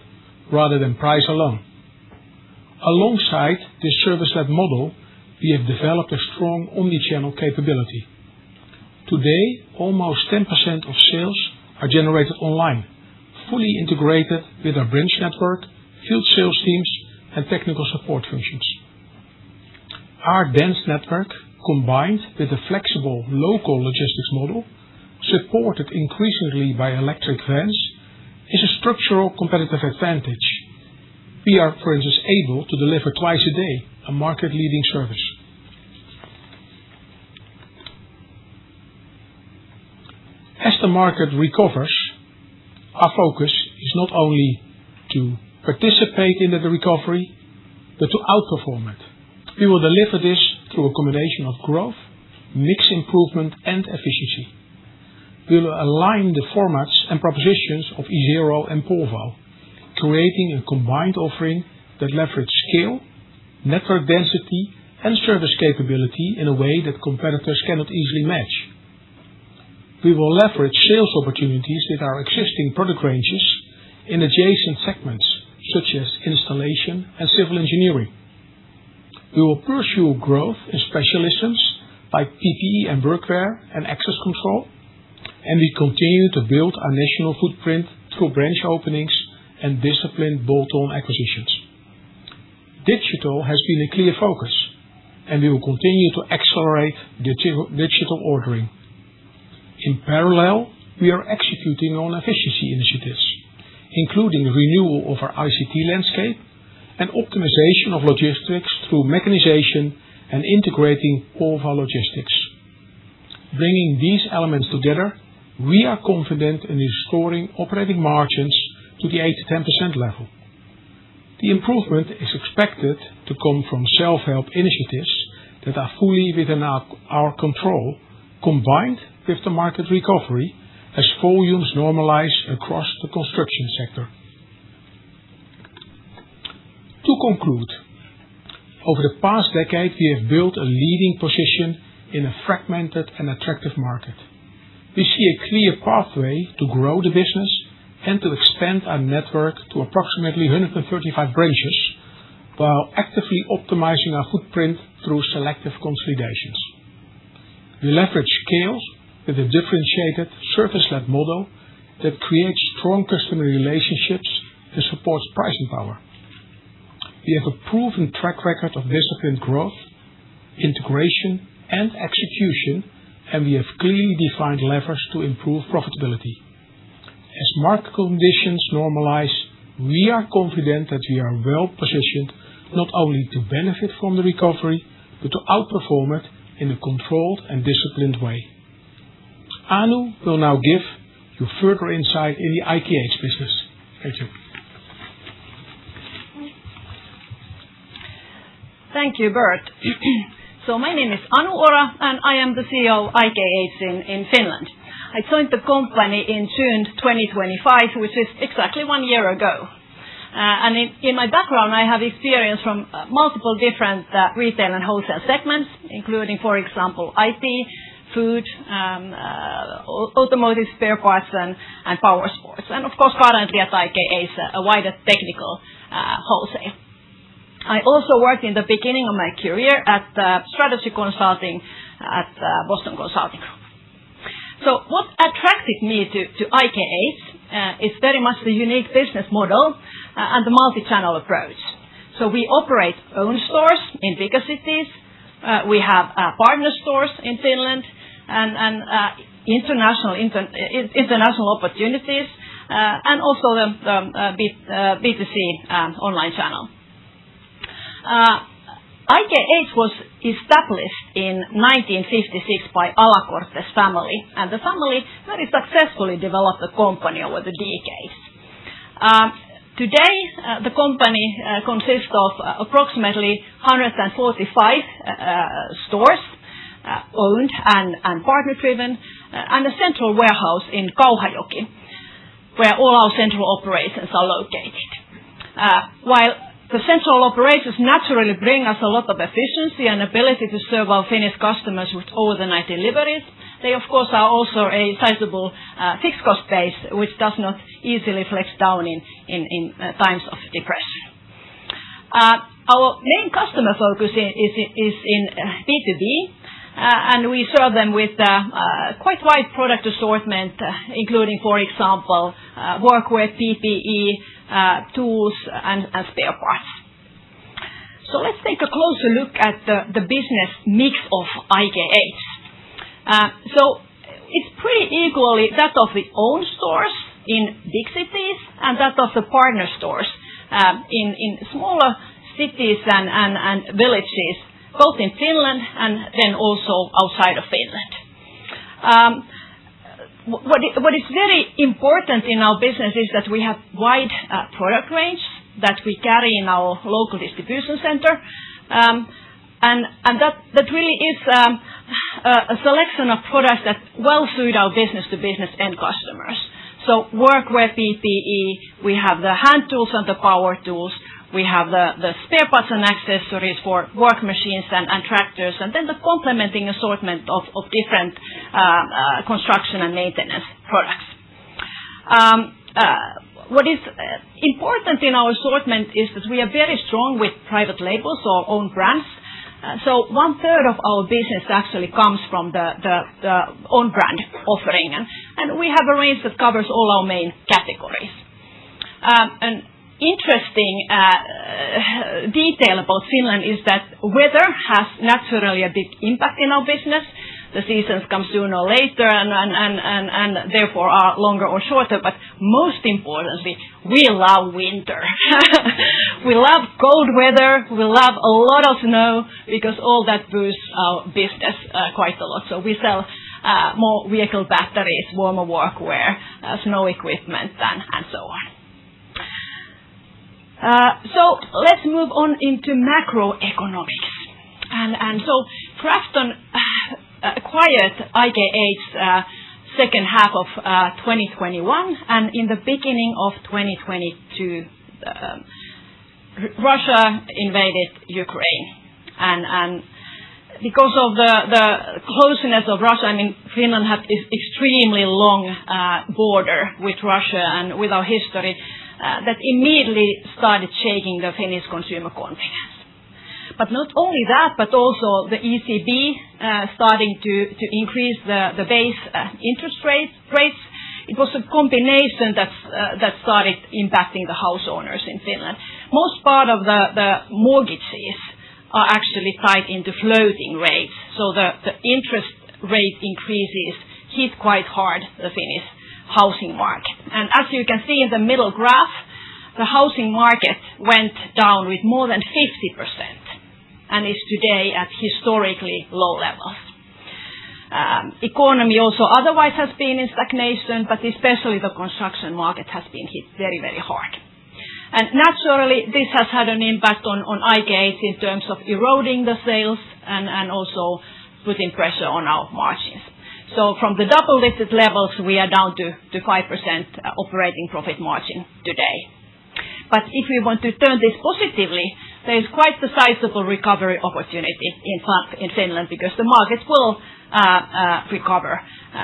rather than price alone. Alongside this service-led model, we have developed a strong omnichannel capability. Today, almost 10% of sales are generated online, fully integrated with our branch network, field sales teams, and technical support functions. Our dense network, combined with a flexible local logistics model, supported increasingly by electric vans, is a structural competitive advantage. We are, for instance, able to deliver twice a day, a market-leading service. As the market recovers, our focus is not only to participate in the recovery, but to outperform it. We will deliver this through a combination of growth, mix improvement, and efficiency. We will align the formats and propositions of Isero and Polvo, creating a combined offering that leverages scale, network density, and service capability in a way that competitors cannot easily match. We will leverage sales opportunities with our existing product ranges in adjacent segments, such as installation and civil engineering. We will pursue growth in specialisms like PPE and workwear and access control, and we continue to build our national footprint through branch openings and disciplined bolt-on acquisitions. Digital has been a clear focus, and we will continue to accelerate digital ordering. In parallel, we are executing on efficiency initiatives, including renewal of our ICT landscape and optimization of logistics through mechanization and integrating Polvo logistics. Bringing these elements together, we are confident in restoring operating margins to the 8 to 10% level. The improvement is expected to come from self-help initiatives that are fully within our control, combined with the market recovery as volumes normalize across the construction sector. To conclude, over the past decade, we have built a leading position in a fragmented and attractive market. We see a clear pathway to grow the business and to expand our network to approximately 135 branches, while actively optimizing our footprint through selective consolidations. We leverage scale with a differentiated service-led model that creates strong customer relationships and supports pricing power. We have a proven track record of disciplined growth, integration, and execution, and we have clearly defined levers to improve profitability. As market conditions normalize, we are confident that we are well positioned not only to benefit from the recovery, but to outperform it in a controlled and disciplined way. Anu will now give you further insight in the IKH business. Thank you. Thank you, Bert. So my name is Anu Ora, and I am the CEO of IKH in Finland. I joined the company in June 2025, which is exactly 1 year ago. And in my background, I have experience from multiple different retail and wholesale segments, including, for example, IT, food, automotive spare parts, and power sports. And of course, currently at IKH, a wider technical wholesale. I also worked in the beginning of my career at strategy consulting at Boston Consulting Group. So what attracted me to IKH is very much the unique business model and the multi-channel approach. So we operate own stores in bigger cities. We have partner stores in Finland and international opportunities, and also the B2C online channel. IKH was established in 1956 by Alacortes family, and the family very successfully developed the company over the decades. Today, the company consists of approximately 145 stores, owned and partner-driven, and a central warehouse in Kauhajoki, where all our central operations are located. While the central operations naturally bring us a lot of efficiency and ability to serve our Finnish customers with overnight deliveries, they of course are also a sizable fixed cost base, which does not easily flex down in times of depression. Our main customer focus is in B2B, and we serve them with quite wide product assortment, including, for example, workwear, PPE, tools and spare parts. So let's take a closer look at the business mix of IKH. So it's pretty equally that of the own stores in big cities and that of the partner stores in smaller cities and villages, both in Finland and then also outside of Finland. What is very important in our business is that we have wide product range that we carry in our local distribution center, and that really is a selection of products that well suit our business-to-business end customers. So workwear, PPE, we have the hand tools and the power tools, we have the spare parts and accessories for work machines and tractors, and then the complementing assortment of different construction and maintenance products. What is important in our assortment is that we are very strong with private labels or own brands. So 1/3 of our business actually comes from the own brand offering, and we have a range that covers all our main categories. And interesting detail about Finland is that weather has naturally a big impact in our business. The seasons come sooner or later and therefore are longer or shorter, but most importantly, we love winter. We love cold weather, we love a lot of snow, because all that boosts our business quite a lot. So we sell more vehicle batteries, warmer workwear, snow equipment and so on. So let's move on into macroeconomics. And so Grafton acquired IKH second half of 2021, and in the beginning of 2022, Russia invaded Ukraine. And because of the closeness of Russia, I mean, Finland has this extremely long border with Russia and with our history, that immediately started shaking the Finnish consumer confidence. But not only that, but also the ECB starting to increase the base interest rates. It was a combination that started impacting the house owners in Finland. Most part of the mortgages are actually tied into floating rates, so the interest rate increases hit quite hard the Finnish housing market. And as you can see in the middle graph, the housing market went down with more than 50% and is today at historically low levels. Economy also otherwise has been in stagnation, but especially the construction market has been hit very, very hard. And naturally, this has had an impact on IKH in terms of eroding the sales and also putting pressure on our margins. So from the double-digit levels, we are down to 5% operating profit margin today. But if we want to turn this positively, there is quite a sizable recovery opportunity in Finland, because the markets will recover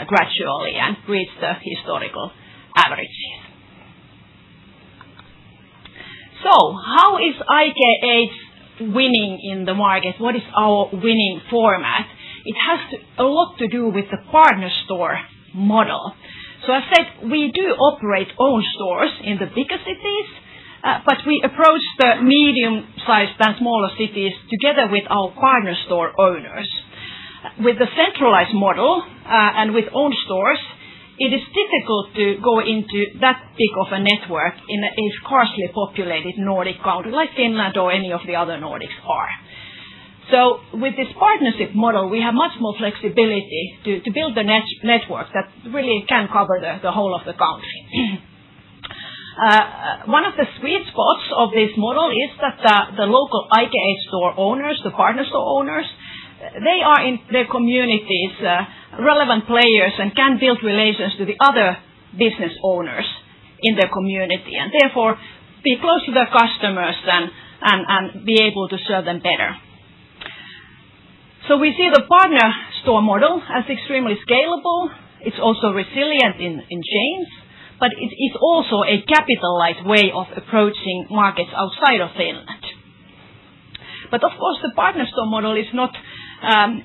gradually and reach the historical averages. So how is IKH winning in the market? What is our winning format? It has a lot to do with the partner store model. So as said, we do operate own stores in the bigger cities, but we approach the medium-sized and smaller cities together with our partner store owners. With the centralized model and with own stores, it is difficult to go into that big of a network in a sparsely populated Nordic country like Finland or any of the other Nordics are. So with this partnership model, we have much more flexibility to build a network that really can cover the whole of the country. One of the sweet spots of this model is that the local IKH store owners, the partner store owners, they are in their communities relevant players and can build relations to the other business owners in their community and therefore be close to their customers and be able to serve them better. So we see the partner store model as extremely scalable. It's also resilient in change, but it is also a capital-light way of approaching markets outside of Finland. But of course, the partner store model is not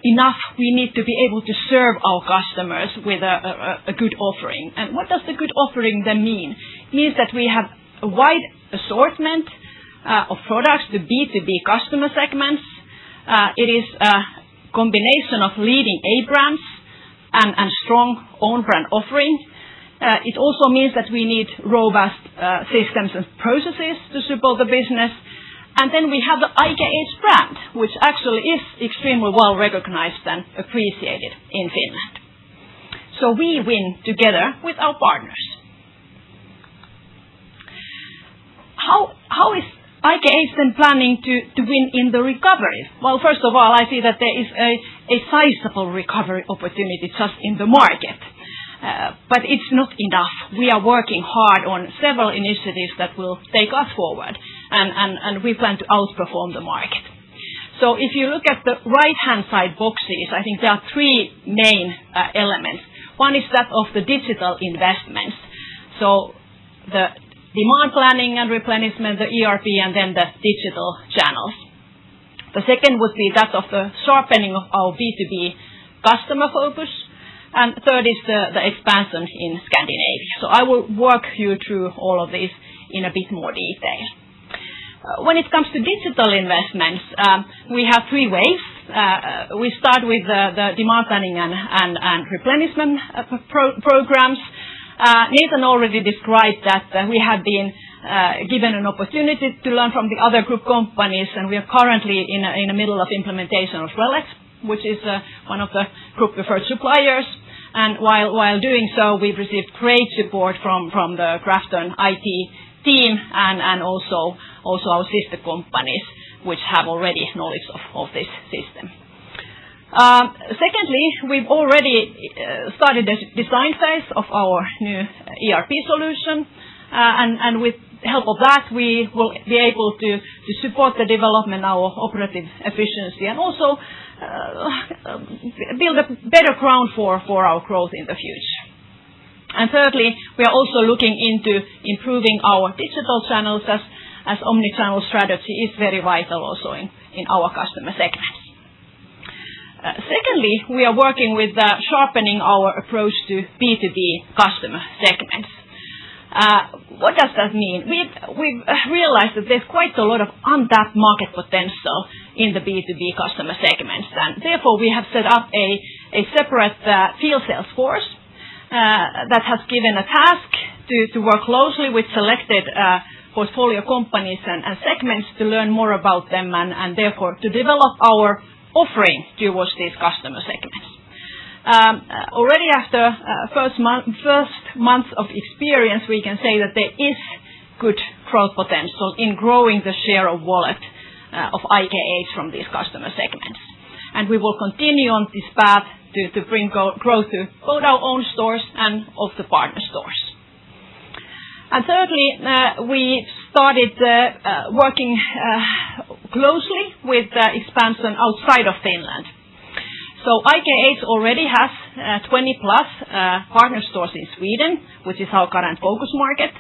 enough. We need to be able to serve our customers with a good offering. And what does the good offering then mean? It means that we have a wide assortment of products to B2B customer segments. It is a combination of leading A brands and strong own brand offering. It also means that we need robust systems and processes to support the business. And then we have the IKH brand, which actually is extremely well recognized and appreciated in Finland. So we win together with our partners. How is IKH then planning to win in the recovery? Well, first of all, I see that there is a sizable recovery opportunity just in the market. But it's not enough. We are working hard on several initiatives that will take us forward, and we plan to outperform the market. So if you look at the right-hand side boxes, I think there are three main elements. One is that of the digital investments. So the demand planning and replenishment, the ERP, and then the digital channels. The second would be that of the sharpening of our B2B customer focus. And third is the expansion in Scandinavia. So I will walk you through all of these in a bit more detail. When it comes to digital investments, we have three waves. We start with the demand planning and replenishment programs. Nathan already described that we have been given an opportunity to learn from the other group companies, and we are currently in the middle of implementation of RELEX, which is one of the group preferred suppliers. And while doing so, we've received great support from the Grafton IT team and also our sister companies, which have already knowledge of this system. Secondly, we've already started the design phase of our new ERP solution, and with help of that, we will be able to support the development of our operative efficiency and also build a better ground for our growth in the future. And thirdly, we are also looking into improving our digital channels as omnichannel strategy is very vital also in our customer segments. Secondly, we are working with sharpening our approach to B2B customer segments. What does that mean? We've realized that there's quite a lot of untapped market potential in the B2B customer segments, and therefore we have set up a separate field sales force that has given a task to work closely with selected portfolio companies and segments to learn more about them and therefore to develop our offering towards these customer segments. Already after first month of experience, we can say that there is good growth potential in growing the share of wallet of IKH from these customer segments. And we will continue on this path to bring growth to both our own stores and of the partner stores. And thirdly, we started working closely with expansion outside of Finland. So IKH already has 20 plus partner stores in Sweden, which is our current focus market.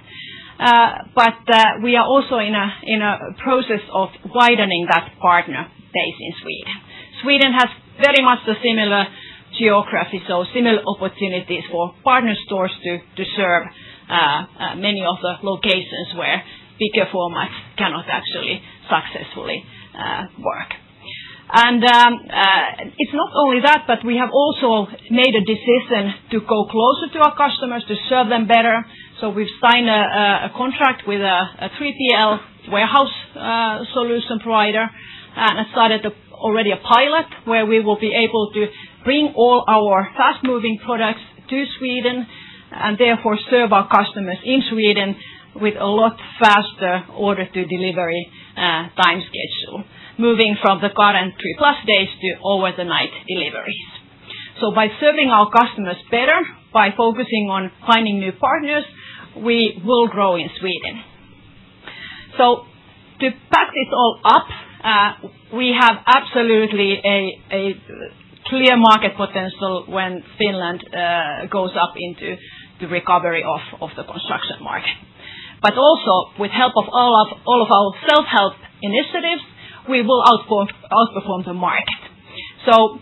But we are also in a process of widening that partner base in Sweden. Sweden has very much a similar geography, so similar opportunities for partner stores to serve many of the locations where bigger formats cannot actually successfully work. And it's not only that, but we have also made a decision to go closer to our customers to serve them better. So we've signed a contract with a 3PL warehouse solution provider and started already a pilot where we will be able to bring all our fast-moving products to Sweden and therefore serve our customers in Sweden with a lot faster order-to-delivery time schedule, moving from the current 3+ days to over-the-night deliveries. So by serving our customers better, by focusing on finding new partners, we will grow in Sweden. So to back this all up, we have absolutely a clear market potential when Finland goes up into the recovery of the construction market. But also, with help of all of our self-help initiatives, we will outperform the market. So,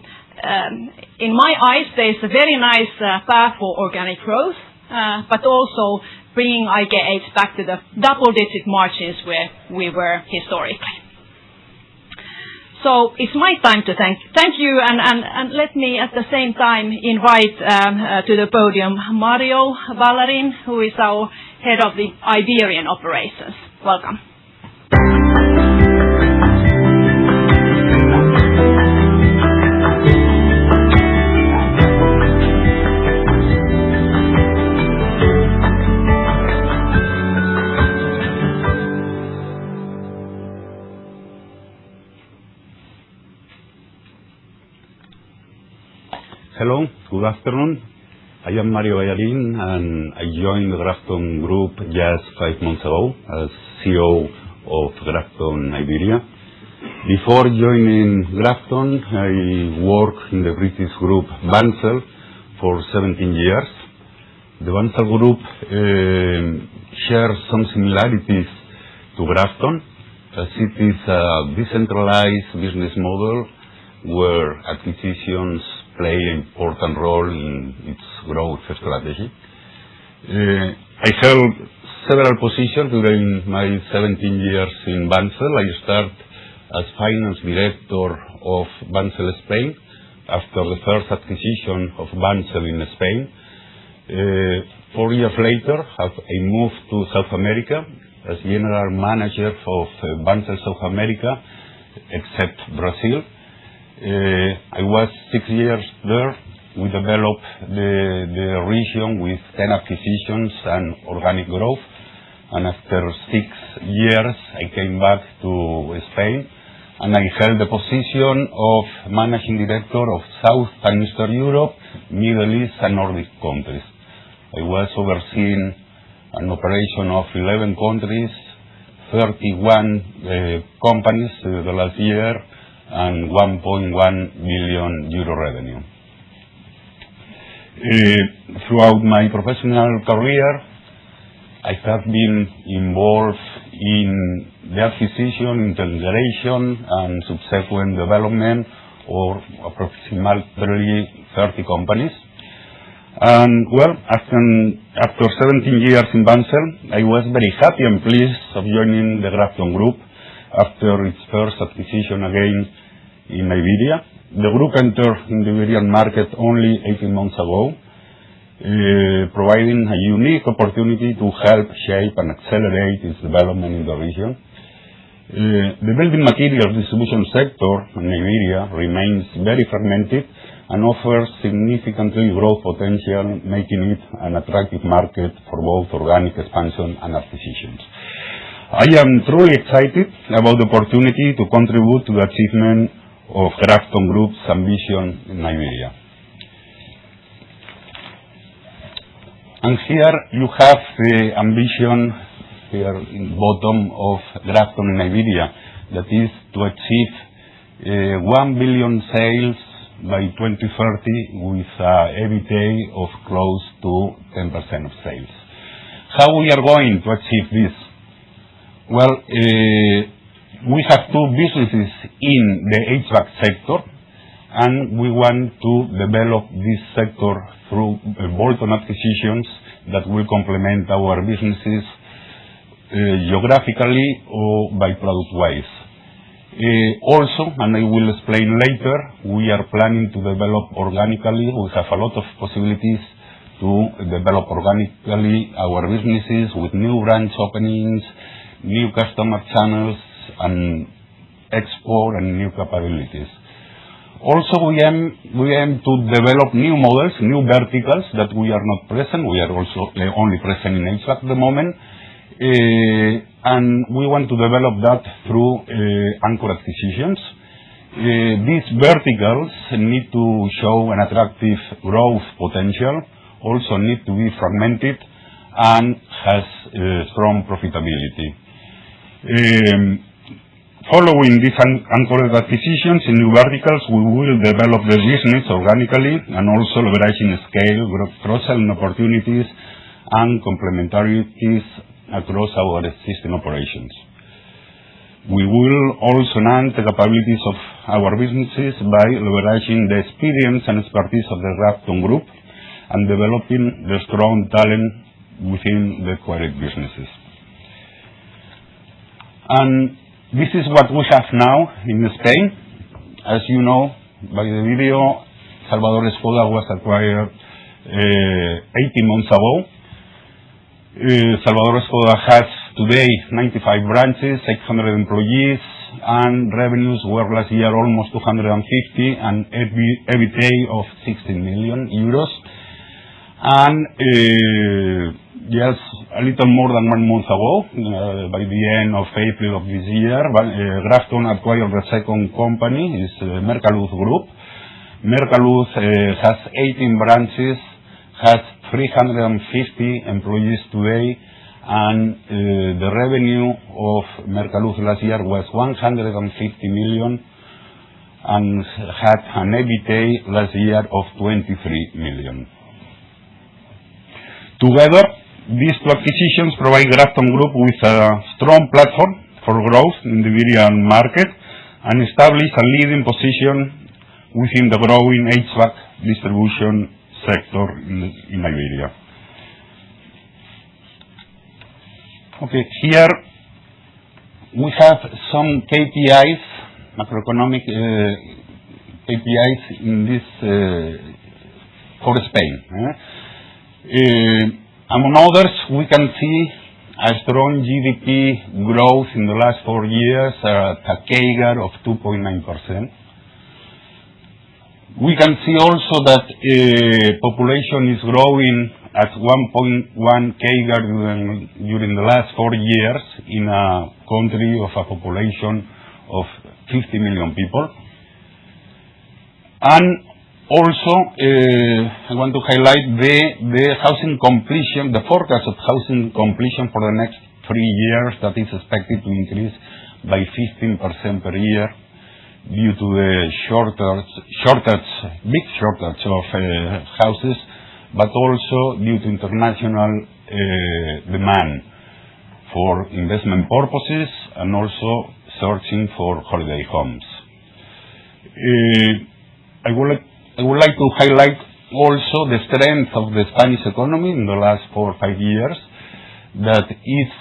in my eyes, there is a very nice path for organic growth, but also bringing IKH back to the double-digit margins where we were historically. So it's my time to thank you, and let me at the same time invite to the podium Mario Ballarin, who is our head of the Iberian operations. Welcome. Hello, good afternoon. I am Mario Ballarin, and I joined the Grafton Group just 5 months ago as CEO of Grafton Iberia. Before joining Grafton, I worked in the British group Bansal for 17 years. The Bansal Group shares some similarities to Grafton, as it is a decentralized business model where acquisitions play an important role in its growth strategy. I held several positions during my 17 years in Bansal. I started as finance director of Bansal Spain after the first acquisition of Bansal in Spain. 4 years later, I moved to South America as general manager of Bansal South America, except Brazil. I was 6 years there. We developed the region with 10 acquisitions and organic growth. And after 6 years, I came back to Spain, and I held the position of managing director of South and Eastern Europe, Middle East and Nordic countries. I was overseeing an operation of 11 countries, 31 companies the last year, and 1.1 billion euro revenue. Throughout my professional career, I have been involved in the acquisition, integration, and subsequent development of approximately 30 companies. And well, after 17 years in Bansal, I was very happy and pleased of joining the Grafton Group after its first acquisition again in Iberia. The group entered in the Iberian market only 18 months ago, providing a unique opportunity to help shape and accelerate its development in the region. The building materials distribution sector in Iberia remains very fragmented and offers significant growth potential, making it an attractive market for both organic expansion and acquisitions. I am truly excited about the opportunity to contribute to the achievement of Grafton Group's ambition in Iberia. And here you have the ambition here in the bottom of Grafton in Iberia, that is to achieve 1 billion sales by 2030 with EBITDA of close to 10% of sales. How we are going to achieve this? Well, we have two businesses in the HVAC sector, and we want to develop this sector through bolt-on acquisitions that will complement our businesses geographically or by product-wise. Also, and I will explain later, we are planning to develop organically. We have a lot of possibilities to develop organically our businesses with new branch openings, new customer channels, and export and new capabilities. Also, we aim to develop new models, new verticals that we are not present. We are also only present in HVAC at the moment. And we want to develop that through anchor acquisitions. These verticals need to show an attractive growth potential, also need to be fragmented, and has strong profitability. Following these anchored acquisitions in new verticals, we will develop the business organically and also leveraging scale, cross-selling opportunities, and complementarities across our existing operations. We will also enhance the capabilities of our businesses by leveraging the experience and expertise of the Grafton Group and developing the strong talent within the acquired businesses. And this is what we have now in Spain. As you know by the video, Salvador Escoda was acquired 18 months ago. Salvador Escoda has today 95 branches, 600 employees, and revenues were last year almost 250 and EBITDA of 16 million euros. And just a little more than 1 month ago, by the end of April of this year, Grafton acquired the second company, is Mercaluz Group. Mercaluz has 18 branches, has 350 employees today, and the revenue of Mercaluz last year was 150 million and had an EBITDA last year of 23 million. Together, these two acquisitions provide Grafton Group with a strong platform for growth in the Iberian market and establish a leading position within the growing HVAC distribution sector in Iberia. Okay, here we have some KPIs, macroeconomic KPIs in this for Spain. Among others, we can see a strong GDP growth in the last 4 years at a CAGR of 2.9%. We can see also that population is growing at 1.1 CAGR during the last 4 years in a country of a population of 50 million people. And also, I want to highlight the housing completion, the forecast of housing completion for the next 3 years that is expected to increase by 15% per year, due to the big shortage of houses, but also due to international demand for investment purposes and also searching for holiday homes. I would like to highlight also the strength of the Spanish economy in the last 4 or 5 years, that is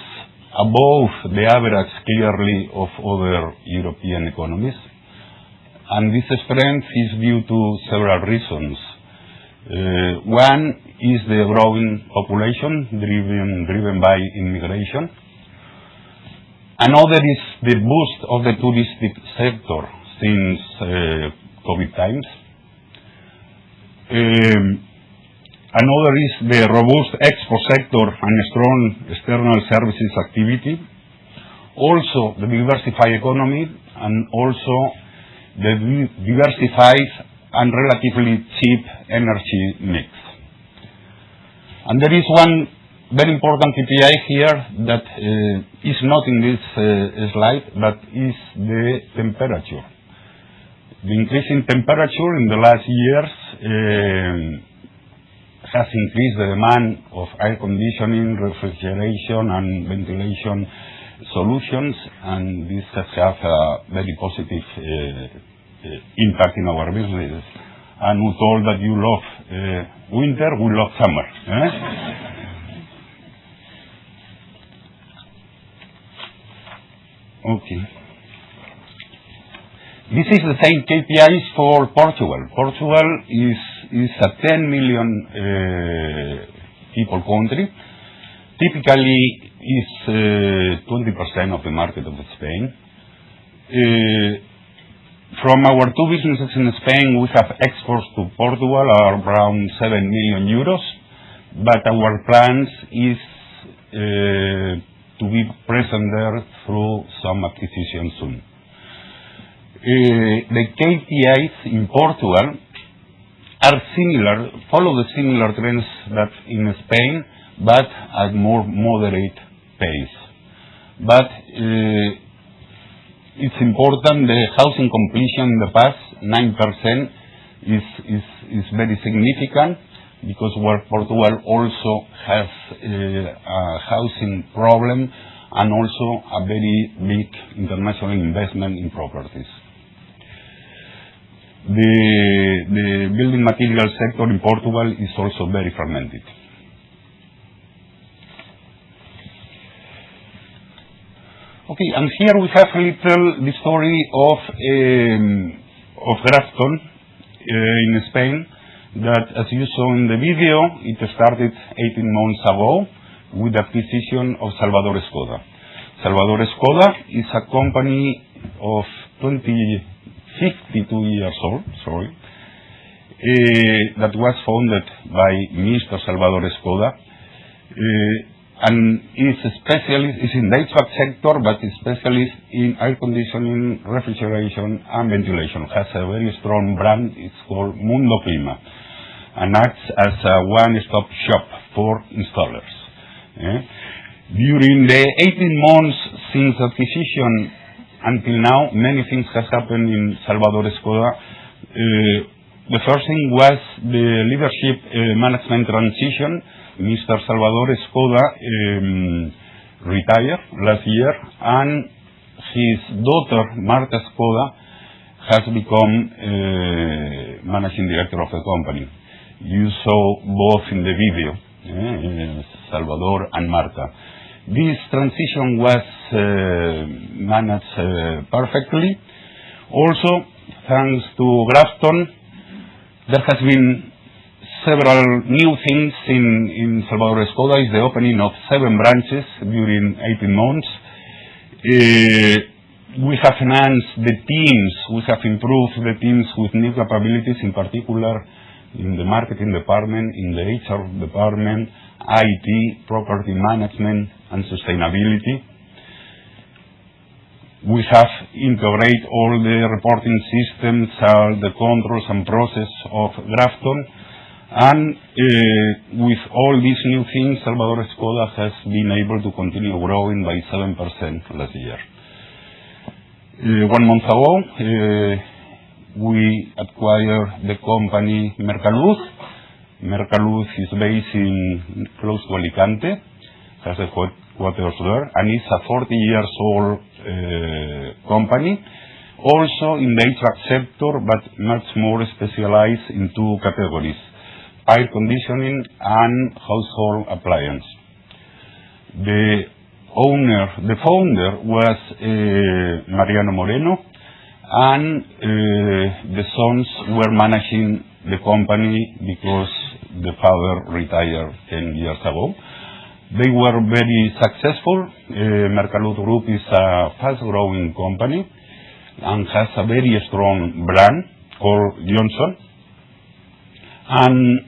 above the average clearly of other European economies. And this strength is due to several reasons. One is the growing population driven by immigration. Another is the boost of the touristic sector since COVID times. Another is the robust export sector and strong external services activity. Also the diversified economy, and also the diversified and relatively cheap energy mix. And there is one very important KPI here that is not in this slide, but is the temperature. The increase in temperature in the last years has increased the demand of air conditioning, refrigeration, and ventilation solutions, and this has had a very positive impact in our business. And with all that you love winter, we love summer. Okay. This is the same KPIs for Portugal. Portugal is a 10 million people country. Typically, it's 20% of the market of Spain. From our two businesses in Spain, we have exports to Portugal are around 7 million euros, but our plans is to be present there through some acquisition soon. The KPIs in Portugal are similar, follow the similar trends that in Spain, but at more moderate pace. But it's important, the housing completion in the past, 9%, is very significant, because where Portugal also has a housing problem and also a very big international investment in properties. The building material sector in Portugal is also very fragmented. Okay, and here we have a little the story of Grafton in Spain, that as you saw in the video, it started 18 months ago with the acquisition of Salvador Escoda. Salvador Escoda is a company of 52 years old, that was founded by Mr. Salvador Escoda, and is a specialist, is in the HVAC sector, but is specialist in air conditioning, refrigeration, and ventilation. Has a very strong brand, it's called Mundo Clima, and acts as a one-stop shop for installers. During the 18 months since acquisition until now, many things have happened in Salvador Escoda. The first thing was the leadership management transition. Mr. Salvador Escoda retired last year, and his daughter, Marta Escoda, has become managing director of the company. You saw both in the video, Salvador and Marta. This transition was managed perfectly. Also, thanks to Grafton, there has been several new things in Salvador Escoda. Is the opening of 7 branches during 18 months. We have enhanced the teams. We have improved the teams with new capabilities, in particular in the marketing department, in the HR department, IT, property management, and sustainability. We have integrated all the reporting systems, all the controls and process of Grafton. And with all these new things, Salvador Escoda has been able to continue growing by 7% last year. 1 month ago, we acquired the company Mercaluz. Mercaluz is based in close to Alicante, has a headquarters there, and it's a 40 years old company. Also in the HVAC sector, but much more specialized in 2 categories: air conditioning and household appliance. The founder was Mariano Moreno, and the sons were managing the company because the father retired 10 years ago. They were very successful. Mercaluz Group is a fast-growing company and has a very strong brand called Johnson. And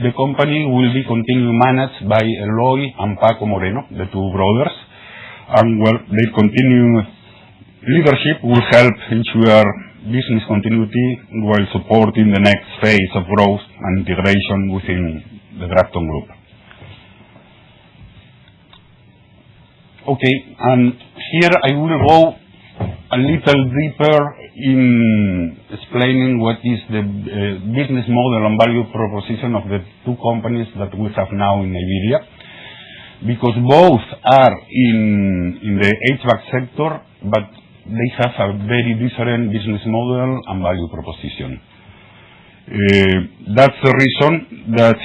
the company will be continued managed by Eloy and Paco Moreno, the 2 brothers, and their continued leadership will help ensure business continuity while supporting the next phase of growth and integration within the Grafton Group. Okay, and here I will go a little deeper in explaining what is the business model and value proposition of the 2 companies that we have now in Iberia, because both are in the HVAC sector, but they have a very different business model and value proposition. That's the reason that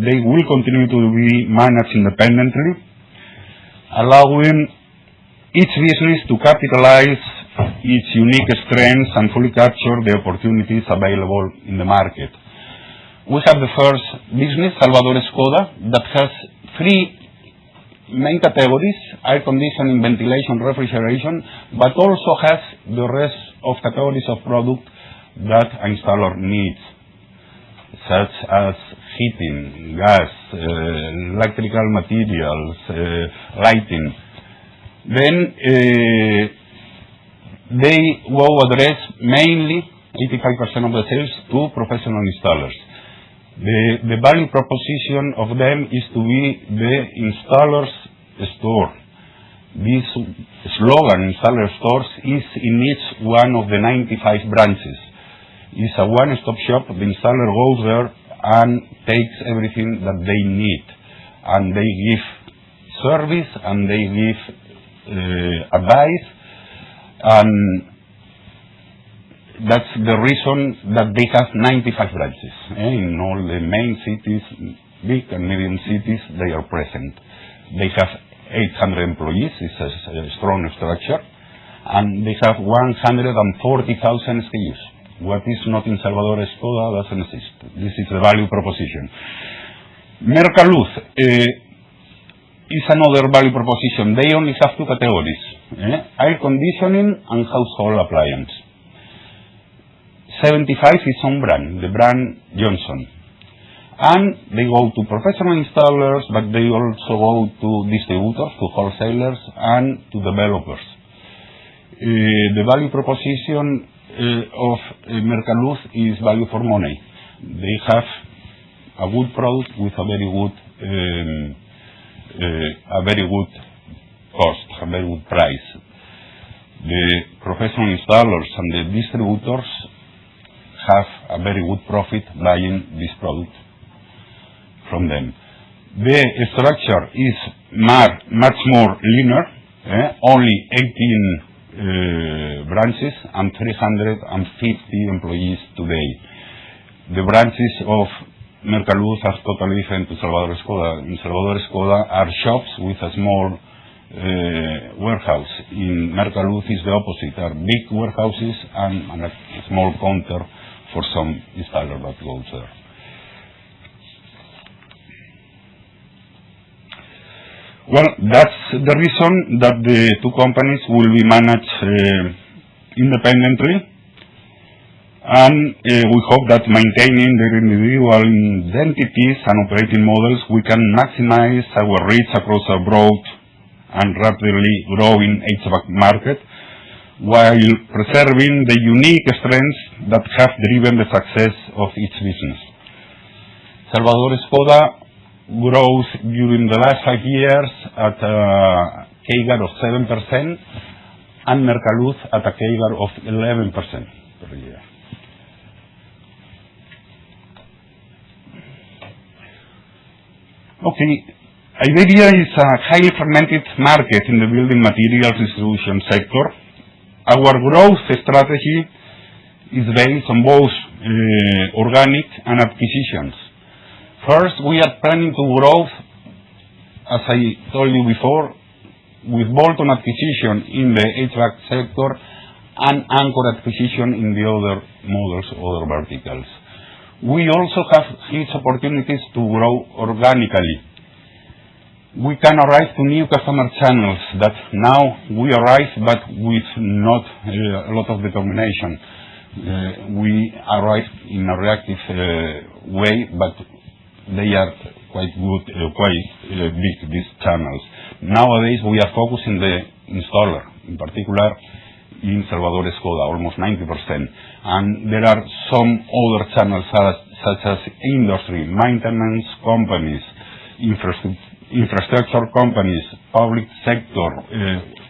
they will continue to be managed independently, allowing each business to capitalize its unique strengths and fully capture the opportunities available in the market. We have the first business, Salvador Skoda, that has three main categories: air conditioning, ventilation, refrigeration, but also has the rest of categories of product that an installer needs, such as heating, gas, electrical materials, lighting. Then they will address mainly 85% of the sales to professional installers. The value proposition of them is to be the installer's store. This slogan, installer stores, is in each one of the 95 branches. It's a one-stop shop. The installer goes there and takes everything that they need. And they give service and they give advice. And that's the reason that they have 95 branches. In all the main cities, big and medium cities, they are present. They have 800 employees. It's a strong structure. And they have 140,000 SKUs. What is not in Salvador Skoda doesn't exist. This is the value proposition. Mercaluz is another value proposition. They only have two categories: air conditioning and household appliance. 75 is own brand, the brand Johnson. And they go to professional installers, but they also go to distributors, to wholesalers, and to developers. The value proposition of Mercaluz is value for money. They have a good product with a very good cost, a very good price. The professional installers and the distributors have a very good profit buying this product from them. The structure is much more leaner, only 18 branches and 350 employees today. The branches of Mercaluz are totally different to Salvador Skoda. In Salvador Skoda are shops with a small warehouse. In Mercaluz is the opposite, are big warehouses and a small counter for some installer that goes there. Well, that's the reason that the two companies will be managed independently, and we hope that maintaining their individual identities and operating models, we can maximize our reach across a broad and rapidly growing HVAC market, while preserving the unique strengths that have driven the success of each business. Salvador Skoda grows during the last 5 years at a CAGR of 7%, and Mercaluz at a CAGR of 11% per year. Okay, Iberia is a highly fragmented market in the building materials distribution sector. Our growth strategy is based on both organic and acquisitions. First, we are planning to grow, as I told you before, with bolt-on acquisition in the HVAC sector and anchor acquisition in the other models, other verticals. We also have huge opportunities to grow organically. We can arrive to new customer channels that now we arrive, but with not a lot of determination. We arrive in a reactive way, but they are quite good, big, these channels. Nowadays, we are focusing the installer, in particular in Salvador Skoda, almost 90%. And there are some other channels such as industry, maintenance companies, infrastructure companies, public sector,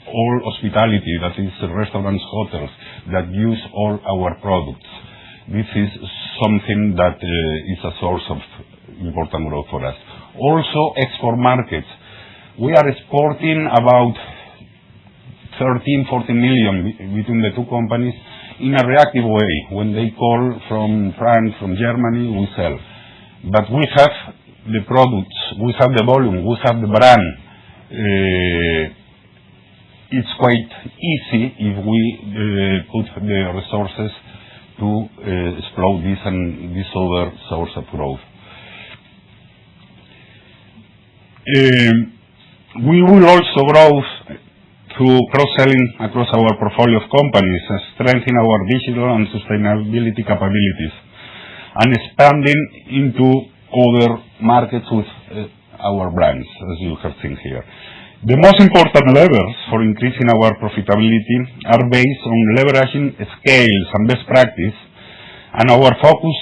all hospitality, that is restaurants, hotels, that use all our products. This is something that is a source of important growth for us. Also, export markets. We are exporting about 13-14 million between the two companies in a reactive way. When they call from France, from Germany, we sell. But we have the products, we have the volume, we have the brand. It's quite easy if we put the resources to explore this and this other source of growth. We will also grow through cross-selling across our portfolio of companies, strengthen our digital and sustainability capabilities, and expanding into other markets with our brands, as you have seen here. The most important levers for increasing our profitability are based on leveraging scales and best practice, and our focus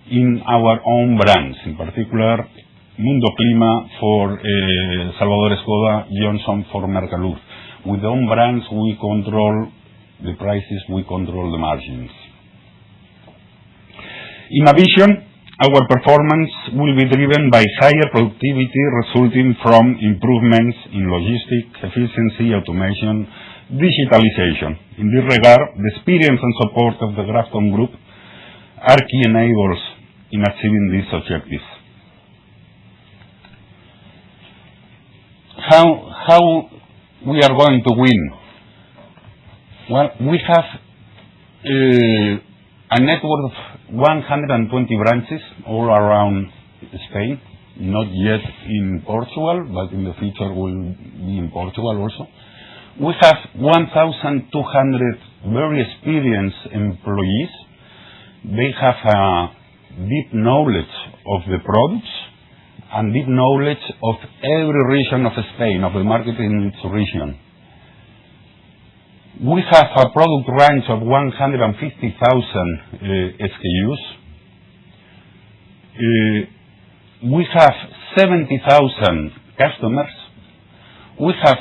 in our own brands, in particular Mundo Clima for Salvador Escoda, Johnson for Mercalur. With own brands, we control the prices, we control the margins. In addition, our performance will be driven by higher productivity resulting from improvements in logistics, efficiency, automation, digitalization. In this regard, the experience and support of the Grafton Group are key enablers in achieving these objectives. How we are going to win? Well, we have a network of 120 branches all around Spain, not yet in Portugal, but in the future will be in Portugal also. We have 1,200 very experienced employees. They have a deep knowledge of the products and deep knowledge of every region of Spain, of the market in its region. We have a product range of 150,000 SKUs. We have 70,000 customers. We have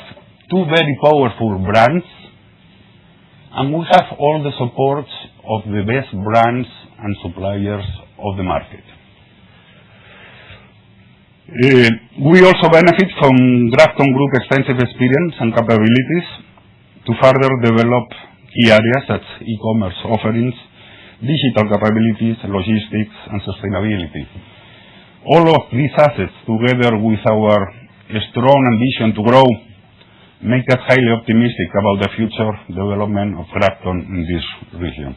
two very powerful brands, and we have all the support of the best brands and suppliers of the market. We also benefit from Grafton Group extensive experience and capabilities to further develop key areas such as e-commerce offerings, digital capabilities, logistics, and sustainability. All of these assets, together with our strong ambition to grow, make us highly optimistic about the future development of Grafton in this region.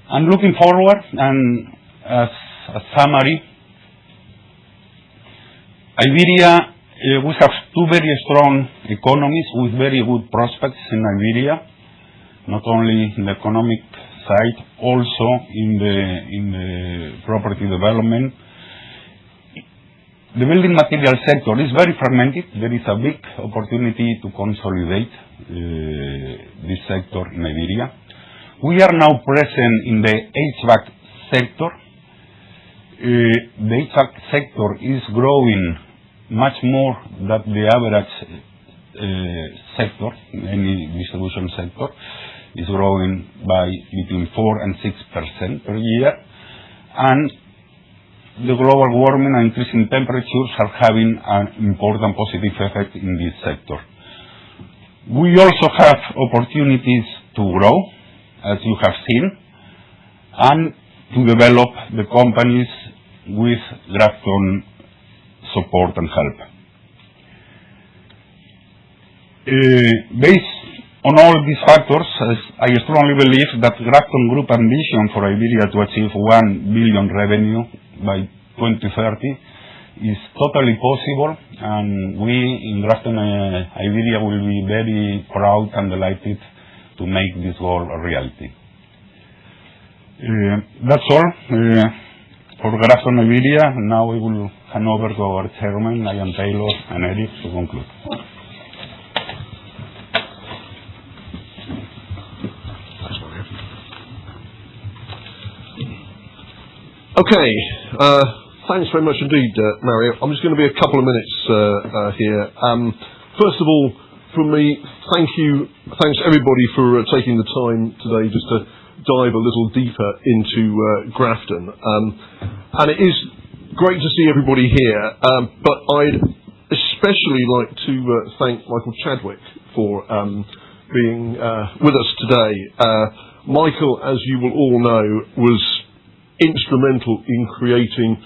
And looking forward, and as a summary, Iberia, we have two very strong economies with very good prospects in Iberia, not only in the economic side, also in the property development. The building material sector is very fragmented. There is a big opportunity to consolidate this sector in Iberia. We are now present in the HVAC sector. The HVAC sector is growing much more than the average sector, any distribution sector, is growing by between 4 and 6% per year. And the global warming and increasing temperatures are having an important positive effect in this sector. We also have opportunities to grow, as you have seen, and to develop the companies with Grafton support and help. Based on all these factors, I strongly believe that Grafton Group ambition for Iberia to achieve 1 billion revenue by 2030 is totally possible, and we in Grafton Iberia will be very proud and delighted to make this goal a reality. That's all for Grafton Iberia. Now we will hand over to our chairman, Ian Taylor, and Eric to conclude. Okay, thanks very much indeed, Mario. I'm just going to be a couple of minutes here. First of all, from me, thanks everybody for taking the time today just to dive a little deeper into Grafton. And it is great to see everybody here, but I'd especially like to thank Michael Chadwick for being with us today. Michael, as you will all know, was instrumental in creating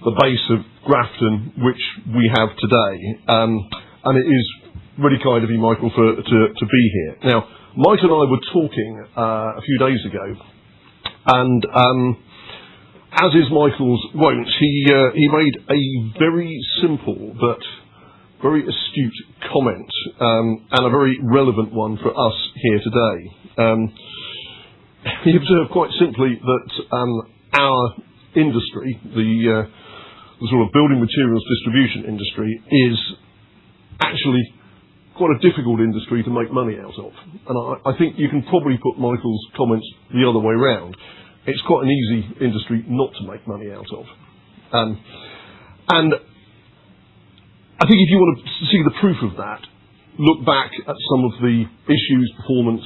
the base of Grafton, which we have today. And it is really kind of you, Michael, to be here. Now, Mike and I were talking a few days ago, and as is Michael's wont, he made a very simple but very astute comment, and a very relevant one for us here today. He observed quite simply that our industry, the sort of building materials distribution industry, is actually quite a difficult industry to make money out of. And I think you can probably put Michael's comments the other way round. It's quite an easy industry not to make money out of. And I think if you want to see the proof of that, look back at some of the issues, performance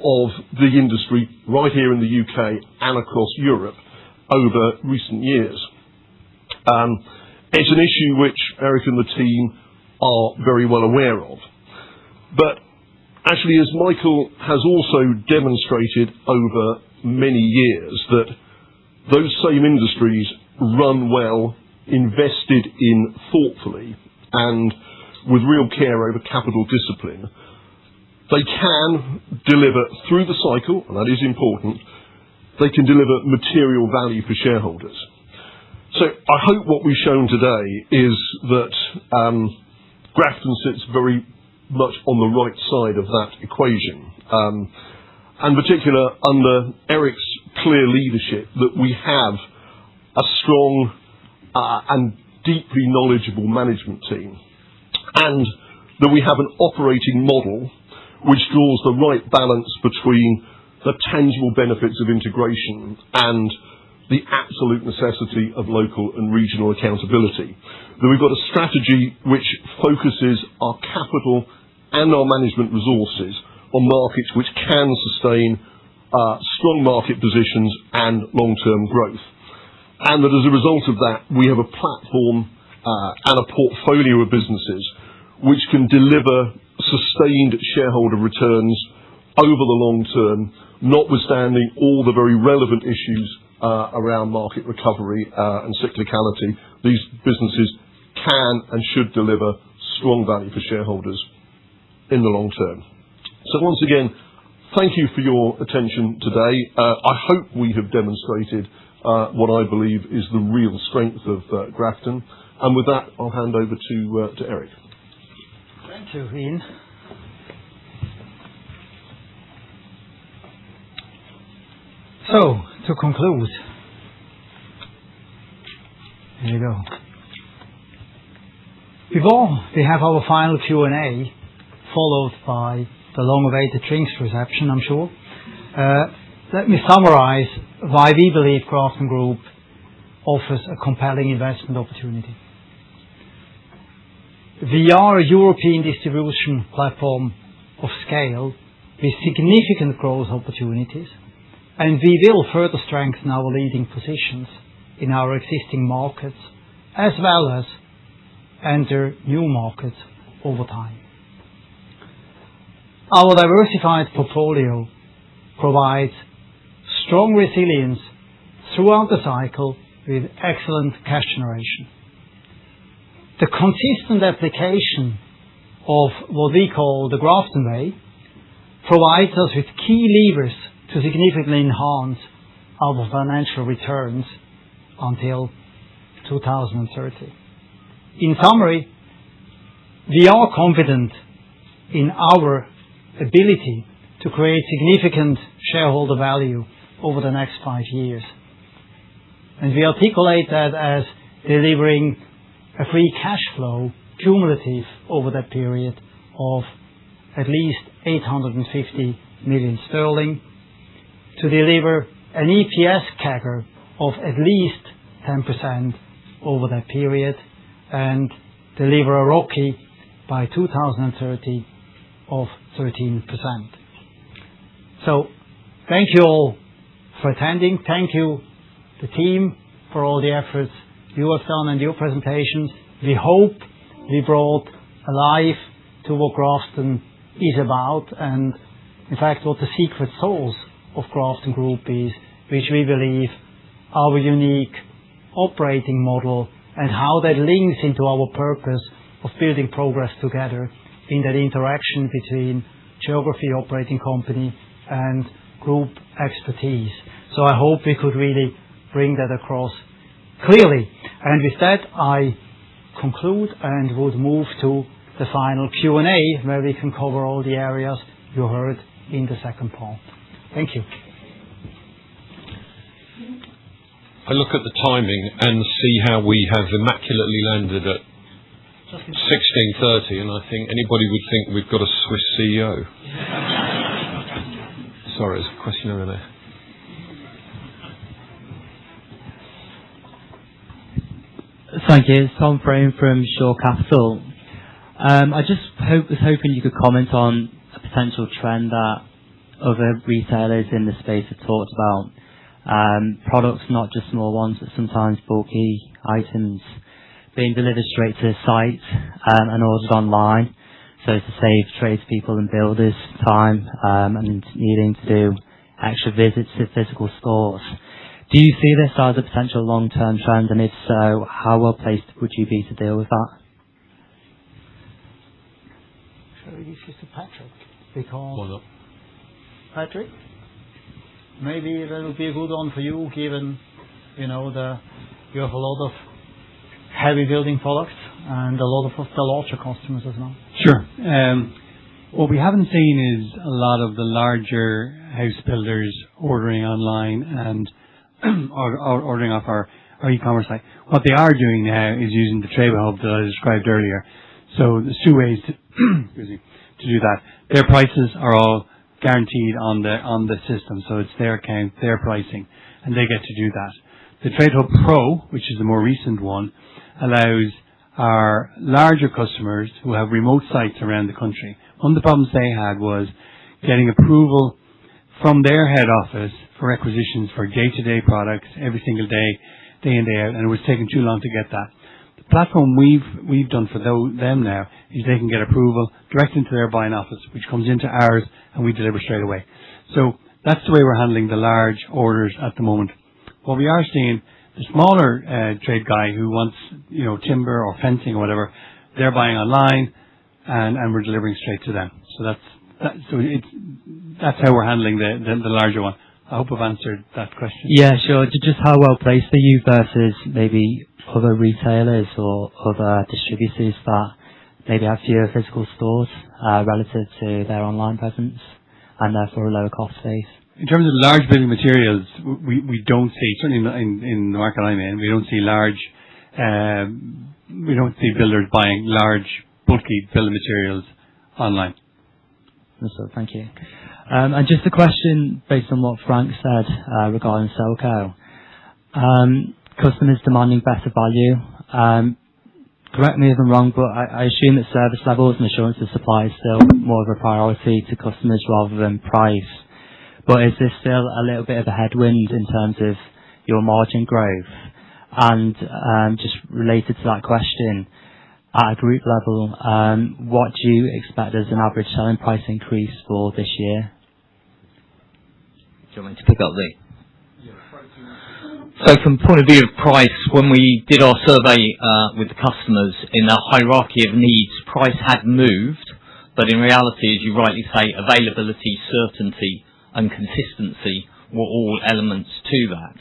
of the industry right here in the UK and across Europe over recent years. It's an issue which Eric and the team are very well aware of. But actually, as Michael has also demonstrated over many years, that those same industries run well, invested in thoughtfully, and with real care over capital discipline, they can deliver through the cycle, and that is important. They can deliver material value for shareholders. So I hope what we've shown today is that Grafton sits very much on the right side of that equation. And in particular, under Eric's clear leadership, that we have a strong and deeply knowledgeable management team, and that we have an operating model which draws the right balance between the tangible benefits of integration and the absolute necessity of local and regional accountability. That we've got a strategy which focuses our capital and our management resources on markets which can sustain strong market positions and long-term growth. And that as a result of that, we have a platform and a portfolio of businesses which can deliver sustained shareholder returns over the long term, notwithstanding all the very relevant issues around market recovery and cyclicality. These businesses can and should deliver strong value for shareholders in the long term. So once again, thank you for your attention today. I hope we have demonstrated what I believe is the real strength of Grafton. And with that, I'll hand over to Eric. Thank you, Ian. So, to conclude, here you go. Before we have our final Q&A, followed by the long-awaited drinks reception, I'm sure, let me summarize why we believe Grafton Group offers a compelling investment opportunity. We are a European distribution platform of scale with significant growth opportunities, and we will further strengthen our leading positions in our existing markets, as well as enter new markets over time. Our diversified portfolio provides strong resilience throughout the cycle with excellent cash generation. The consistent application of what we call the Grafton Way provides us with key levers to significantly enhance our financial returns until 2030. In summary, we are confident in our ability to create significant shareholder value over the next 5 years. And we articulate that as delivering a free cash flow cumulative over that period of at least 850 million sterling, to deliver an EPS CAGR of at least 10% over that period, and deliver a ROCE by 2030 of 13%. So, thank you all for attending. Thank you, the team, for all the efforts you have done and your presentations. We hope we brought alive to what Grafton is about, and in fact what the secret sauce of Grafton Group is, which we believe our unique operating model and how that links into our purpose of building progress together in that interaction between geography, operating company, and group expertise. So I hope we could really bring that across clearly. And with that, I conclude and would move to the final Q&A, where we can cover all the areas you heard in the second part. Thank you. I look at the timing and see how we have immaculately landed at 16:30, and I think anybody would think we've got a Swiss CEO. Sorry, there's a question over there. Thank you. It's Tom Frame from Shore Capital. I just was hoping you could comment on a potential trend that other retailers in the space have talked about. Products, not just small ones, but sometimes bulky items being delivered straight to the site and ordered online, so to save tradespeople and builders time and needing to do extra visits to physical stores. Do you see this as a potential long-term trend, and if so, how well placed would you be to deal with that? Shall we give this to Patrick? Because why not? Patrick, maybe that would be a good one for you, given you have a lot of heavy building products and a lot of the larger customers as well. Sure. What we haven't seen is a lot of the larger house builders ordering online and ordering off our e-commerce site. What they are doing now is using the Trade Hub that I described earlier. So there's two ways to do that. Their prices are all guaranteed on the system, so it's their account, their pricing, and they get to do that. The Trade Hub Pro, which is the more recent one, allows our larger customers who have remote sites around the country. One of the problems they had was getting approval from their head office for requisitions for day-to-day products every single day, day in, day out, and it was taking too long to get that. The platform we've done for them now is they can get approval direct into their buying office, which comes into ours, and we deliver straight away. So that's the way we're handling the large orders at the moment. What we are seeing, the smaller trade guy who wants timber or fencing or whatever, they're buying online, and we're delivering straight to them. So that's how we're handling the larger one. I hope I've answered that question. Yeah, sure. Just how well placed are you versus maybe other retailers or other distributors that maybe have fewer physical stores relative to their online presence and therefore a lower cost base? In terms of large building materials, we don't see, certainly in the market I'm in, we don't see builders buying large, bulky building materials online. So, thank you. And just a question based on what Frank said regarding Selco. Customers demanding better value. Correct me if I'm wrong, but I assume that service levels and assurance of supply is still more of a priority to customers rather than price. But is this still a little bit of a headwind in terms of your margin growth? And just related to that question, at a group level, what do you expect as an average selling price increase for this year? Do you want me to pick up the? So from the point of view of price, when we did our survey with the customers in the hierarchy of needs, price had moved, but in reality, as you rightly say, availability, certainty and consistency were all elements to that.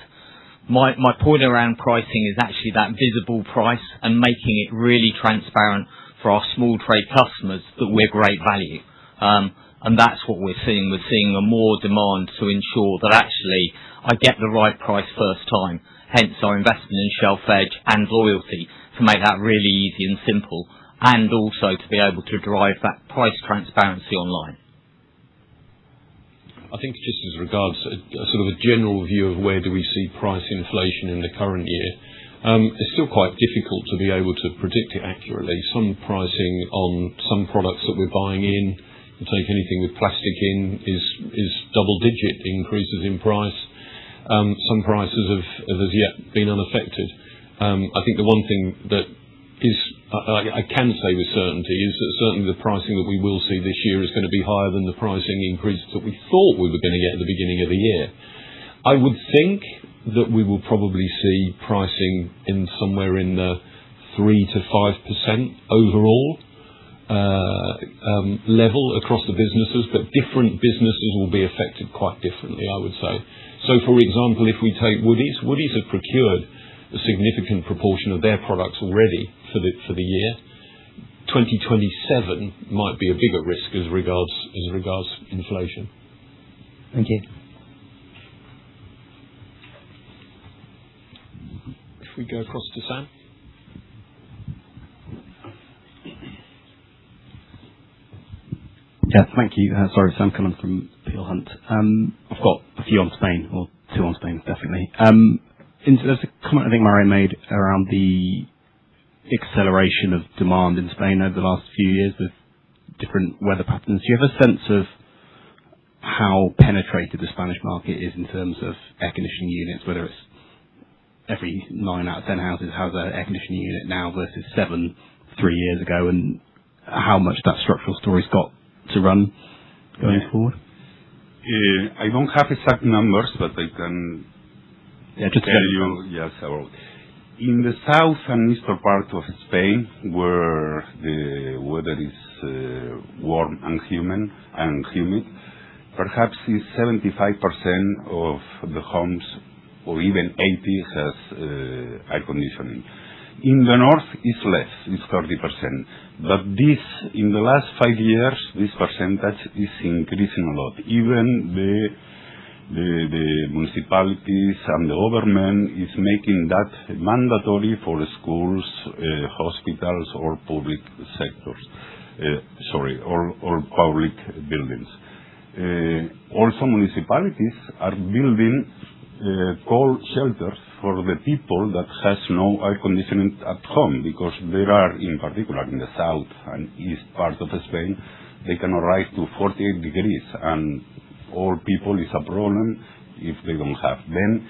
My point around pricing is actually that visible price and making it really transparent for our small trade customers that we're great value. And that's what we're seeing. We're seeing a more demand to ensure that actually I get the right price first time. Hence our investment in Shelf Edge and loyalty to make that really easy and simple, and also to be able to drive that price transparency online. I think just as regards a sort of a general view of where do we see price inflation in the current year, it's still quite difficult to be able to predict it accurately. Some pricing on some products that we're buying in, you take anything with plastic in, is double-digit increases in price. Some prices have as yet been unaffected. I think the one thing that is I can say with certainty is that certainly the pricing that we will see this year is going to be higher than the pricing increase that we thought we were going to get at the beginning of the year. I would think that we will probably see pricing in somewhere in the 3 to 5% overall level across the businesses, but different businesses will be affected quite differently, I would say. So, for example, if we take Woodies have procured a significant proportion of their products already for the year. 2027 might be a bigger risk as regards inflation. Thank you. If we go across to Sam. Yeah, thank you. Sorry, Sam Cullen from Peel Hunt. I've got a few on Spain, or two on Spain, definitely. There's a comment I think Mario made around the acceleration of demand in Spain over the last few years with different weather patterns. Do you have a sense of how penetrated the Spanish market is in terms of air conditioning units, whether it's every 9 out of 10 houses has an air conditioning unit now versus 7 3 years ago, and how much that structural story's got to run going forward? I don't have exact numbers, but I can just tell you about. In the south and eastern part of Spain, where the weather is warm and humid, perhaps 75% of the homes, or even 80, has air conditioning. In the north, it's less, it's 30%. But in the last 5 years, this percentage is increasing a lot. Even the municipalities and the government is making that mandatory for schools, hospitals, or public sectors. Or public buildings. Also, municipalities are building cold shelters for the people that has no air conditioning at home, because there are, in particular in the south and east part of Spain, they can rise to 48 degrees, and all people is a problem if they don't have. Then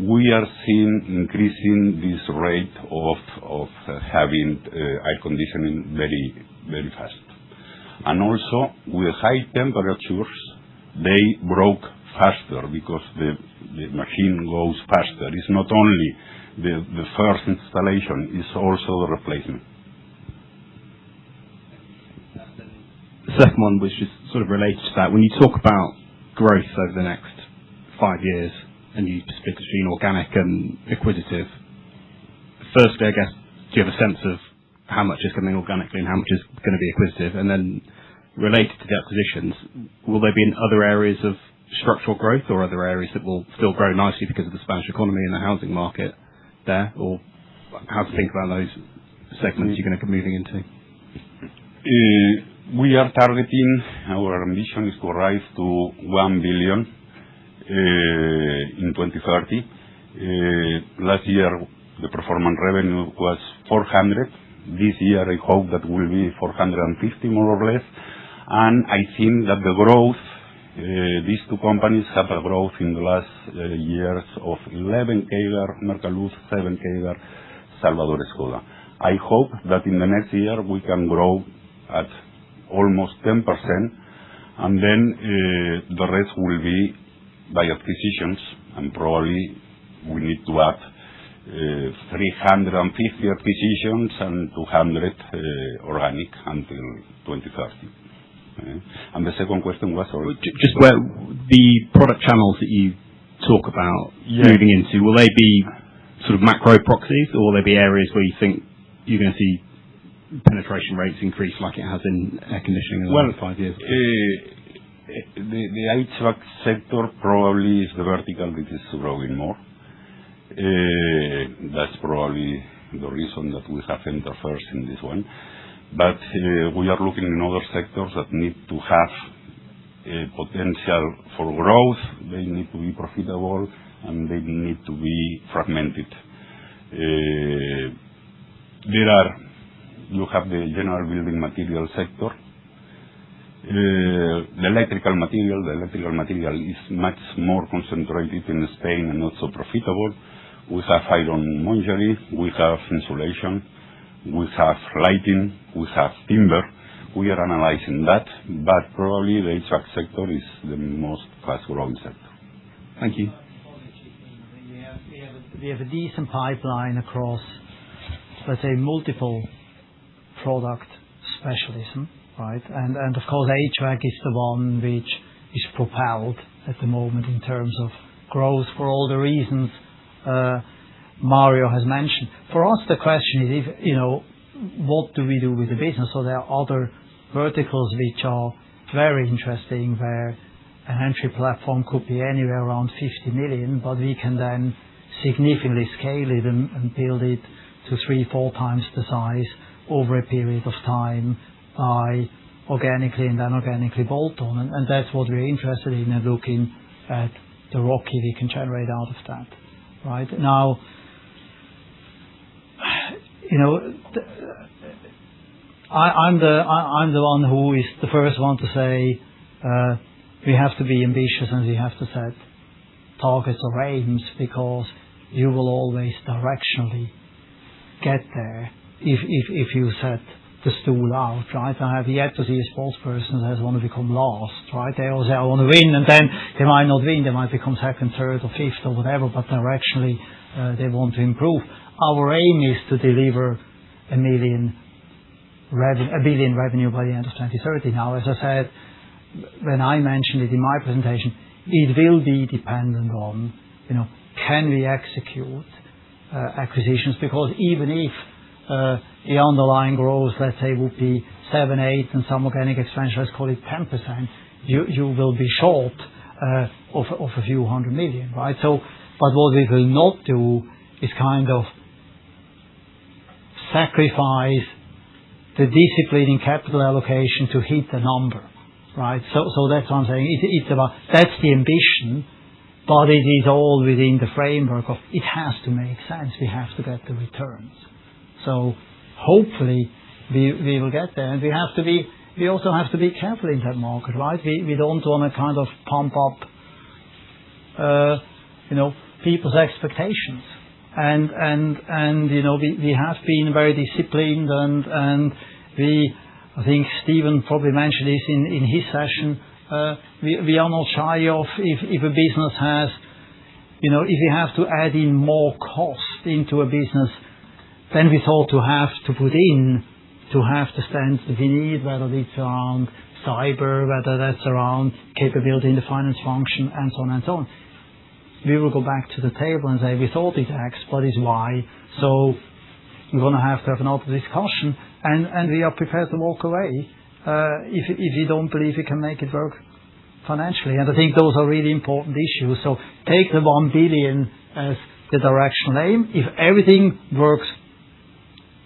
we are seeing increasing this rate of having air conditioning very, very fast. And also, with high temperatures, they broke faster because the machine goes faster. It's not only the first installation, it's also the replacement. The second one, which is sort of related to that, when you talk about growth over the next 5 years, and you split between organic and acquisitive, firstly, I guess, do you have a sense of how much is coming organically and how much is going to be acquisitive? And then related to the acquisitions, will they be in other areas of structural growth or other areas that will still grow nicely because of the Spanish economy and the housing market there? Or how to think about those segments you're going to be moving into? We are targeting, our ambition is to rise to 1 billion in 2030. Last year, the performance revenue was 400. This year, I hope that will be 450, more or less. And I think that the growth, these two companies have a growth in the last years of 11 CAGR, Mercaluz 7 CAGR, Salvador Escoda. I hope that in the next year we can grow at almost 10%, and then the rest will be by acquisitions, and probably we need to add 350 acquisitions and 200 organic until 2030. And the second question was, just where the product channels that you talk about moving into, will they be sort of macro proxies, or will they be areas where you think you're going to see penetration rates increase like it has in air conditioning in the last 5 years? The HVAC sector probably is the vertical that is growing more. That's probably the reason that we have entered first in this one. But we are looking in other sectors that need to have potential for growth. They need to be profitable, and they need to be fragmented. You have the general building material sector. The electrical material is much more concentrated in Spain and not so profitable. We have ironmongery, we have insulation, we have lighting, we have timber. We are analyzing that, but probably the HVAC sector is the most fast-growing sector. Thank you. We have a decent pipeline across, let's say, multiple product specialism, right? And of course, HVAC is the one which is propelled at the moment in terms of growth for all the reasons Mario has mentioned. For us, the question is, what do we do with the business? So there are other verticals which are very interesting, where an entry platform could be anywhere around 50 million, but we can then significantly scale it and build it to 3-4 times the size over a period of time by organically and then organically bolt on. And that's what we're interested in, and looking at the ROCE we can generate out of that. Right? Now, I'm the one who is the first one to say we have to be ambitious and we have to set targets or aims, because you will always directionally get there if you set the stool out, right? I have yet to see a sportsperson that has want to become last, right? They all say, I want to win, and then they might not win, they might become second, third or fifth or whatever, but directionally they want to improve. Our aim is to deliver a billion revenue by the end of 2030. Now, as I said, when I mentioned it in my presentation, it will be dependent on, can we execute acquisitions? Because even if the underlying growth, let's say, would be 7, 8, and some organic expansion, let's call it 10%, you will be short of a few hundred million, right? So, but what we will not do is kind of sacrifice the discipline in capital allocation to hit the number, right? So that's what I'm saying. It's about, that's the ambition, but it is all within the framework of, it has to make sense. We have to get the returns. So hopefully we will get there, and we also have to be careful in that market, right? We don't want to kind of pump up people's expectations, and we have been very disciplined, and I think Stephen probably mentioned this in his session. We are not shy of, if a business has, if we have to add in more cost into a business, then we thought to have to put in to have the strength that we need, whether it's around cyber, whether that's around capability in the finance function, and so on and so on. We will go back to the table and say, we thought it's X, but it's Y. So we're going to have another discussion, and we are prepared to walk away if you don't believe you can make it work financially. And I think those are really important issues. So take the 1 billion as the directional aim. If everything works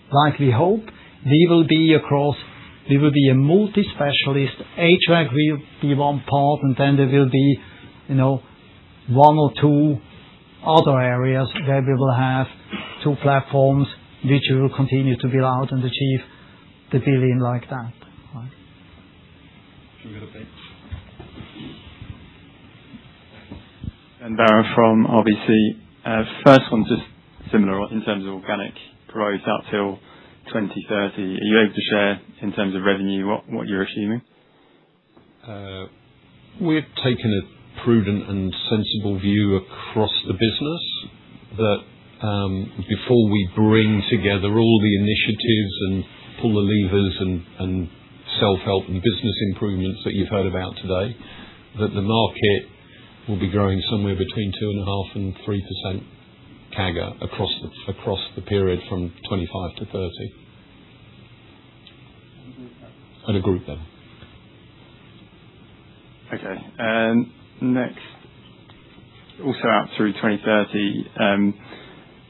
like we hope, we will be a multi-specialist. HVAC will be one part, and then there will be, 1 or 2 other areas where we will have 2 platforms which we will continue to build out and achieve the 1 billion like that. Right. Should we get a break? And Darren from RBC. First one, just similar in terms of organic growth out till 2030. Are you able to share in terms of revenue what you're assuming? We've taken a prudent and sensible view across the business that before we bring together all the initiatives and pull the levers and self-help and business improvements that you've heard about today, that the market will be growing somewhere between 2.5% and 3% CAGR across the period from 25 to 30 at a group level. Okay. Next, also out through 2030,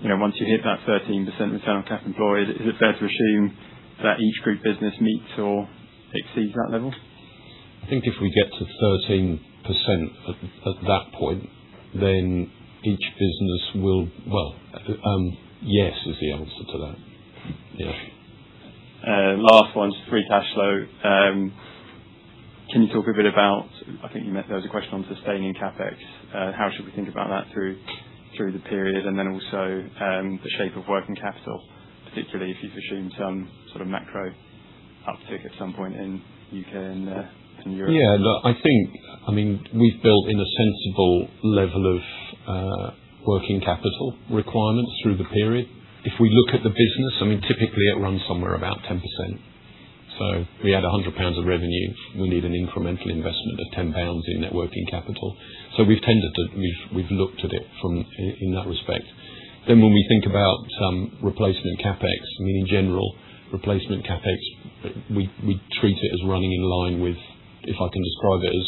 once you hit that 13% return on capital employed, is it fair to assume that each group business meets or exceeds that level? I think if we get to 13% at that point, then each business will, yes is the answer to that. Yeah. Last one, free cash flow. Can you talk a bit about, I think there was a question on sustaining CapEx. How should we think about that through the period, and then also the shape of working capital particularly if you've assumed some sort of macro uptick at some point in UK and Europe? Yeah, look, I mean, we've built in a sensible level of working capital requirements through the period. If we look at the business, I mean, typically it runs somewhere about 10%. So we had £100 of revenue. We need an incremental investment of £10 in net working capital. So we've looked at it in that respect. Then when we think about replacement capex, I mean, in general, replacement capex, we treat it as running in line with, if I can describe it as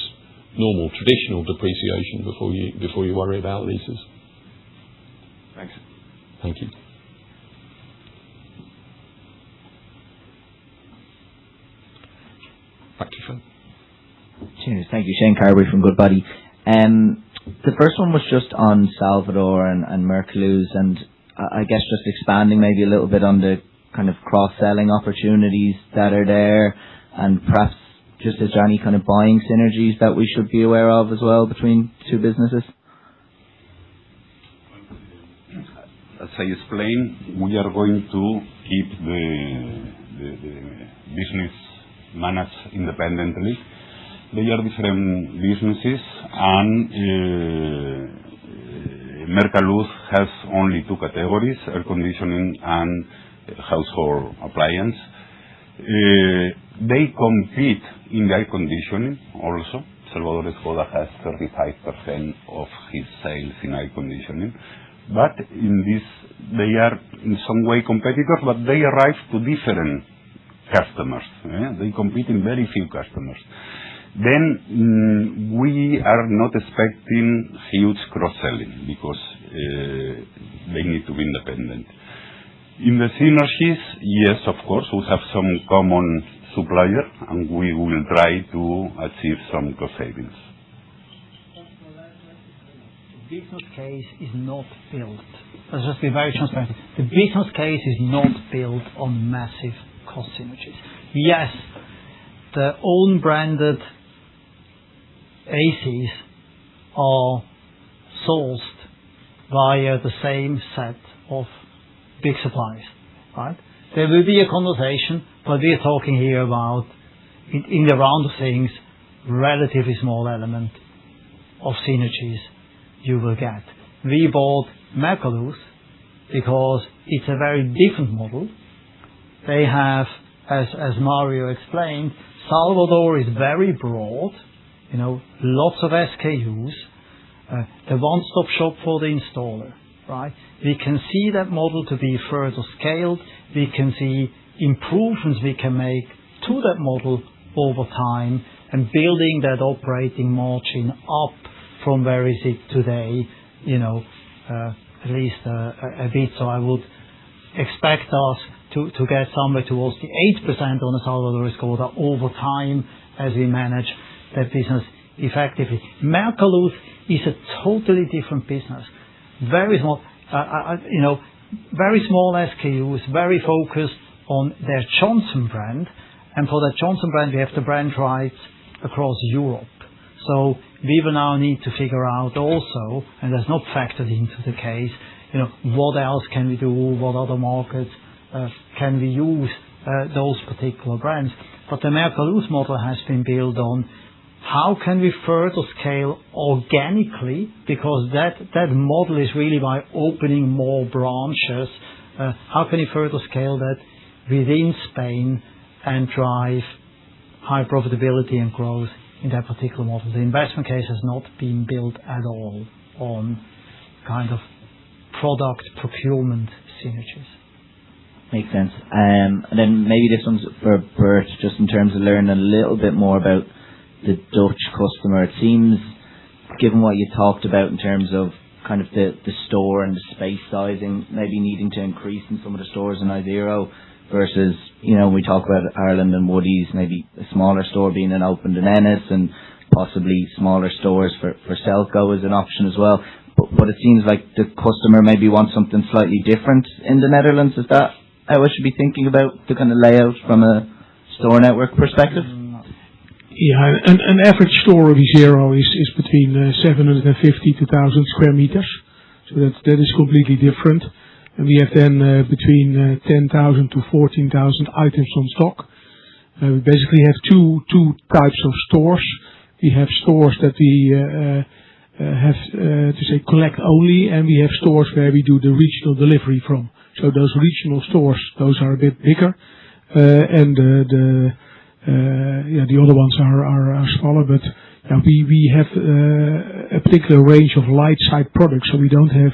normal, traditional depreciation before you worry about leases. Thanks. Thank you. Back to you, Phil. Cheers. Thank you. Shane Carberry from Goodbody. The first one was just on Salvador and Mercaluz, and I guess just expanding maybe a little bit on the kind of cross-selling opportunities that are there, and perhaps just is there any kind of buying synergies that we should be aware of as well between two businesses? As I explained, we are going to keep the business managed independently. They are different businesses, and Mercaluz has only two categories, air conditioning and household appliance. They compete in the air conditioning also. Salvador Escoda has 35% of his sales in air conditioning. But in this, they are in some way competitors, but they arrive to different customers. They compete in very few customers. Then we are not expecting huge cross-selling because they need to be independent. In the synergies, yes, of course, we have some common supplier, and we will try to achieve some cost savings. The business case is not built. Let's just be very transparent. The business case is not built on massive cost synergies. Yes, the own branded ACs are sourced via the same set of big suppliers, right? There will be a conversation, but we are talking here about, in the round of things, relatively small element of synergies you will get. We bought Mercaluz because it's a very different model. They have, as Mario explained, Salvador is very broad, lots of SKUs, the one-stop shop for the installer, right? We can see that model to be further scaled. We can see improvements we can make to that model over time, and building that operating margin up from where is it today, at least a bit. So I would expect us to get somewhere towards the 8% on the Salvador Escoda over time as we manage that business effectively. Mercaluz is a totally different business. Very small, very small SKUs, very focused on their Johnson brand. And for that Johnson brand, we have the brand rights across Europe. So we will now need to figure out also, and that's not factored into the case, what else can we do, what other markets can we use those particular brands. But the Mercaluz model has been built on how can we further scale organically, because that model is really by opening more branches. How can you further scale that within Spain and drive high profitability and growth in that particular model? The investment case has not been built at all on kind of product procurement synergies. Makes sense. And then maybe this one's for Bert, just in terms of learning a little bit more about the Dutch customer. It seems, given what you talked about in terms of kind of the store and the space sizing, maybe needing to increase in some of the stores in Isero versus, we talk about Ireland and Woodies, maybe a smaller store being opened in Ennis and possibly smaller stores for Selco as an option as well. But it seems like the customer maybe wants something slightly different in the Netherlands. Is that how I should be thinking about the kind of layout from a store network perspective? Yeah, an average store of Isero is between 750 to 1,000 square meters. So that is completely different. And we have then between 10,000 to 14,000 items on stock. We basically have two types of stores. We have stores that we have to say collect only, and we have stores where we do the regional delivery from. So those regional stores, those are a bit bigger, and the other ones are smaller. But we have a particular range of light side products, so we don't have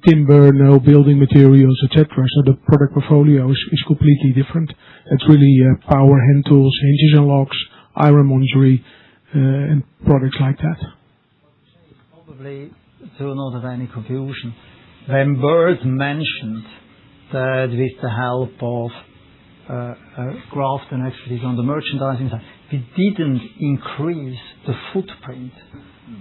timber, no building materials, etc. So the product portfolio is completely different. It's really power hand tools, hinges and locks, ironmongery, and products like that. Probably to not have any confusion, when Bert mentioned that with the help of Grafton expertise on the merchandising side, we didn't increase the footprint,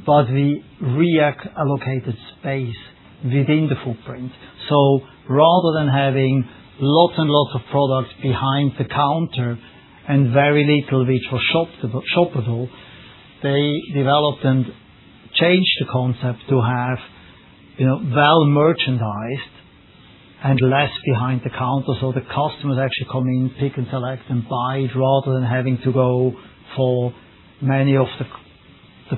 but we reallocated space within the footprint. So rather than having lots and lots of products behind the counter and very little which was shoppable, they developed and changed the concept to have, well merchandised and less behind the counter, so the customers actually come in, pick and select and buy it, rather than having to go for many of the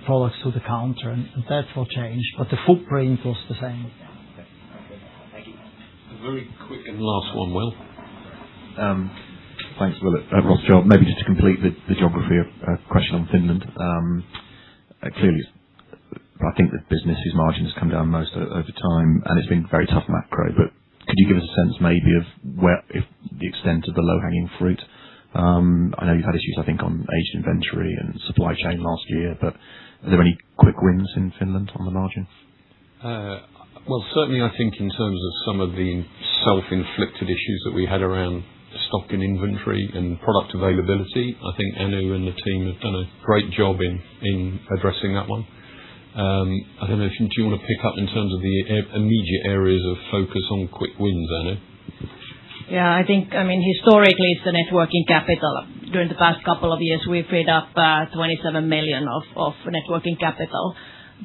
products to the counter, and that's what changed. But the footprint was the same. Thank you. A very quick and last one, Will. Thanks, Will. Rothschild, maybe just to complete the geography question on Finland. Clearly, I think the business's margins come down most over time, and it's been very tough macro. But could you give us a sense maybe of if the extent of the low-hanging fruit? I know you've had issues, I think, on aged inventory and supply chain last year, but are there any quick wins in Finland on the margin? Well, certainly I think in terms of some of the self-inflicted issues that we had around stock and inventory and product availability, I think Anu and the team have done a great job in addressing that one. I don't know do you want to pick up in terms of the immediate areas of focus on quick wins, Anu? Yeah, I think, historically it's the net working capital. During the past couple of years, we've freed up 27 million of net working capital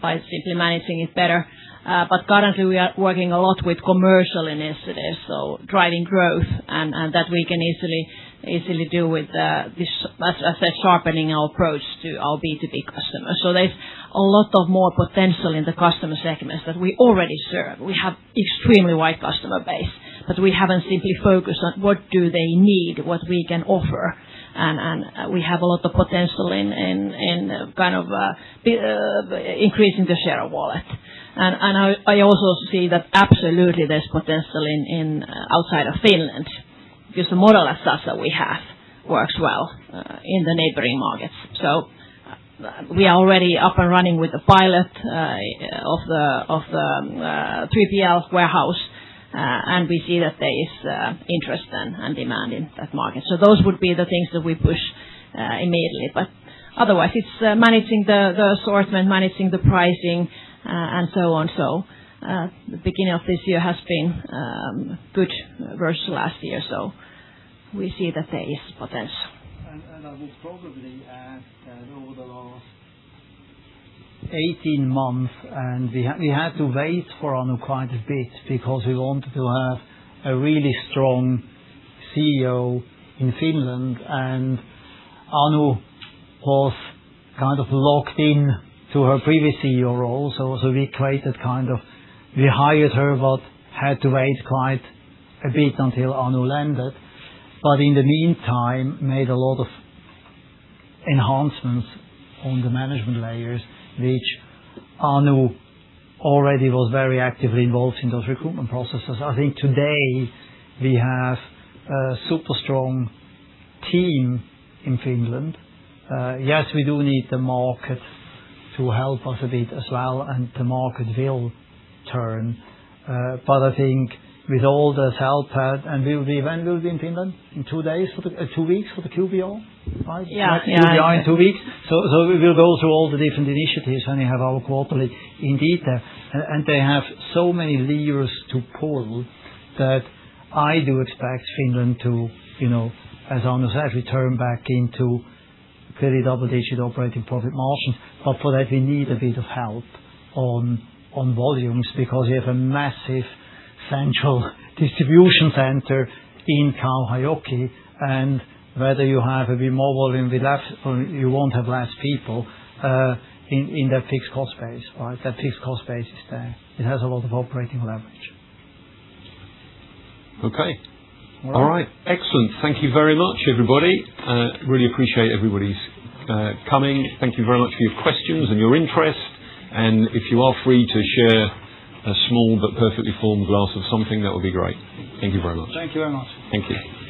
by simply managing it better. But currently we are working a lot with commercial initiatives, so driving growth, and that we can easily do with this, as I said, sharpening our approach to our B2B customers. So there's a lot of more potential in the customer segments that we already serve. We have extremely wide customer base, but we haven't simply focused on what do they need, what we can offer. And we have a lot of potential in increasing the share of wallet. And I also see that absolutely there's potential in outside of Finland, because the model as such that we have works well in the neighboring markets. So we are already up and running with the pilot of the 3PL warehouse, and we see that there is interest and demand in that market. So those would be the things that we push immediately. But otherwise, it's managing the assortment, managing the pricing, and so on. So the beginning of this year has been good versus last year. So we see that there is potential. And I would probably add that over the last 18 months, and we had to wait for Anu quite a bit, because we wanted to have a really strong CEO in Finland, and Anu was kind of locked in to her previous CEO role, so we hired her, but had to wait quite a bit until Anu landed. But in the meantime, made a lot of enhancements on the management layers, which Anu already was very actively involved in those recruitment processes. I think today we have a super strong team in Finland. Yes, we do need the market to help us a bit as well, and the market will turn. But I think with all the help, and when will we be in Finland? In 2 days, 2 weeks for the QBR, right? Yeah. QBR in 2 weeks. So we will go through all the different initiatives when we have our quarterly in detail. And they have so many levers to pull that I do expect Finland to, as Anu said, return back into clearly double-digit operating profit margins. But for that we need a bit of help on volumes, because we have a massive central distribution center in Kauhajoki, and whether you have a B-mobile in or you won't have less people in that fixed cost base, right? That fixed cost base is there. It has a lot of operating leverage. Okay. All right. Excellent. Thank you very much, everybody. Really appreciate everybody's coming. Thank you very much for your questions and your interest. And if you are free to share a small but perfectly formed glass of something, that would be great. Thank you very much. Thank you very much. Thank you.